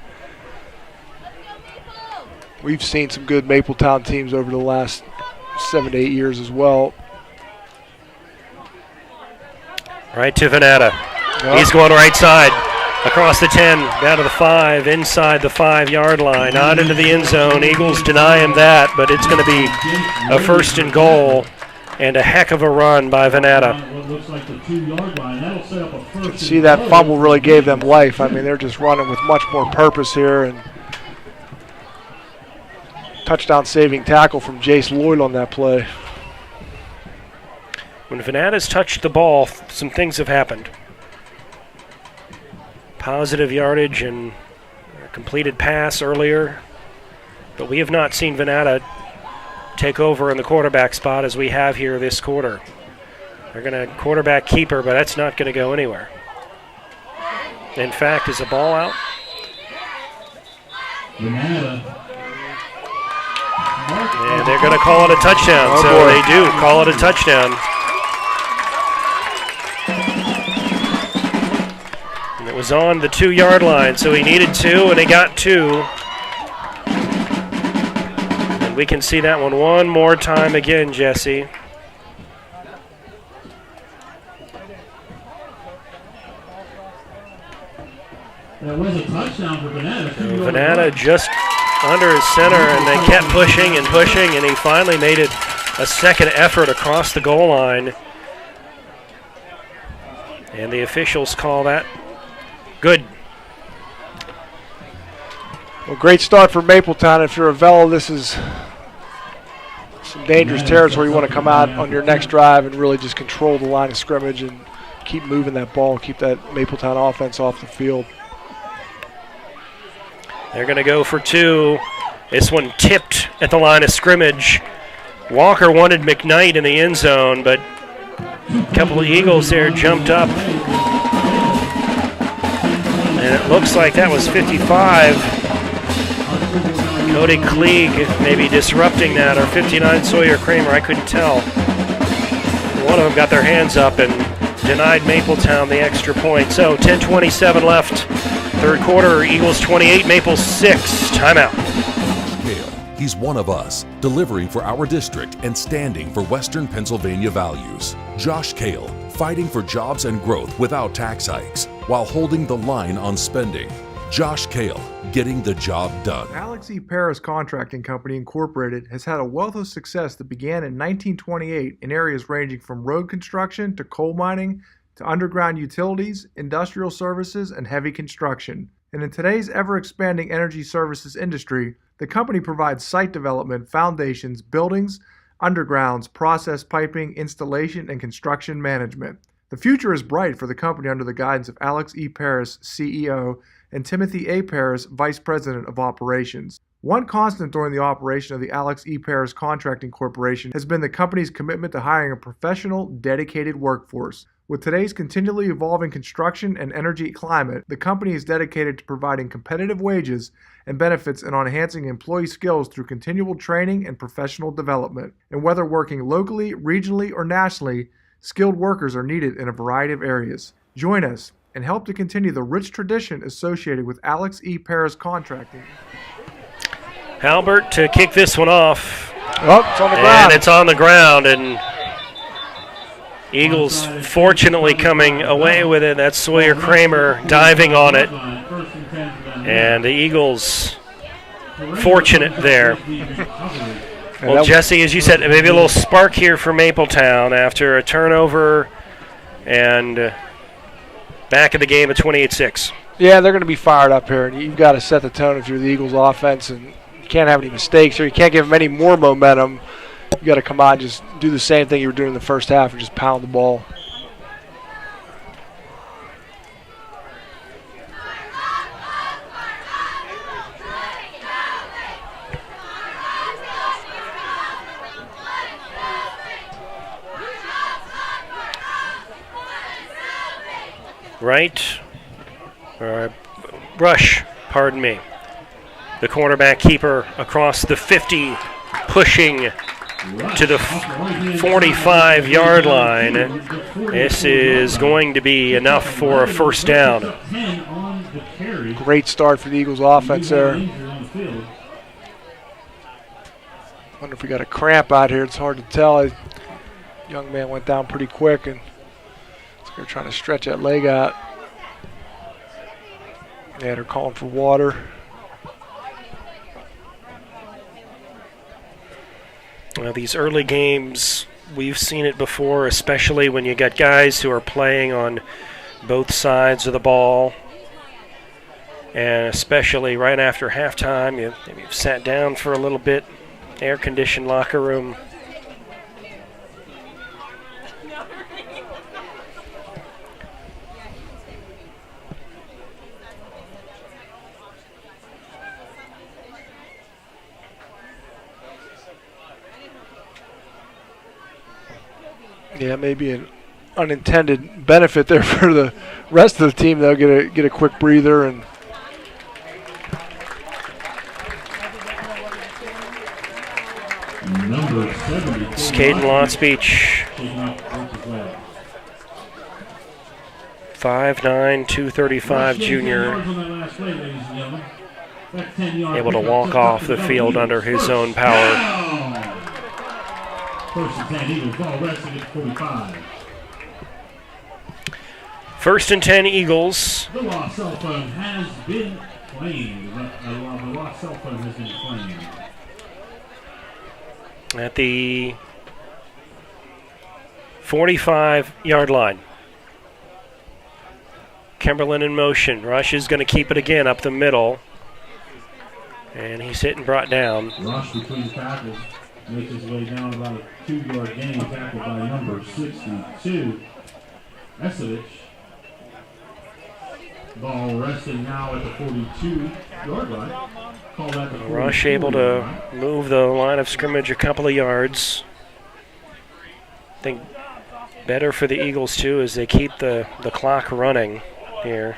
Speaker 3: We've seen some good Mapletown teams over the last 7 to 8 years as well.
Speaker 6: Right to Venata. Yep. He's going right side, across the 10, down to the 5, inside the 5-yard line, not into the end zone. Eagles deny him that, but it's going to be a 1st and goal, and a heck of a run by Venata.
Speaker 3: You can see that fumble really gave them life. I mean, they're just running with much more purpose here, and touchdown saving tackle from Jace Lloyd on that play.
Speaker 6: When Venata's touched the ball, some things have happened. Positive yardage and a completed pass earlier, but we have not seen Venata take over in the quarterback spot as we have here this quarter. They're going to quarterback keeper, but that's not going to go anywhere. In fact, is the ball out?
Speaker 5: Venata.
Speaker 6: And they're going to call it a touchdown, so they do call it a touchdown. And it was on the 2-yard line, so he needed 2, and he got 2. And we can see that one more time again, Jesse.
Speaker 5: That was a touchdown for Venata.
Speaker 6: Venata just under his center, and they kept pushing, and he finally made it a second effort across the goal line. And the officials call that good.
Speaker 3: Well, great start for Mapletown. If you're Avella, this is some dangerous territory. You want to come out on your next drive and really just control the line of scrimmage and keep moving that ball, keep that Mapletown offense off the field.
Speaker 6: They're going to go for 2. This one tipped at the line of scrimmage. Walker wanted McKnight in the end zone, but a couple of Eagles there jumped up. And it looks like that was 55. Cody Klieg maybe disrupting that, or 59 Sawyer Kramer, I couldn't tell. One of them got their hands up and denied Mapletown the extra point. So 10:27 left. 3rd quarter, Eagles 28, Maples 6. Timeout.
Speaker 8: Kale, he's one of us, delivering for our district and standing for Western Pennsylvania values. Josh Kale, fighting for jobs and growth without tax hikes, while holding the line on spending. Josh Kale, getting the job done.
Speaker 3: Alex E. Paris Contracting Company Incorporated has had a wealth of success that began in 1928 in areas ranging from road construction to coal mining to underground utilities, industrial services, and heavy construction. And in today's ever-expanding energy services industry, the company provides site development, foundations, buildings, undergrounds, process piping, installation, and construction management. The future is bright for the company under the guidance of Alex E. Paris, CEO, and Timothy A. Paris, Vice President of Operations. One constant during the operation of the Alex E. Paris Contracting Corporation has been the company's commitment to hiring a professional, dedicated workforce. With today's continually evolving construction and energy climate, the company is dedicated to providing competitive wages and benefits and on enhancing employee skills through continual training and professional development. And whether working locally, regionally, or nationally, skilled workers are needed in a variety of areas. Join us and help to continue the rich tradition associated with Alex E. Paris Contracting.
Speaker 6: Halbert to kick this one off.
Speaker 3: Oh, it's on the ground.
Speaker 6: And it's on the ground, and Eagles fortunately coming away with it. That's Sawyer Kramer diving on it. And the Eagles fortunate there. Well, Jesse, as you said, maybe a little spark here for Mapletown after a turnover and back in the game at 28-6.
Speaker 2: Yeah, they're going to be fired up here, and you've got to set the tone if you're the Eagles offense, and you can't have any mistakes or you can't give them any more momentum. You got to come on, just do the same thing you were doing in the first half and just pound the ball.
Speaker 6: Rush, pardon me. The cornerback keeper across the 50, pushing to the 45-yard line. This is going to be enough for a first down.
Speaker 2: Great start for the Eagles offense there. Wonder if we got a cramp out here. It's hard to tell. Young man went down pretty quick, and they're trying to stretch that leg out. Yeah, they're calling for water.
Speaker 6: Well, these early games, we've seen it before, especially when you got guys who are playing on both sides of the ball. And especially right after halftime, maybe you've sat down for a little bit, air-conditioned locker room.
Speaker 2: Yeah, maybe an unintended benefit there for the rest of the team. They'll get a quick breather and
Speaker 6: it's Caden Lotspeech, 5'9", 235 junior, able to walk off the field under his own power.
Speaker 5: First and 10 Eagles, ball resting at 45.
Speaker 6: First and 10 Eagles.
Speaker 5: The lost cell phone has been claimed. The lost cell phone has been claimed.
Speaker 6: At the 45-yard line. Kimberlin in motion. Rush is going to keep it again up the middle. And he's hit and brought down.
Speaker 5: Rush between tackles. Makes his way down about a 2-yard gain, tackled by number 62, Esovich. Ball resting now at the 42-yard line. Call that the
Speaker 6: Rush able to move the line of scrimmage a couple of yards. I think better for the Eagles, too, as they keep the clock running here.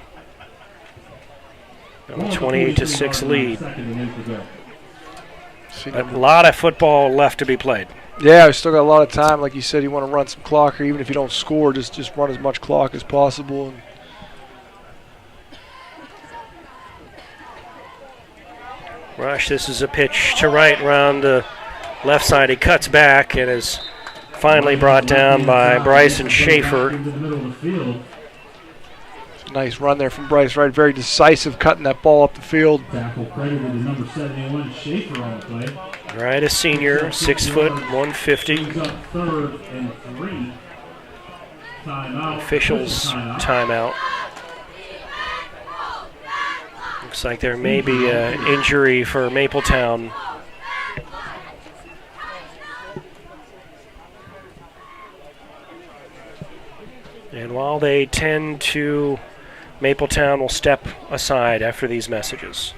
Speaker 6: On a 28-6 lead. A lot of football left to be played.
Speaker 2: Yeah, we still got a lot of time. Like you said, you want to run some clock, or even if you don't score, just run as much clock as possible. And
Speaker 6: Rush, this is a pitch to right around the left side. He cuts back and is finally brought down by Bryson Schaefer.
Speaker 2: Nice run there from Bryce, right? Very decisive, cutting that ball up the field.
Speaker 5: Tackle credited to number 71, Schaefer on the play.
Speaker 6: Right, a senior, 6 foot, 150.
Speaker 5: He's up 3rd and 3. Timeout.
Speaker 6: Officials timeout. Looks like there may be an injury for Mapletown. And while they tend to, Mapletown will step aside after these messages.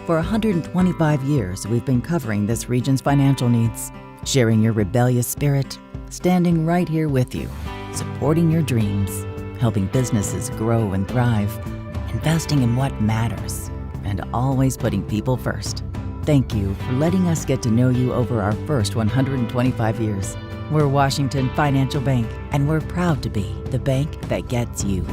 Speaker 7: For 125 years, we've been covering this region's financial needs, sharing your rebellious spirit, standing right here with you, supporting your dreams, helping businesses grow and thrive, investing in what matters, and always putting people first. Thank you for letting us get to know you over our first 125 years. We're Washington Financial Bank, and we're proud to be the bank that gets you.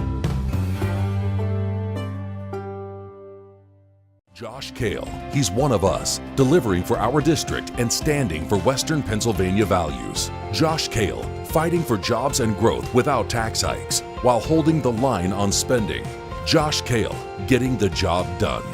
Speaker 8: Josh Kale, he's one of us, delivering for our district and standing for Western Pennsylvania values. Josh Kale, fighting for jobs and growth without tax hikes, while holding the line on spending. Josh Kale, getting the job done.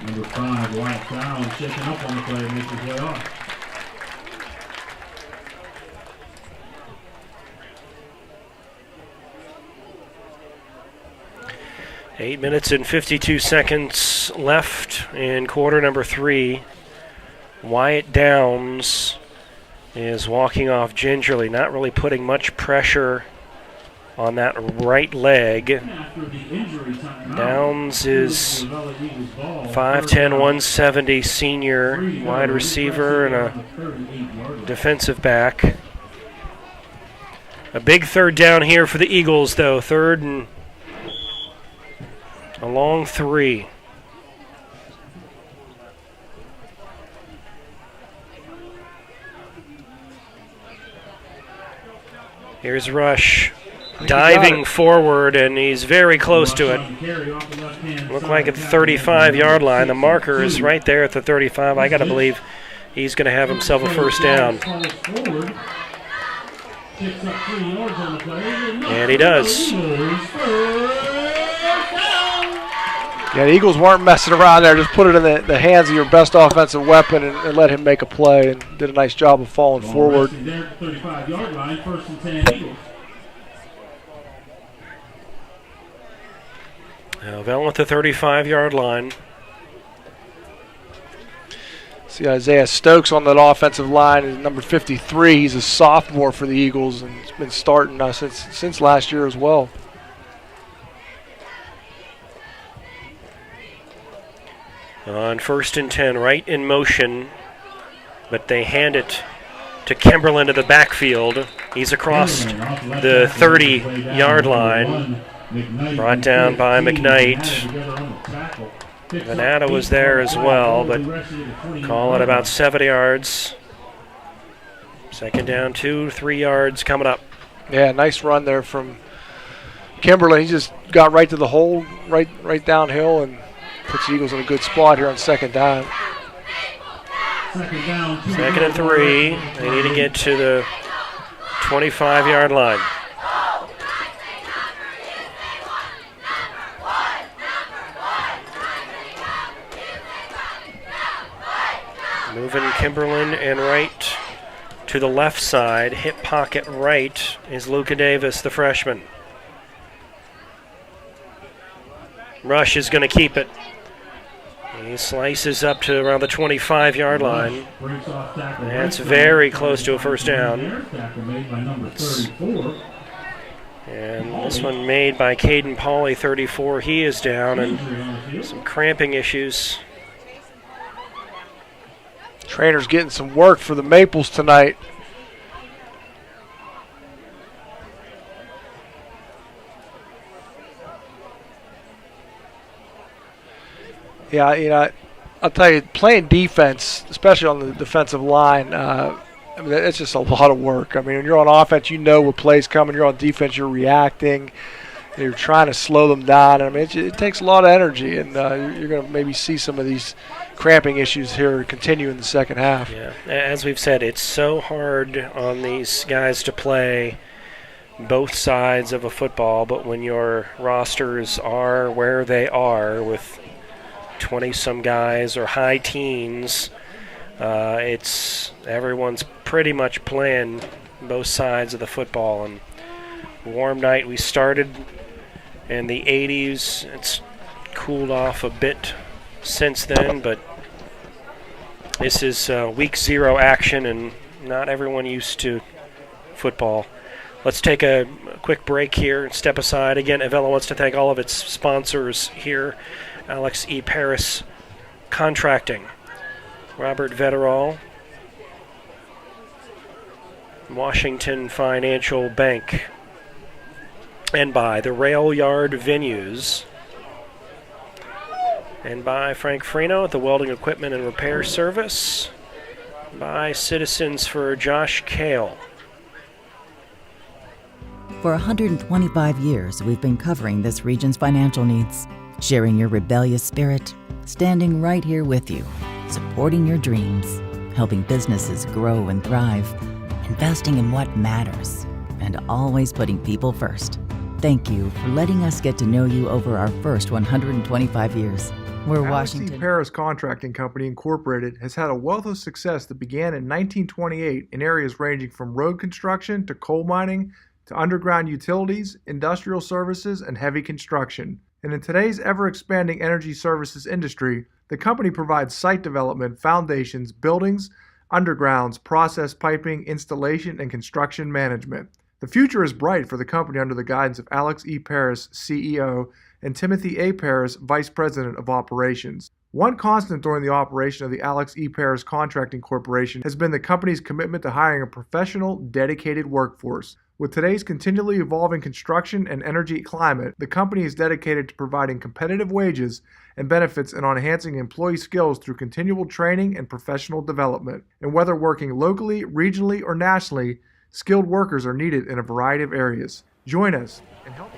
Speaker 5: Number 5, Mapletown, shaking up on the play, makes his way off.
Speaker 6: Eight minutes and 52 seconds left in quarter number 3. Wyatt Downs is walking off gingerly, not really putting much pressure on that right leg. Downs is 5'10", 170 senior wide receiver and a defensive back. A big third down here for the Eagles, though. Third and a long 3. Here's Rush. Diving forward, and he's very close to it. Look like at the 35-yard line. The marker is right there at the 35. I got to believe he's going to have himself a first down. And he does.
Speaker 2: Yeah, the Eagles weren't messing around there. Just put it in the hands of your best offensive weapon and let him make a play, and did a nice job of falling forward.
Speaker 5: 35-yard line, 1st and 10 Eagles.
Speaker 6: Avella at the 35-yard line.
Speaker 2: See Isaiah Stokes on that offensive line is number 53. He's a sophomore for the Eagles and has been starting since last year as well.
Speaker 6: On 1st and 10, right in motion, but they hand it to Kimberlin to the backfield. He's across the 30-yard line. Brought down by McKnight. Venata was there as well, but call it about 70 yards. Second down, 2-3 yards coming up.
Speaker 2: Yeah, nice run there from Kimberlin. He just got right to the hole, right downhill, and puts the Eagles in a good spot here on second down.
Speaker 6: Second and 3. They need to get to the 25-yard line. Moving Kimberlin and right to the left side. Hip pocket right is Luca Davis, the freshman. Rush is going to keep it. He slices up to around the 25-yard line. That's very close to a first down. And this one made by Caden Pauley, 34. He is down, and some cramping issues.
Speaker 2: Trainer's getting some work for the Maples tonight. Yeah, I'll tell you, playing defense, especially on the defensive line, I mean, it's just a lot of work. I mean, when you're on offense, you know what play's coming. You're on defense, you're reacting. You're trying to slow them down. I mean, it takes a lot of energy, and you're going to maybe see some of these cramping issues here continue in the second half.
Speaker 6: Yeah, as we've said, it's so hard on these guys to play both sides of a football, but when your rosters are where they are with 20-some guys or high teens, it's everyone's pretty much playing both sides of the football. And warm night, we started in the 80s. It's cooled off a bit since then, but this is week 0 action, and not everyone used to football. Let's take a quick break here and step aside. Again, Avella wants to thank all of its sponsors here. Alex E. Paris Contracting, Robert Vetterall, Washington Financial Bank, and by the Rail Yard Venues, and by Frank Freno at the Welding Equipment and Repair Service, by Citizens for Josh Kale.
Speaker 7: For 125 years, we've been covering this region's financial needs, sharing your rebellious spirit, standing right here with you, supporting your dreams, helping businesses grow and thrive, investing in what matters, and always putting people first. Thank you for letting us get to know you over our first 125 years. We're Washington.
Speaker 3: Paris Contracting Company Incorporated has had a wealth of success that began in 1928 in areas ranging from road construction to coal mining to underground utilities, industrial services, and heavy construction. And in today's ever-expanding energy services industry, the company provides site development, foundations, buildings, undergrounds, process piping, installation, and construction management. The future is bright for the company under the guidance of Alex E. Paris, CEO, and Timothy A. Paris, Vice President of Operations. One constant during the operation of the Alex E. Paris Contracting Corporation has been the company's commitment to hiring a professional, dedicated workforce. With today's continually evolving construction and energy climate, the company is dedicated to providing competitive wages and benefits and on enhancing employee skills through continual training and professional development. And whether working locally, regionally, or nationally, skilled workers are needed in a variety of areas. Join us and help.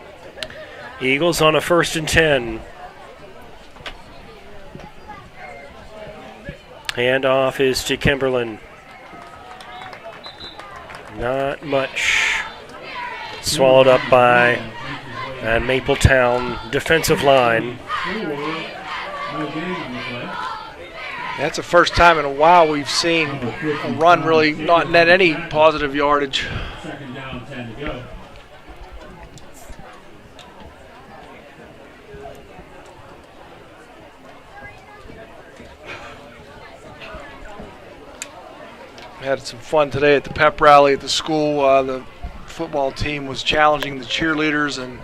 Speaker 6: Eagles on a 1st and 10. Handoff is to Kimberlin. Not much. Swallowed up by Mapletown defensive line.
Speaker 2: That's the first time in a while we've seen a run really not net any positive yardage.
Speaker 5: Second down, 10 to go.
Speaker 2: Had some fun today at the pep rally at the school. The football team was challenging the cheerleaders, and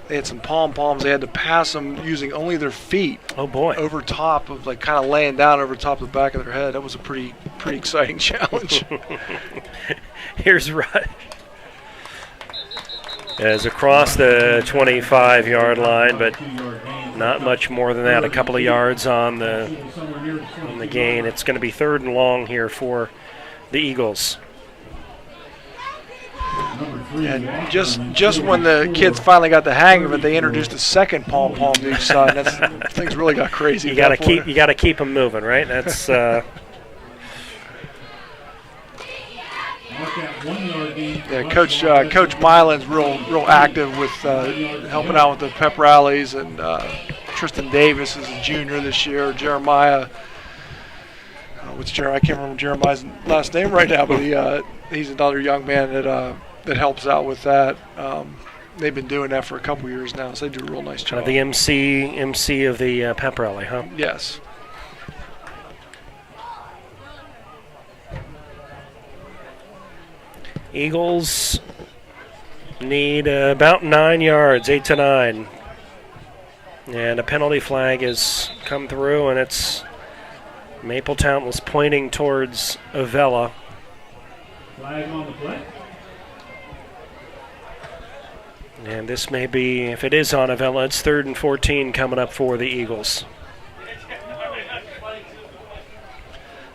Speaker 2: they had some pom-poms. They had to pass them using only their feet.
Speaker 6: Oh boy!
Speaker 2: Over top of, like, kind of laying down over top of the back of their head. That was a pretty exciting challenge.
Speaker 6: Here's Rush. As across the 25-yard line, but not much more than that. A couple of yards on the gain. It's going to be 3rd and long here for the Eagles.
Speaker 2: And just when the kids finally got the hang of it, they introduced a second pom-pom to each side. Things really got crazy.
Speaker 6: You got to keep them moving, right? That's.
Speaker 2: Yeah, Coach Mylan's real active with helping out with the pep rallies, and Tristan Davis is a junior this year. Jeremiah, I can't remember Jeremiah's last name right now, but he's another young man that helps out with that. They've been doing that for a couple years now, so they do a real nice job.
Speaker 6: The MC of the pep rally, huh?
Speaker 2: Yes.
Speaker 6: Eagles need about 9 yards, 8 to 9. And a penalty flag has come through, and it's Mapletown was pointing towards Avella.
Speaker 5: Flag on the play.
Speaker 6: And this may be, if it is on Avella, it's 3rd and 14 coming up for the Eagles.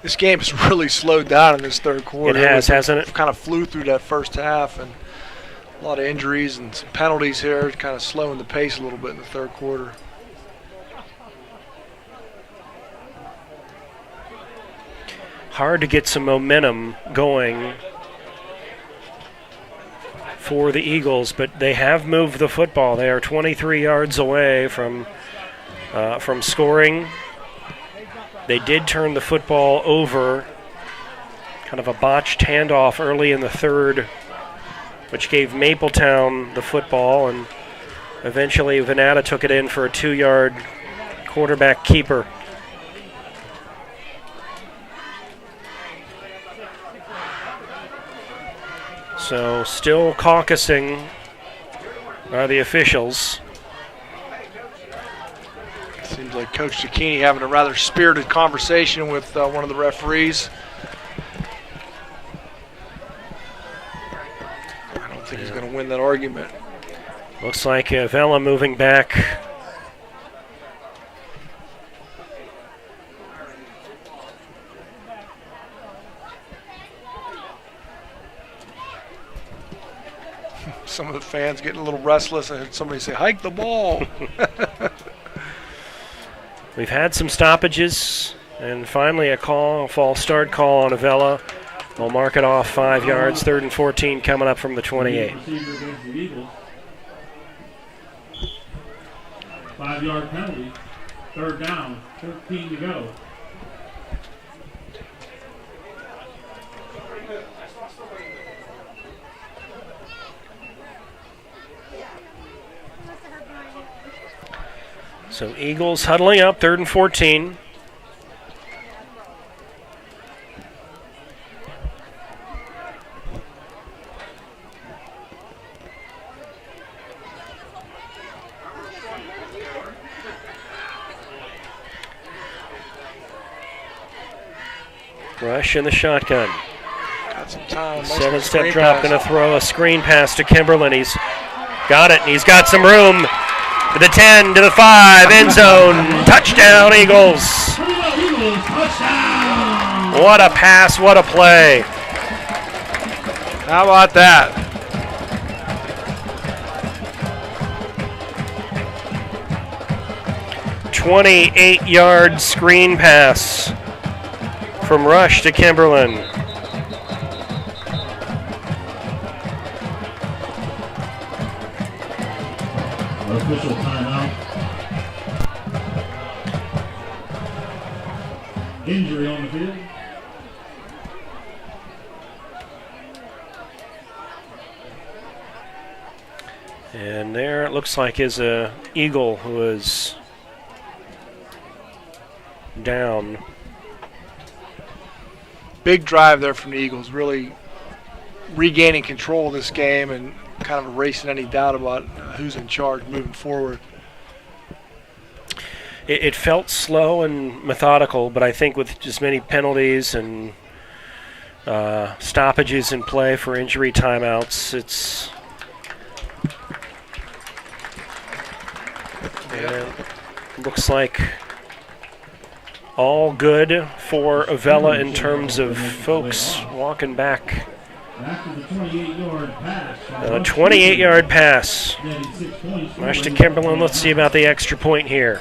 Speaker 2: This game has really slowed down in this third quarter.
Speaker 6: It has, hasn't it?
Speaker 2: Kind of flew through that first half, and a lot of injuries and some penalties here, kind of slowing the pace a little bit in the third quarter.
Speaker 6: Hard to get some momentum going for the Eagles, but they have moved the football. They are 23 yards away from scoring. They did turn the football over, kind of a botched handoff early in the third, which gave Mapletown the football, and eventually Venata took it in for a 2-yard quarterback keeper. So still caucusing are the officials.
Speaker 2: Seems like Coach Cicchini having a rather spirited conversation with one of the referees. I don't think he's going to win that argument.
Speaker 6: Looks like Avella moving back.
Speaker 2: Some of the fans getting a little restless. I heard somebody say, "Hike the ball."
Speaker 6: We've had some stoppages, and finally a false start call on Avella. We'll mark it off 5 yards, 3rd and 14 coming up from the 28.
Speaker 5: 5-yard penalty, 3rd down, 13 to go.
Speaker 6: So Eagles huddling up, 3rd and 14. Rush in the shotgun.
Speaker 2: Got some time. Nice
Speaker 6: 7-step drop, going to throw a screen pass to Kimberlin. He's got it, and he's got some room. To the 10, to the 5, end zone, touchdown Eagles. What a pass, what a play.
Speaker 2: How about that?
Speaker 6: "28-yard screen pass from Rush to Kimberlin.
Speaker 5: Official timeout. Injury on the field.
Speaker 6: And there it looks like is a Eagle who is down.
Speaker 2: Big drive there from the Eagles, really regaining control of this game and kind of erasing any doubt about who's in charge moving forward.
Speaker 6: It felt slow and methodical, but I think with just many penalties and stoppages in play for injury timeouts, it's looks like all good for Avella in terms of folks walking back.
Speaker 5: After the 28-yard pass.
Speaker 6: A 28-yard pass. Rush to Kimberlin. Let's see about the extra point here.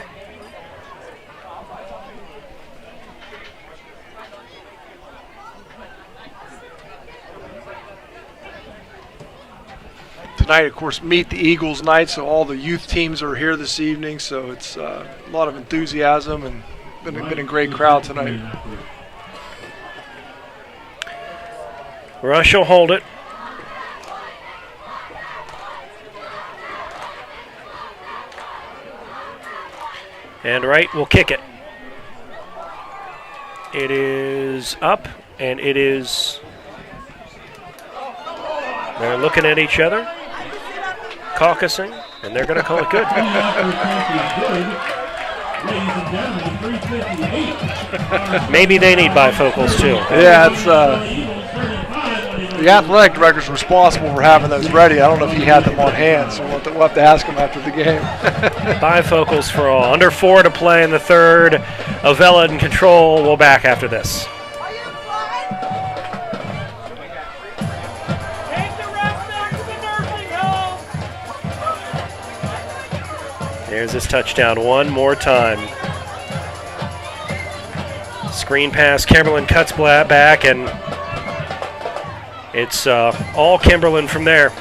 Speaker 2: Tonight, of course, Meet the Eagles night, so all the youth teams are here this evening, so it's a lot of enthusiasm and been a great crowd tonight.
Speaker 6: Rush will hold it. And Wright will kick it. It is up, and it is... They're looking at each other, caucusing, and they're going to call it good. Maybe they need bifocals, too.
Speaker 2: Yeah, it's... the athletic director's responsible for having those ready. I don't know if he had them on hand, so we'll have to ask him after the game.
Speaker 6: Bifocals for all. Under 4 to play in the third. Avella in control. We'll back after this. There's his touchdown one more time. Screen pass, Kimberlin cuts back, and it's all Kimberlin from there.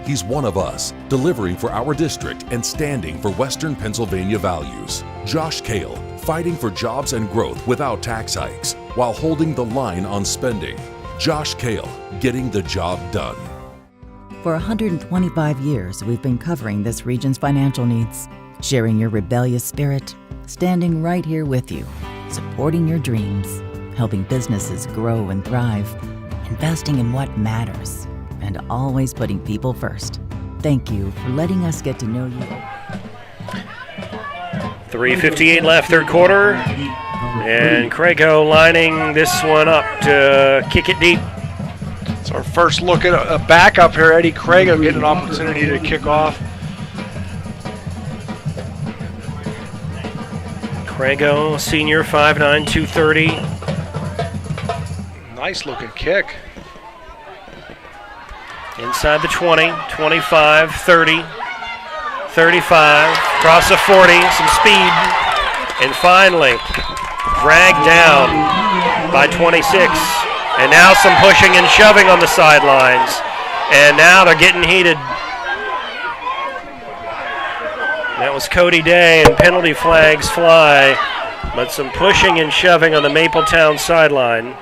Speaker 8: He's one of us, delivering for our district and standing for Western Pennsylvania values. Josh Kale, fighting for jobs and growth without tax hikes, while holding the line on spending. Josh Kale, getting the job done.
Speaker 7: For 125 years, we've been covering this region's financial needs, sharing your rebellious spirit, standing right here with you, supporting your dreams, helping businesses grow and thrive, investing in what matters, and always putting people first. Thank you for letting us get to know you.
Speaker 6: 3:58 left, third quarter, and Crago lining this one up to kick it deep.
Speaker 2: It's our first look at a backup here. Eddie Crago getting an opportunity to kick off.
Speaker 6: Crago, senior, 5'9", 230.
Speaker 2: Nice looking kick.
Speaker 6: Inside the 20, 25, 30, 35, across the 40, some speed, and finally dragged down by 26. And now some pushing and shoving on the sidelines. And now they're getting heated. That was Cody Day, and penalty flags fly, but some pushing and shoving on the Mapletown sideline.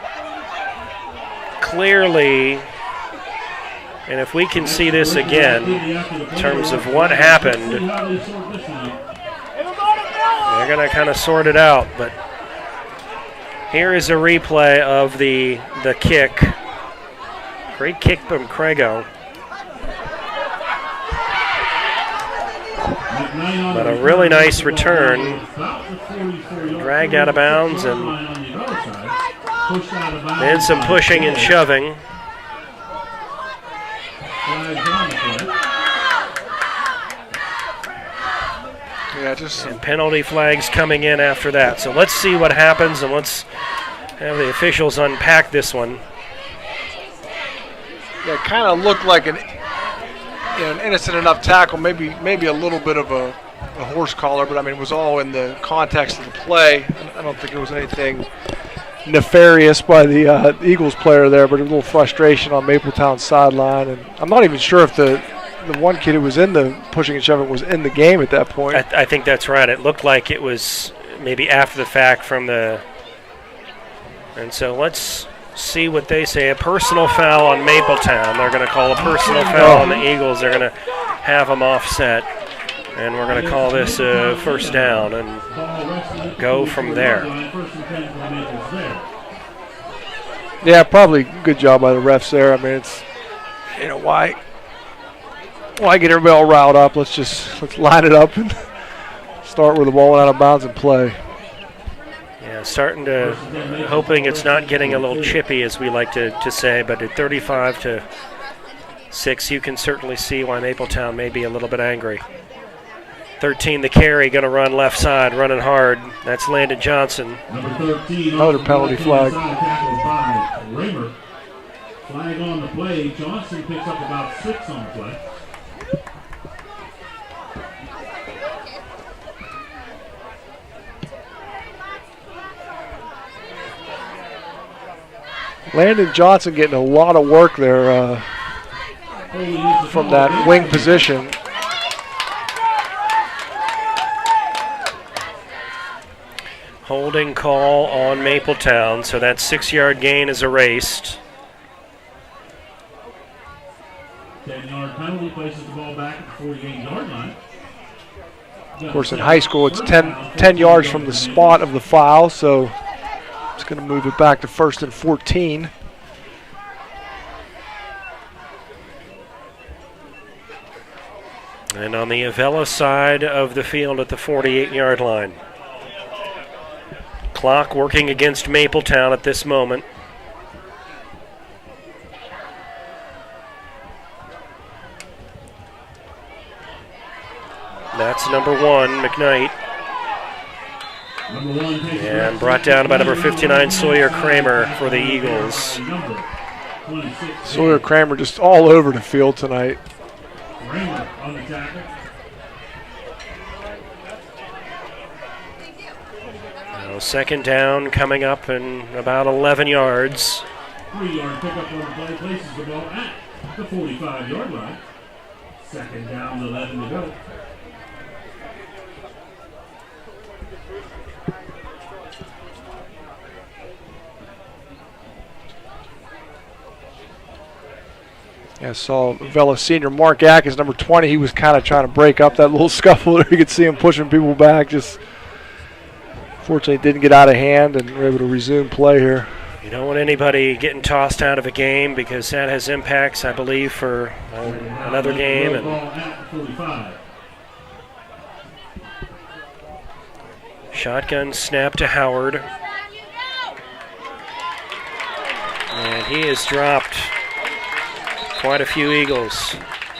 Speaker 6: Clearly, and if we can see this again, in terms of what happened, they're going to kind of sort it out. But here is a replay of the kick. Great kick from Crago. But a really nice return. Dragged out of bounds, and then some pushing and shoving.
Speaker 2: Yeah, just some
Speaker 6: penalty flags coming in after that. So let's see what happens, and let's have the officials unpack this one.
Speaker 2: Yeah, it kind of looked like an innocent enough tackle, maybe a little bit of a horse collar, but I mean it was all in the context of the play. I don't think it was anything nefarious by the Eagles player there, but a little frustration on Mapletown's sideline. And I'm not even sure if the one kid who was in the pushing and shoving was in the game at that point.
Speaker 6: I think that's right. It looked like it was maybe after the fact from the. And so let's see what they say. A personal foul on Mapletown. They're going to call a personal foul on the Eagles. They're going to have them offset. And we're going to call this a first down and go from there.
Speaker 2: Yeah, probably good job by the refs there. I mean, it's, why get everybody all riled up? Let's line it up and start with the ball out of bounds and play.
Speaker 6: Yeah, hoping it's not getting a little chippy, as we like to say, but at 35-6, you can certainly see why Mapletown may be a little bit angry. 13 the carry, going to run left side, running hard. That's Landon Johnson.
Speaker 5: Number 13,
Speaker 2: another penalty flag.
Speaker 5: Raymer. Flag on the play. Johnson picks up about 6 on the play.
Speaker 2: Landon Johnson getting a lot of work there from that wing position.
Speaker 6: Holding call on Mapletown, so that 6-yard gain is erased.
Speaker 5: 10-yard penalty places the ball back at the 48-yard line.
Speaker 2: Of course, in high school, it's 10 yards from the spot of the foul, so it's going to move it back to 1st and 14.
Speaker 6: And on the Avella side of the field at the 48-yard line. Clock working against Mapletown at this moment. That's number 1, McKnight. And brought down by number 59, Sawyer Kramer for the Eagles.
Speaker 2: Sawyer Kramer just all over the field tonight.
Speaker 5: Kramer on the tackle.
Speaker 6: Now, second down coming up in about 11 yards.
Speaker 5: 3-yard pickup on the play, places the ball at the 45-yard line. Second down, 11 to go.
Speaker 2: Yeah, I saw Avella senior Mark Atkins, number 20. He was kind of trying to break up that little scuffle there. You could see him pushing people back. Just fortunately didn't get out of hand and were able to resume play here.
Speaker 6: You don't want anybody getting tossed out of a game because that has impacts, I believe, for another game. And shotgun snap to Howard. And he has dropped quite a few Eagles.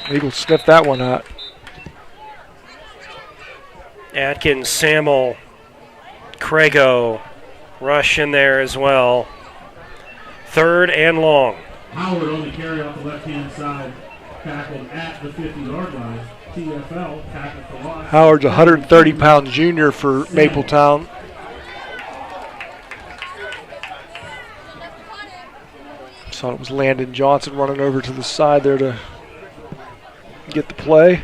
Speaker 2: Eagles sniffed that one out.
Speaker 6: Atkins, Samuel, Crago, Rush in there as well. Third and long.
Speaker 5: Howard on the carry off the left-hand side, tackled at the 50-yard line. TFL tackled for loss.
Speaker 2: Howard's a 130-pound junior for Mapletown. Saw it was Landon Johnson running over to the side there to get the play.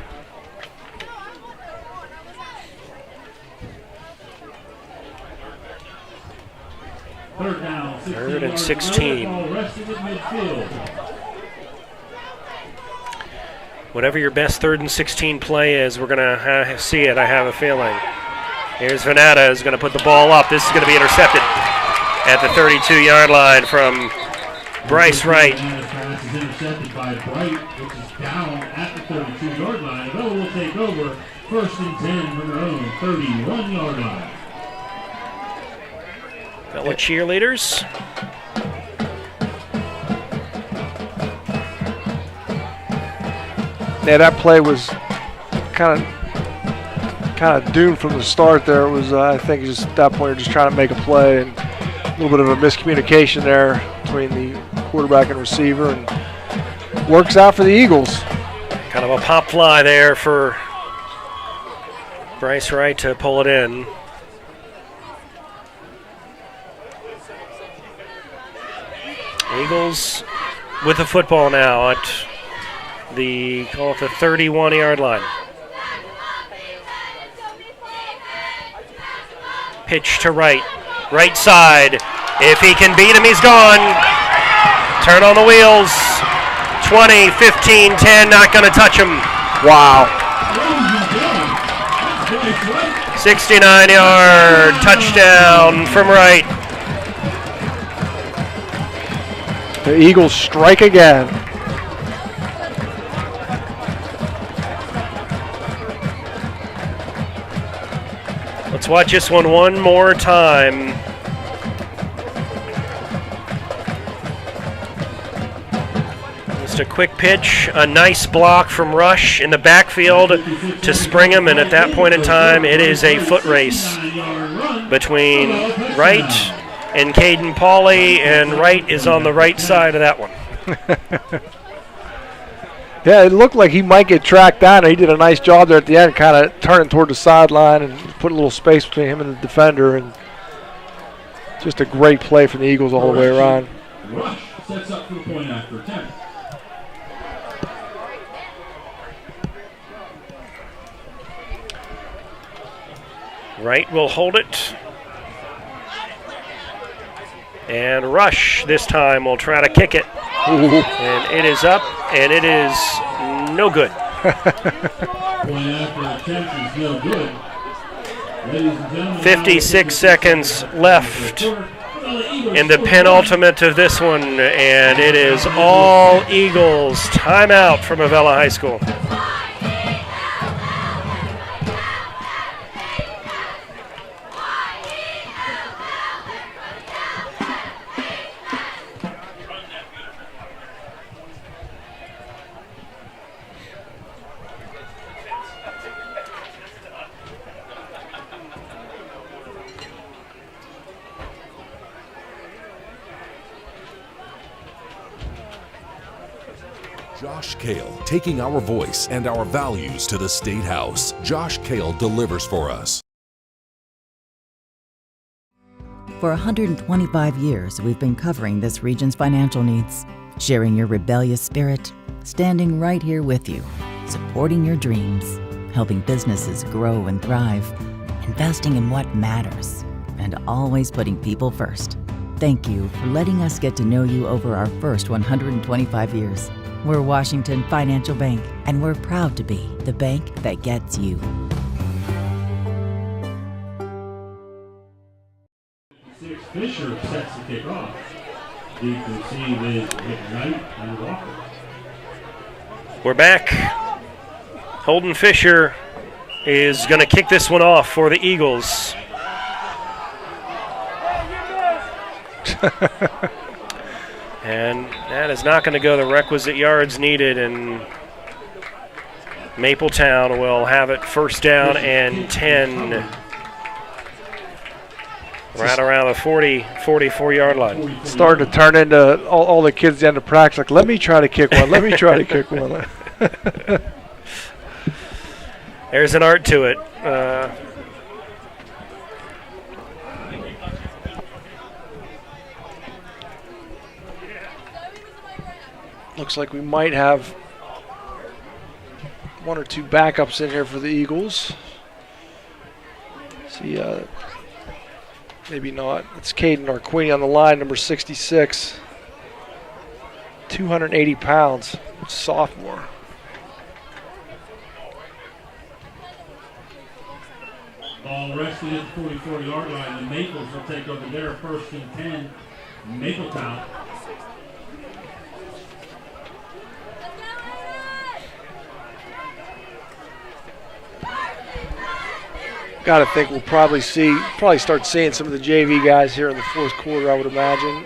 Speaker 5: Third down,
Speaker 6: 3rd and 16. Whatever your best 3rd and 16 play is, we're going to see it, I have a feeling. Here's Venata is going to put the ball up. This is going to be intercepted at the 32-yard line from Bryce Wright.
Speaker 5: Pass is intercepted by Bright, which is down at the 32-yard line. Avella will take over 1st and 10 from their own 31-yard line.
Speaker 6: Avella cheerleaders.
Speaker 2: Yeah, that play was kind of doomed from the start there. It was, I think, just at that point, you're just trying to make a play, and a little bit of a miscommunication there between the quarterback and receiver, and works out for the Eagles.
Speaker 6: Kind of a pop fly there for Bryce Wright to pull it in. Eagles with the football now at the 31-yard line. Pitch to Wright. Right side. If he can beat him, he's gone. Turn on the wheels. 20, 15, 10, not going to touch him.
Speaker 2: Wow.
Speaker 6: 69-yard touchdown from Wright.
Speaker 2: The Eagles strike again.
Speaker 6: Let's watch this one more time. Just a quick pitch, a nice block from Rush in the backfield to spring him, and at that point in time, it is a foot race between Wright and Caden Pauley, and Wright is on the right side of that one.
Speaker 2: Yeah, it looked like he might get tracked down. He did a nice job there at the end, kind of turning toward the sideline and put a little space between him and the defender. And just a great play from the Eagles all the way around.
Speaker 5: Rush sets up for the point after 10.
Speaker 6: Wright will hold it. And Rush this time will try to kick it.
Speaker 2: Ooh.
Speaker 6: And it is up, and it is no good.
Speaker 5: Point after attempt is no good. Ladies and gentlemen,
Speaker 6: 56 seconds left in the penultimate of this one, and it is all Eagles. Timeout from Avella High School.
Speaker 8: Josh Kale, taking our voice and our values to the State House. Josh Kale delivers for us.
Speaker 7: For 125 years, we've been covering this region's financial needs, sharing your rebellious spirit, standing right here with you, supporting your dreams, helping businesses grow and thrive, investing in what matters, and always putting people first. Thank you for letting us get to know you over our first 125 years. We're Washington Financial Bank, and we're proud to be the bank that gets you.
Speaker 5: Fisher sets the kick off. Deep receive is McKnight and Walker.
Speaker 6: We're back. Holden Fisher is going to kick this one off for the Eagles. And that is not going to go the requisite yards needed, and Mapletown will have it first down and 10. Right around the 44-yard line.
Speaker 2: Starting to turn into all the kids at the end of practice, like, let me try to kick one, let me try to kick one.
Speaker 6: There's an art to it.
Speaker 2: Looks like we might have one or two backups in here for the Eagles. See, maybe not. It's Caden Arquini on the line, number 66. 280 pounds, sophomore.
Speaker 5: Ball rested at the 44-yard line. The Maples will take over there, first and 10. Mapletown.
Speaker 2: Got to think we'll probably start seeing some of the JV guys here in the fourth quarter, I would imagine.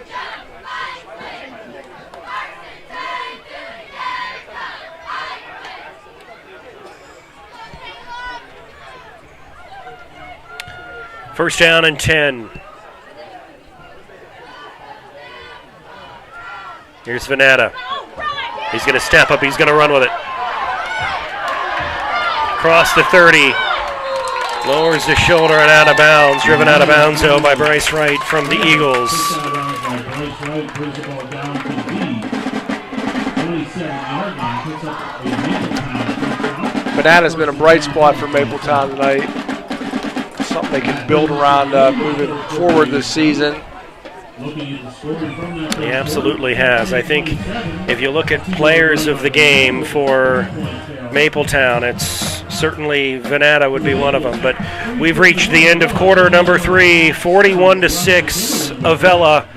Speaker 6: First down and 10. Here's Venata. He's going to step up. He's going to run with it. Across the 30. Lowers the shoulder and out of bounds. Driven out of bounds, though, by Bryce Wright from the Eagles.
Speaker 2: Banana's been a bright spot for Mapletown tonight. Something they can build around moving forward this season.
Speaker 6: He absolutely has. I think if you look at players of the game for Mapletown, it's certainly Venata would be one of them. But we've reached the end of quarter number 3, 41-6, Avella.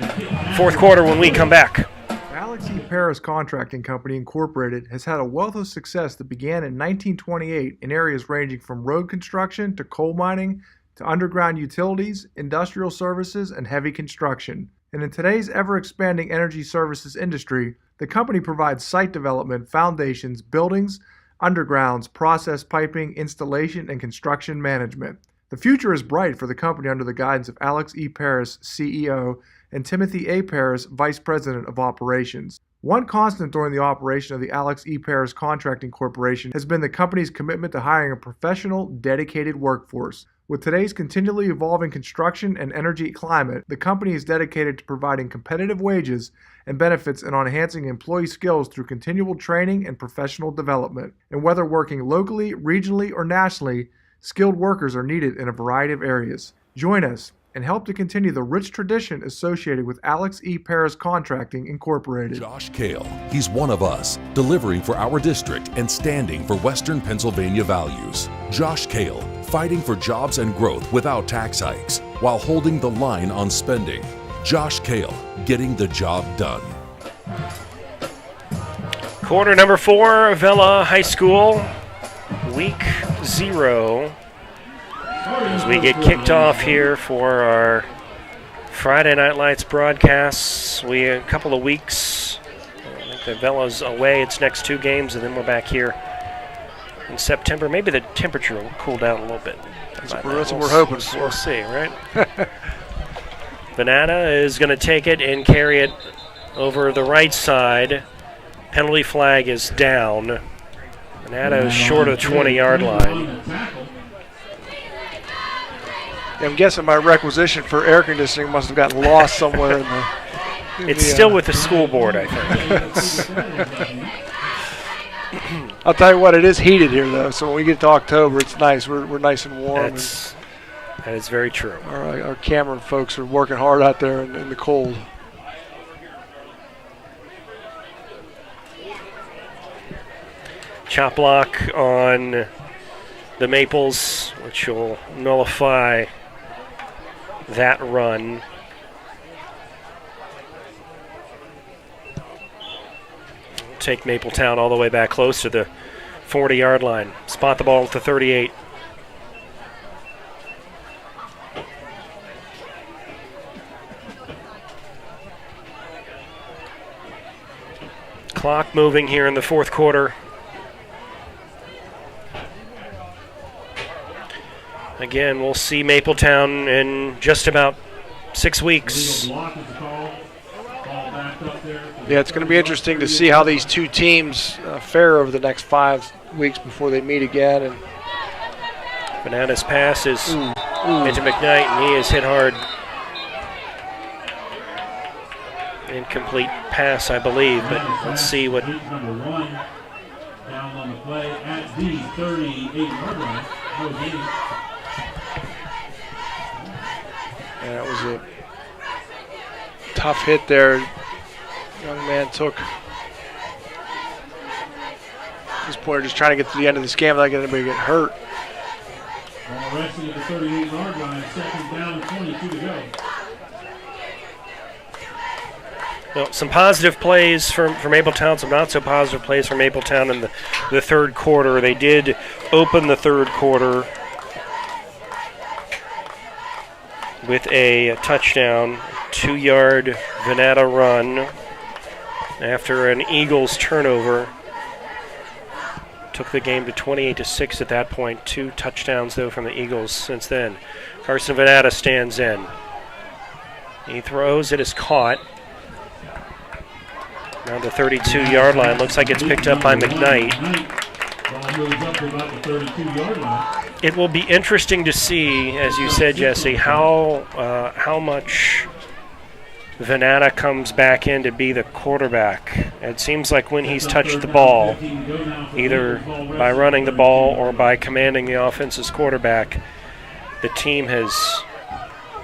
Speaker 6: Fourth quarter when we come back.
Speaker 3: Alex E. Paris Contracting Company Incorporated has had a wealth of success that began in 1928 in areas ranging from road construction to coal mining to underground utilities, industrial services, and heavy construction. And in today's ever-expanding energy services industry, the company provides site development, foundations, buildings, undergrounds, process piping, installation, and construction management. The future is bright for the company under the guidance of Alex E. Paris, CEO, and Timothy A. Paris, Vice President of Operations. One constant during the operation of the Alex E. Paris Contracting Corporation has been the company's commitment to hiring a professional, dedicated workforce. With today's continually evolving construction and energy climate, the company is dedicated to providing competitive wages and benefits and on enhancing employee skills through continual training and professional development. And whether working locally, regionally, or nationally, skilled workers are needed in a variety of areas. Join us and help to continue the rich tradition associated with Alex E. Paris Contracting Incorporated.
Speaker 8: Josh Kale, he's one of us, delivering for our district and standing for Western Pennsylvania values. Josh Kale, fighting for jobs and growth without tax hikes, while holding the line on spending. Josh Kale, getting the job done.
Speaker 6: Quarter number 4, Avella High School, week 0. As we get kicked off here for our Friday Night Lights broadcasts, a couple of weeks. I think Avella's away its next 2 games, and then we're back here in September. Maybe the temperature will cool down a little bit.
Speaker 2: That's what we're hoping for.
Speaker 6: We'll see, right? Venata is going to take it and carry it over the right side. Penalty flag is down. Venata is short of the 20-yard line.
Speaker 2: I'm guessing my requisition for air conditioning must have gotten lost somewhere in the...
Speaker 6: It's still with the school board, I think.
Speaker 2: I'll tell you what, it is heated here, though, so when we get to October, it's nice. We're nice and warm.
Speaker 6: That is very true.
Speaker 2: Our Cameron folks are working hard out there in the cold.
Speaker 6: Chop block on the Maples, which will nullify that run. Take Mapletown all the way back close to the 40-yard line. Spot the ball at the 38. Clock moving here in the fourth quarter. Again, we'll see Mapletown in just about 6 weeks.
Speaker 2: Yeah, it's going to be interesting to see how these two teams fare over the next 5 weeks before they meet again. And
Speaker 6: Venata's pass is into McKnight, and he is hit hard. Incomplete pass, I believe, but let's see what.
Speaker 5: Number 1 down on the play at the 38-yard line.
Speaker 2: Yeah, that was a tough hit there. Young man took. At this point, just trying to get to the end of this game without getting anybody get hurt.
Speaker 5: Ball resting at the 38-yard line. Second down, 22 to go.
Speaker 6: Well, some positive plays from Mapletown, some not so positive plays from Mapletown in the third quarter. They did open the third quarter with a touchdown, 2-yard Venata run after an Eagles turnover. Took the game to 28-6 at that point. 2 touchdowns, though, from the Eagles since then. Carson Venata stands in. He throws, it is caught. Around the 32-yard line. Looks like it's picked up by McKnight. It will be interesting to see, as you said, Jesse, how much Venata comes back in to be the quarterback. It seems like when he's touched the ball, either by running the ball or by commanding the offense's quarterback, the team has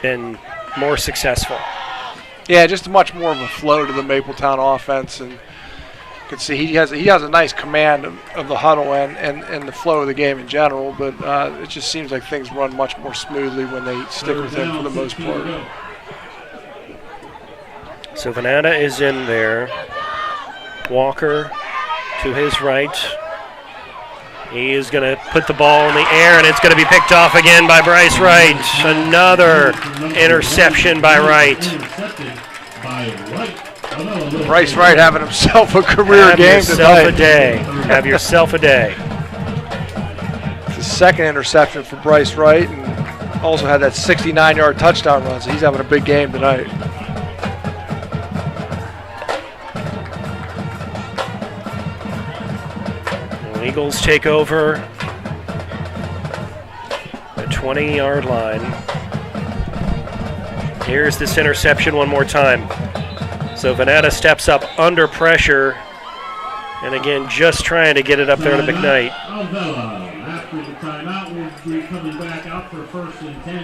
Speaker 6: been more successful.
Speaker 2: Yeah, just much more of a flow to the Mapletown offense, and you can see he has a nice command of the huddle and the flow of the game in general. But it just seems like things run much more smoothly when they stick with him for the most part.
Speaker 6: So Venata is in there. Walker to his right. He is going to put the ball in the air, and it's going to be picked off again by Bryce Wright. Another interception by Wright.
Speaker 2: Bryce Wright having himself a career game tonight.
Speaker 6: Have yourself a day.
Speaker 2: It's the second interception for Bryce Wright, and also had that 69-yard touchdown run, so he's having a big game tonight.
Speaker 6: Eagles take over the 20-yard line. Here's this interception one more time. So Venata steps up under pressure, and again, just trying to get it up there to McKnight.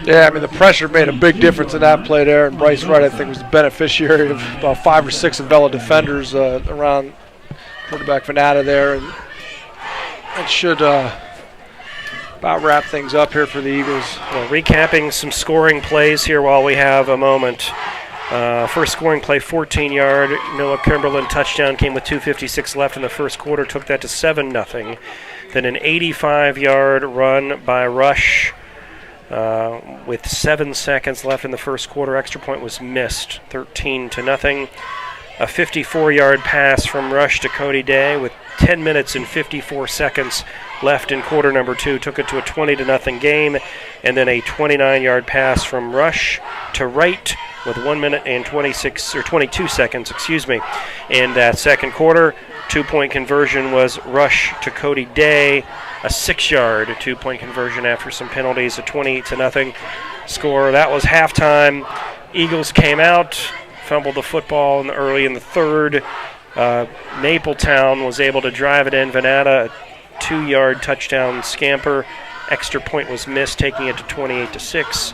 Speaker 2: Yeah, I mean, the pressure made a big difference in that play there, and Bryce Wright, I think, was the beneficiary of about 5 or 6 Avella defenders around quarterback Venata there, and it should about wrap things up here for the Eagles.
Speaker 6: Well, recapping some scoring plays here while we have a moment. First scoring play, 14-yard. Noah Kimberlin touchdown came with 2:56 left in the first quarter, took that to 7-0. Then an 85-yard run by Rush with 7 seconds left in the first quarter. Extra point was missed, 13-0. A 54-yard pass from Rush to Cody Day with 10 minutes and 54 seconds left in quarter number 2, took it to a 20-0 game, and then a 29-yard pass from Rush to Wright with 1 minute and 22 seconds, in that second quarter. 2-point conversion was Rush to Cody Day, a 6-yard 2-point conversion after some penalties, a 28-0 score. That was halftime. Eagles came out, fumbled the football early in the third. Mapletown was able to drive it in. Venata, a 2-yard touchdown scamper. Extra point was missed, taking it to 28-6.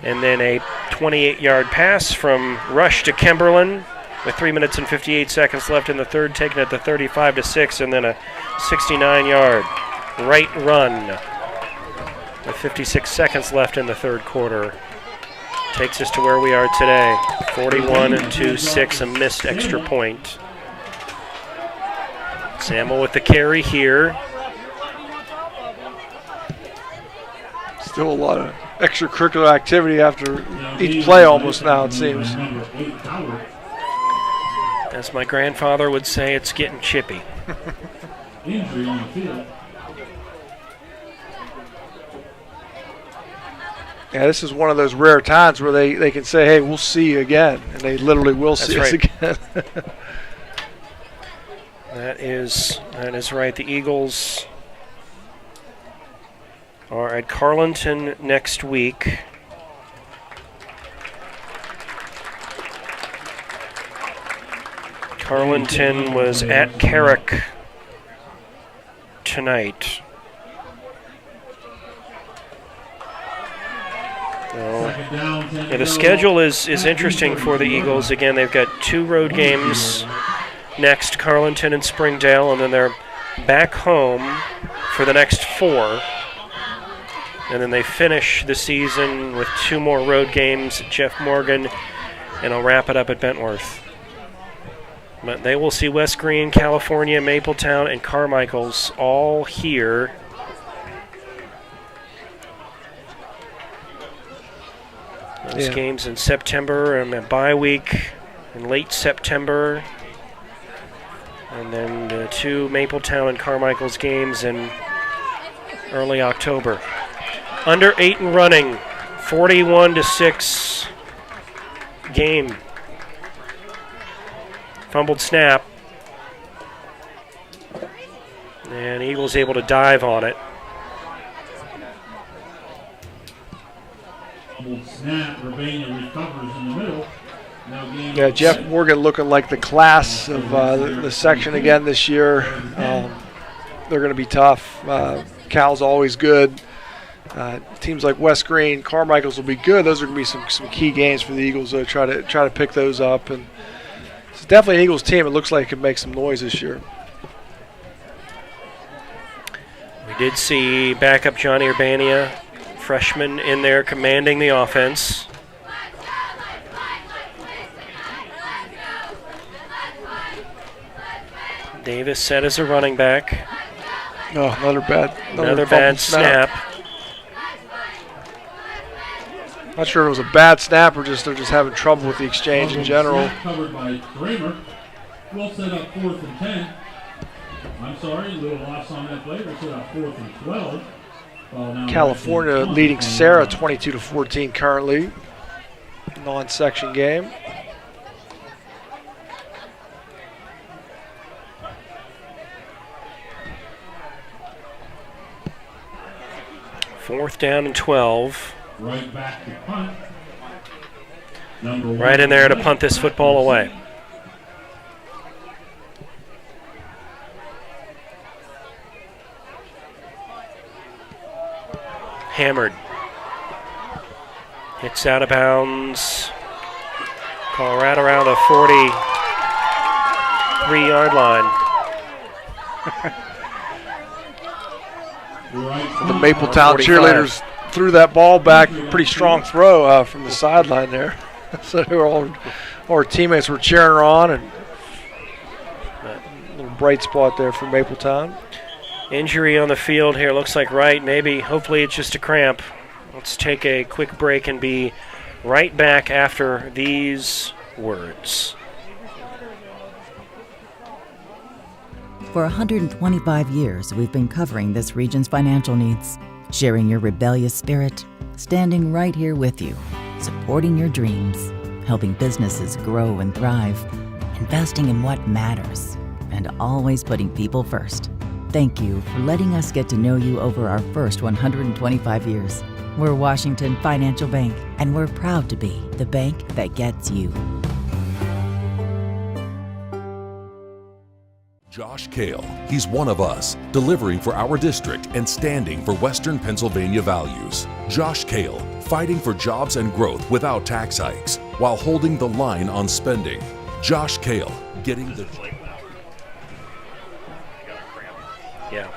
Speaker 6: And then a 28-yard pass from Rush to Kimberlin with 3 minutes and 58 seconds left in the third, taking it to 35-6. And then a 69-yard right run with 56 seconds left in the third quarter. Takes us to where we are today, 41-6, a missed extra point. Samuel with the carry here.
Speaker 2: Still a lot of extracurricular activity after each play almost now, it seems.
Speaker 6: As my grandfather would say, it's getting chippy.
Speaker 5: Injury on the field.
Speaker 2: Yeah, this is one of those rare times where they can say, hey, we'll see you again. And they literally will see us again.
Speaker 6: That is right. The Eagles are at Carlinton next week. Carlinton was at Carrick tonight. Yeah, the schedule is interesting for the Eagles. Again, they've got 2 road games next, Carlinton and Springdale, and then they're back home for the next 4. And then they finish the season with 2 more road games at Jeff Morgan, and I'll wrap it up at Bentworth. But they will see West Green, California, Mapletown, and Carmichael's all here. Those games in September, and a bye week in late September. And then the 2 Mapletown and Carmichael's games in early October. Under 8 and running, 41-6 game. Fumbled snap. And Eagles able to dive on it.
Speaker 5: Fumbled snap, Urbania recovers in the middle.
Speaker 2: Yeah, Jeff Morgan looking like the class of the section again this year. They're going to be tough. Cal's always good. Teams like West Green, Carmichael's will be good. Those are going to be some key games for the Eagles. They'll try to pick those up, and it's definitely an Eagles team. It looks like it can make some noise this year.
Speaker 6: We did see backup Johnny Urbania, freshman, in there commanding the offense. Davis set as a running back.
Speaker 2: Oh, another
Speaker 6: bad snap.
Speaker 2: Not sure if it was a bad snap or they're just having trouble with the exchange in general.
Speaker 5: Covered by Kramer. We'll set up 4th and 10. I'm sorry, a little loss on that play. We'll set up 4th and 12.
Speaker 2: California leading Sarah 22-14 currently. Non-section game.
Speaker 6: Fourth down and 12.
Speaker 5: Right back to punt.
Speaker 6: Right in there to punt this football away. Hammered. Hits out of bounds. Call right around the 43-yard line.
Speaker 2: The Mapletown cheerleaders threw that ball back. Pretty strong throw from the sideline there. So all our teammates were cheering her on, and a little bright spot there for Mapletown.
Speaker 6: Injury on the field here. Looks like hopefully it's just a cramp. Let's take a quick break and be right back after these words.
Speaker 7: For 125 years, we've been covering this region's financial needs, sharing your rebellious spirit, standing right here with you, supporting your dreams, helping businesses grow and thrive, investing in what matters, and always putting people first. Thank you for letting us get to know you over our first 125 years. We're Washington Financial Bank, and we're proud to be the bank that gets you.
Speaker 8: Josh Kale, he's one of us, delivering for our district and standing for Western Pennsylvania values. Josh Kale, fighting for jobs and growth without tax hikes, while holding the line on spending. Josh Kale, getting the...
Speaker 6: Yeah.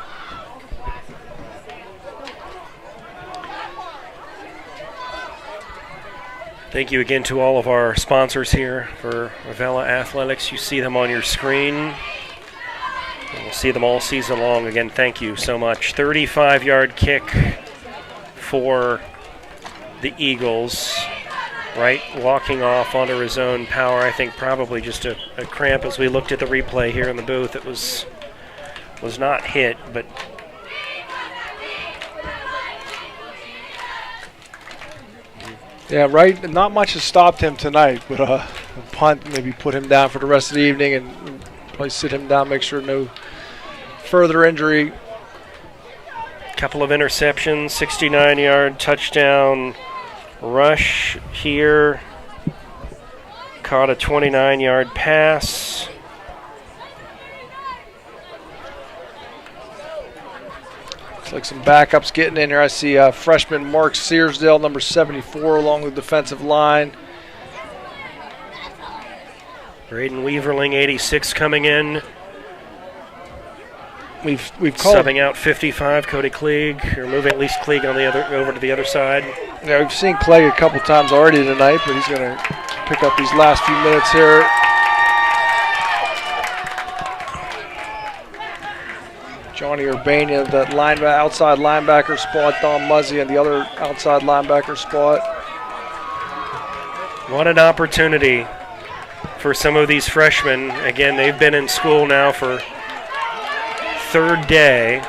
Speaker 6: Thank you again to all of our sponsors here for Avella Athletics. You see them on your screen. We'll see them all season long. Again, thank you so much. 35-yard kick for the Eagles. Right, walking off onto his own power. I think probably just a cramp as we looked at the replay here in the booth. It was not hit, but
Speaker 2: yeah, right. Not much has stopped him tonight, but a punt maybe put him down for the rest of the evening and probably sit him down, make sure no further injury.
Speaker 6: Couple of interceptions, 69-yard touchdown rush here. Caught a 29-yard pass.
Speaker 2: Looks like some backups getting in here. I see freshman Mark Searsdale, number 74, along the defensive line.
Speaker 6: Braden Weaverling, 86, coming in.
Speaker 2: We've called
Speaker 6: subbing out 55, Cody Klieg, or moving at least Klieg on the other over to the other side.
Speaker 2: Yeah, we've seen Klieg a couple times already tonight, but he's going to pick up these last few minutes here. Johnny Urbania, that outside linebacker spot. Don Muzzy in the other outside linebacker spot.
Speaker 6: What an opportunity for some of these freshmen. Again, they've been in school now for third day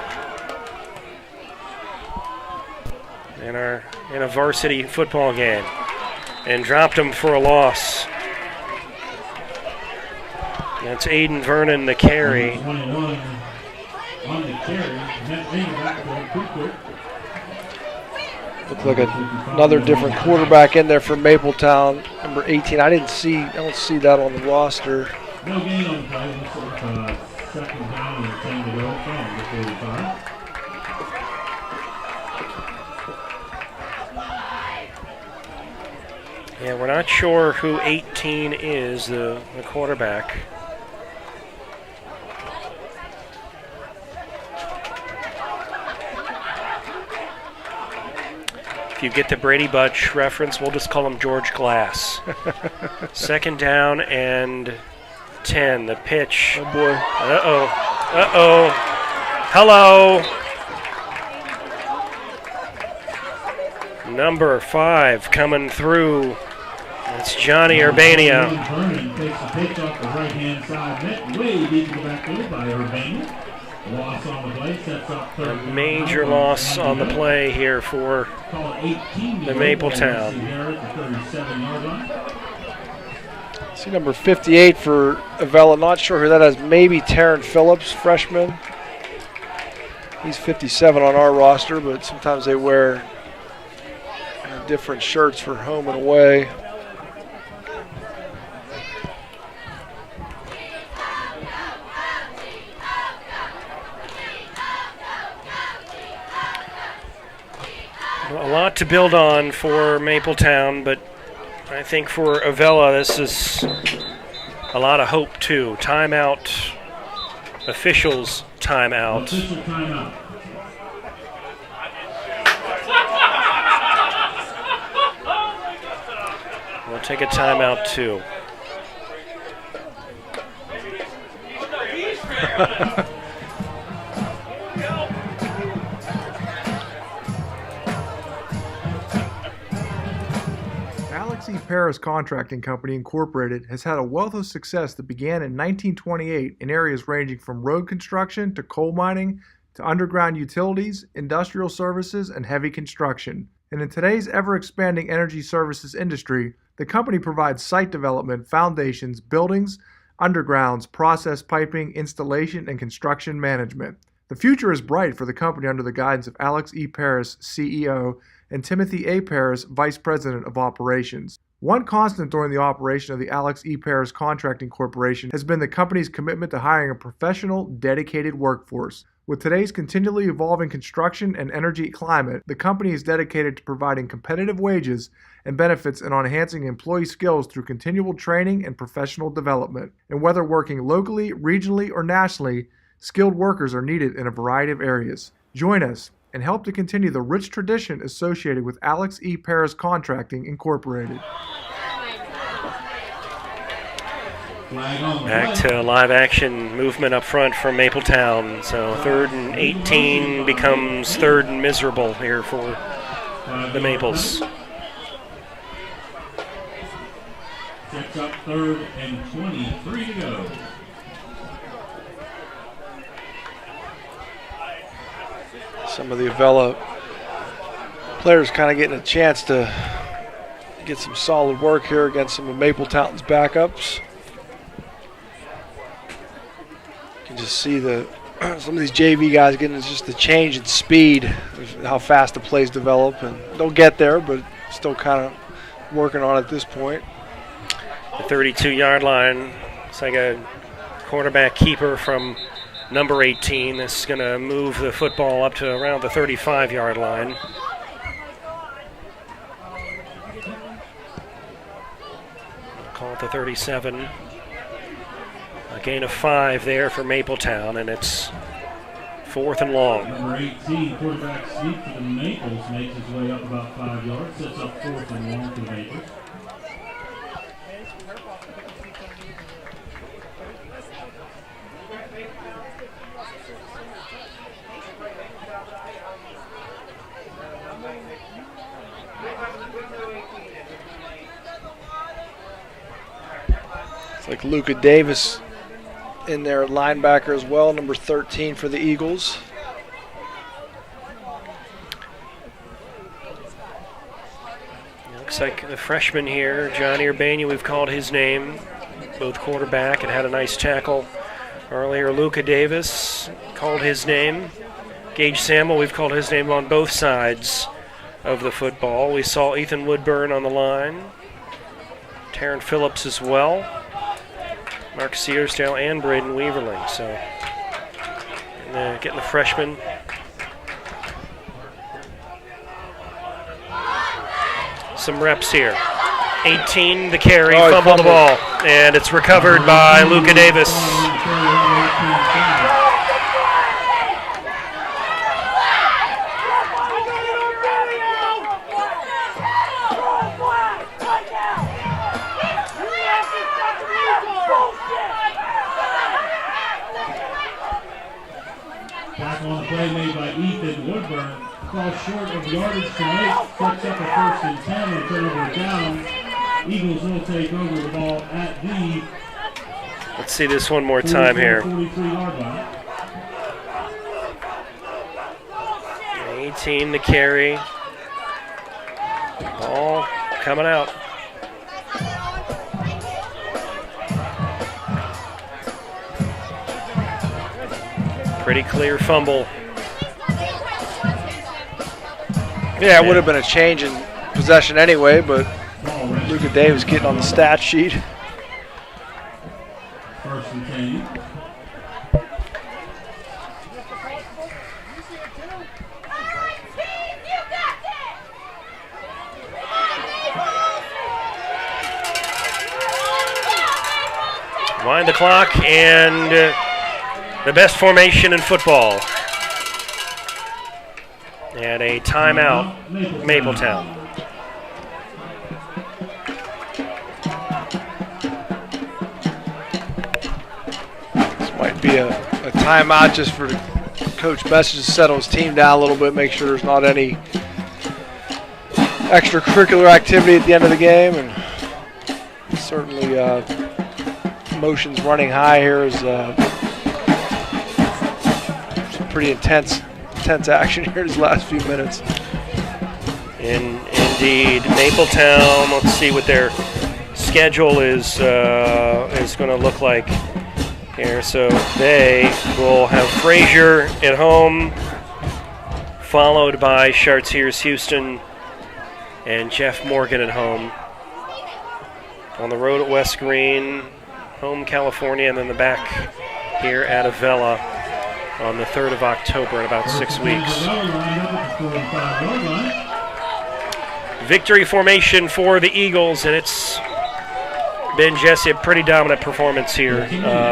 Speaker 6: in a varsity football game, and dropped them for a loss. That's Aiden Vernon, the carry.
Speaker 2: Looks like another different quarterback in there for Mapletown, number 18. I don't see that on the roster.
Speaker 5: No gain on the play. Second down and 10 to go from the 45.
Speaker 6: Yeah, we're not sure who 18 is, the quarterback. If you get the Brady Butch reference, we'll just call him George Glass. Second down and 10. The pitch.
Speaker 2: Oh, boy.
Speaker 6: Uh-oh. Uh-oh. Hello. Number 5 coming through. It's Johnny Urbania.
Speaker 5: Vernon takes the pitch off the right-hand side net, way deep in the backfield by Urbania. Loss on the play, sets up third.
Speaker 6: A major loss on the play here for the Mapletown.
Speaker 2: See number 58 for Avella. Not sure who that is. Maybe Taryn Phillips, freshman. He's 57 on our roster, but sometimes they wear different shirts for home and away.
Speaker 6: A lot to build on for Mapletown, but I think for Avella, this is a lot of hope too. Timeout, officials timeout.
Speaker 5: Official timeout.
Speaker 6: We'll take a timeout too.
Speaker 3: Alex E. Paris Contracting Company Incorporated has had a wealth of success that began in 1928 in areas ranging from road construction to coal mining to underground utilities, industrial services, and heavy construction. And in today's ever-expanding energy services industry, the company provides site development, foundations, buildings, undergrounds, process piping, installation, and construction management. The future is bright for the company under the guidance of Alex E. Paris, CEO, and Timothy A. Paris, Vice President of Operations. One constant during the operation of the Alex E. Paris Contracting Corporation has been the company's commitment to hiring a professional, dedicated workforce. With today's continually evolving construction and energy climate, the company is dedicated to providing competitive wages and benefits and on enhancing employee skills through continual training and professional development. And whether working locally, regionally, or nationally, skilled workers are needed in a variety of areas. Join us and help to continue the rich tradition associated with Alex E. Paris Contracting Incorporated.
Speaker 6: Back to live action movement up front from Mapletown. So 3rd and 18 becomes 3rd and miserable here for the Maples.
Speaker 5: Checks up 3rd and 23 to go.
Speaker 2: Some of the Avella players kind of getting a chance to get some solid work here against some of Mapletown's backups. You can just see some of these JV guys getting just the change in speed, how fast the plays develop, and they'll get there, but still kind of working on it at this point.
Speaker 6: The 32-yard line. It's like a quarterback keeper from number 18. This is going to move the football up to around the 35-yard line. Call it the 37. A gain of 5 there for Mapletown, and it's 4th and long.
Speaker 5: Number 18, quarterback sneak for the Maples, makes his way up about 5 yards, sets up 4th and long for the Maples.
Speaker 2: It's like Luka Davis in there at linebacker as well, number 13 for the Eagles.
Speaker 6: Looks like the freshman here, Johnny Urbania, we've called his name, both quarterback, and had a nice tackle earlier. Luka Davis called his name. Gage Samuel, we've called his name on both sides of the football. We saw Ethan Woodburn on the line. Taryn Phillips as well. Mark Searsdale and Braden Weaverling. So getting the freshman. Some reps here. 18 the carry, fumble the ball, and it's recovered by Luka Davis.
Speaker 5: Tackle on the play made by Ethan Woodburn. Falls short of yardage to make. Sets up a 1st and 10 and turnover down. Eagles will take over the ball at the.
Speaker 6: Let's see this one more time here.
Speaker 5: 43-yard line.
Speaker 6: 18 to carry. Ball coming out. Pretty clear fumble.
Speaker 2: Yeah, it would have been a change in possession anyway, but Luka Davis getting on the stat sheet.
Speaker 5: 1st and 10.
Speaker 6: Wind the clock, and the best formation in football. And a timeout, Mapletown.
Speaker 2: This might be a timeout just for Coach Message to settle his team down a little bit, make sure there's not any extracurricular activity at the end of the game. And certainly emotions running high here is some pretty intense action here these last few minutes.
Speaker 6: Indeed, Mapletown, let's see what their schedule is going to look like here. So they will have Frazier at home, followed by Chartiers Houston and Jeff Morgan at home. On the road at West Green, home California, and then the back here at Avella on the 3rd of October in about 6 weeks. Victory formation for the Eagles, and it's been, Jesse, a pretty dominant performance here.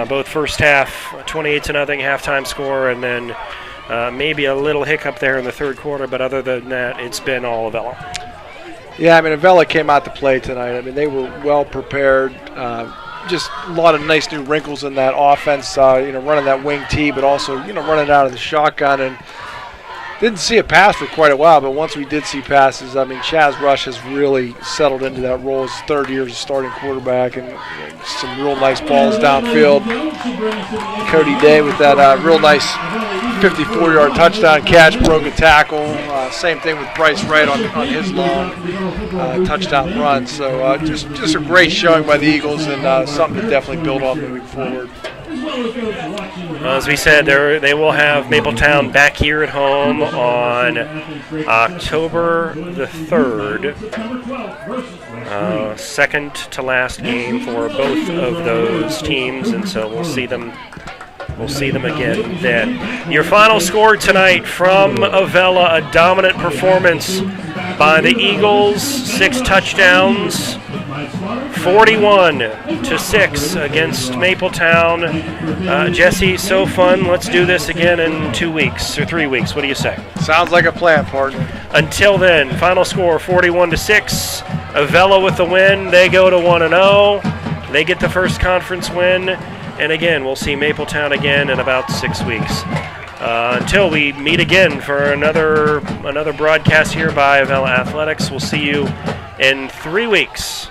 Speaker 6: Both first half, 28-0 halftime score, and then maybe a little hiccup there in the third quarter, but other than that, it's been all Avella.
Speaker 2: Yeah, I mean, Avella came out to play tonight. I mean, they were well prepared. Just a lot of nice new wrinkles in that offense, running that wing tee, but also, running out of the shotgun. And didn't see a pass for quite a while, but once we did see passes, I mean, Chaz Rush has really settled into that role. His third year as a starting quarterback, and some real nice balls downfield. Cody Day with that real nice 54-yard touchdown catch, broke a tackle. Same thing with Bryce Wright on his long touchdown run. So just a great showing by the Eagles, and something to definitely build on moving forward.
Speaker 6: As we said, they will have Mapletown back here at home on October the 3rd. Second to last game for both of those teams, and so we'll see them again then. Your final score tonight from Avella, a dominant performance by the Eagles, 6 touchdowns, 41-6 against Mapletown. Jesse, so fun. Let's do this again in 2 weeks or 3 weeks. What do you say?
Speaker 2: Sounds like a plan, partner.
Speaker 6: Until then, final score 41-6. Avella with the win. They go to 1-0. They get the first conference win. And again, we'll see Mapletown again in about 6 weeks. Until we meet again for another broadcast here by Avella Athletics. We'll see you in 3 weeks.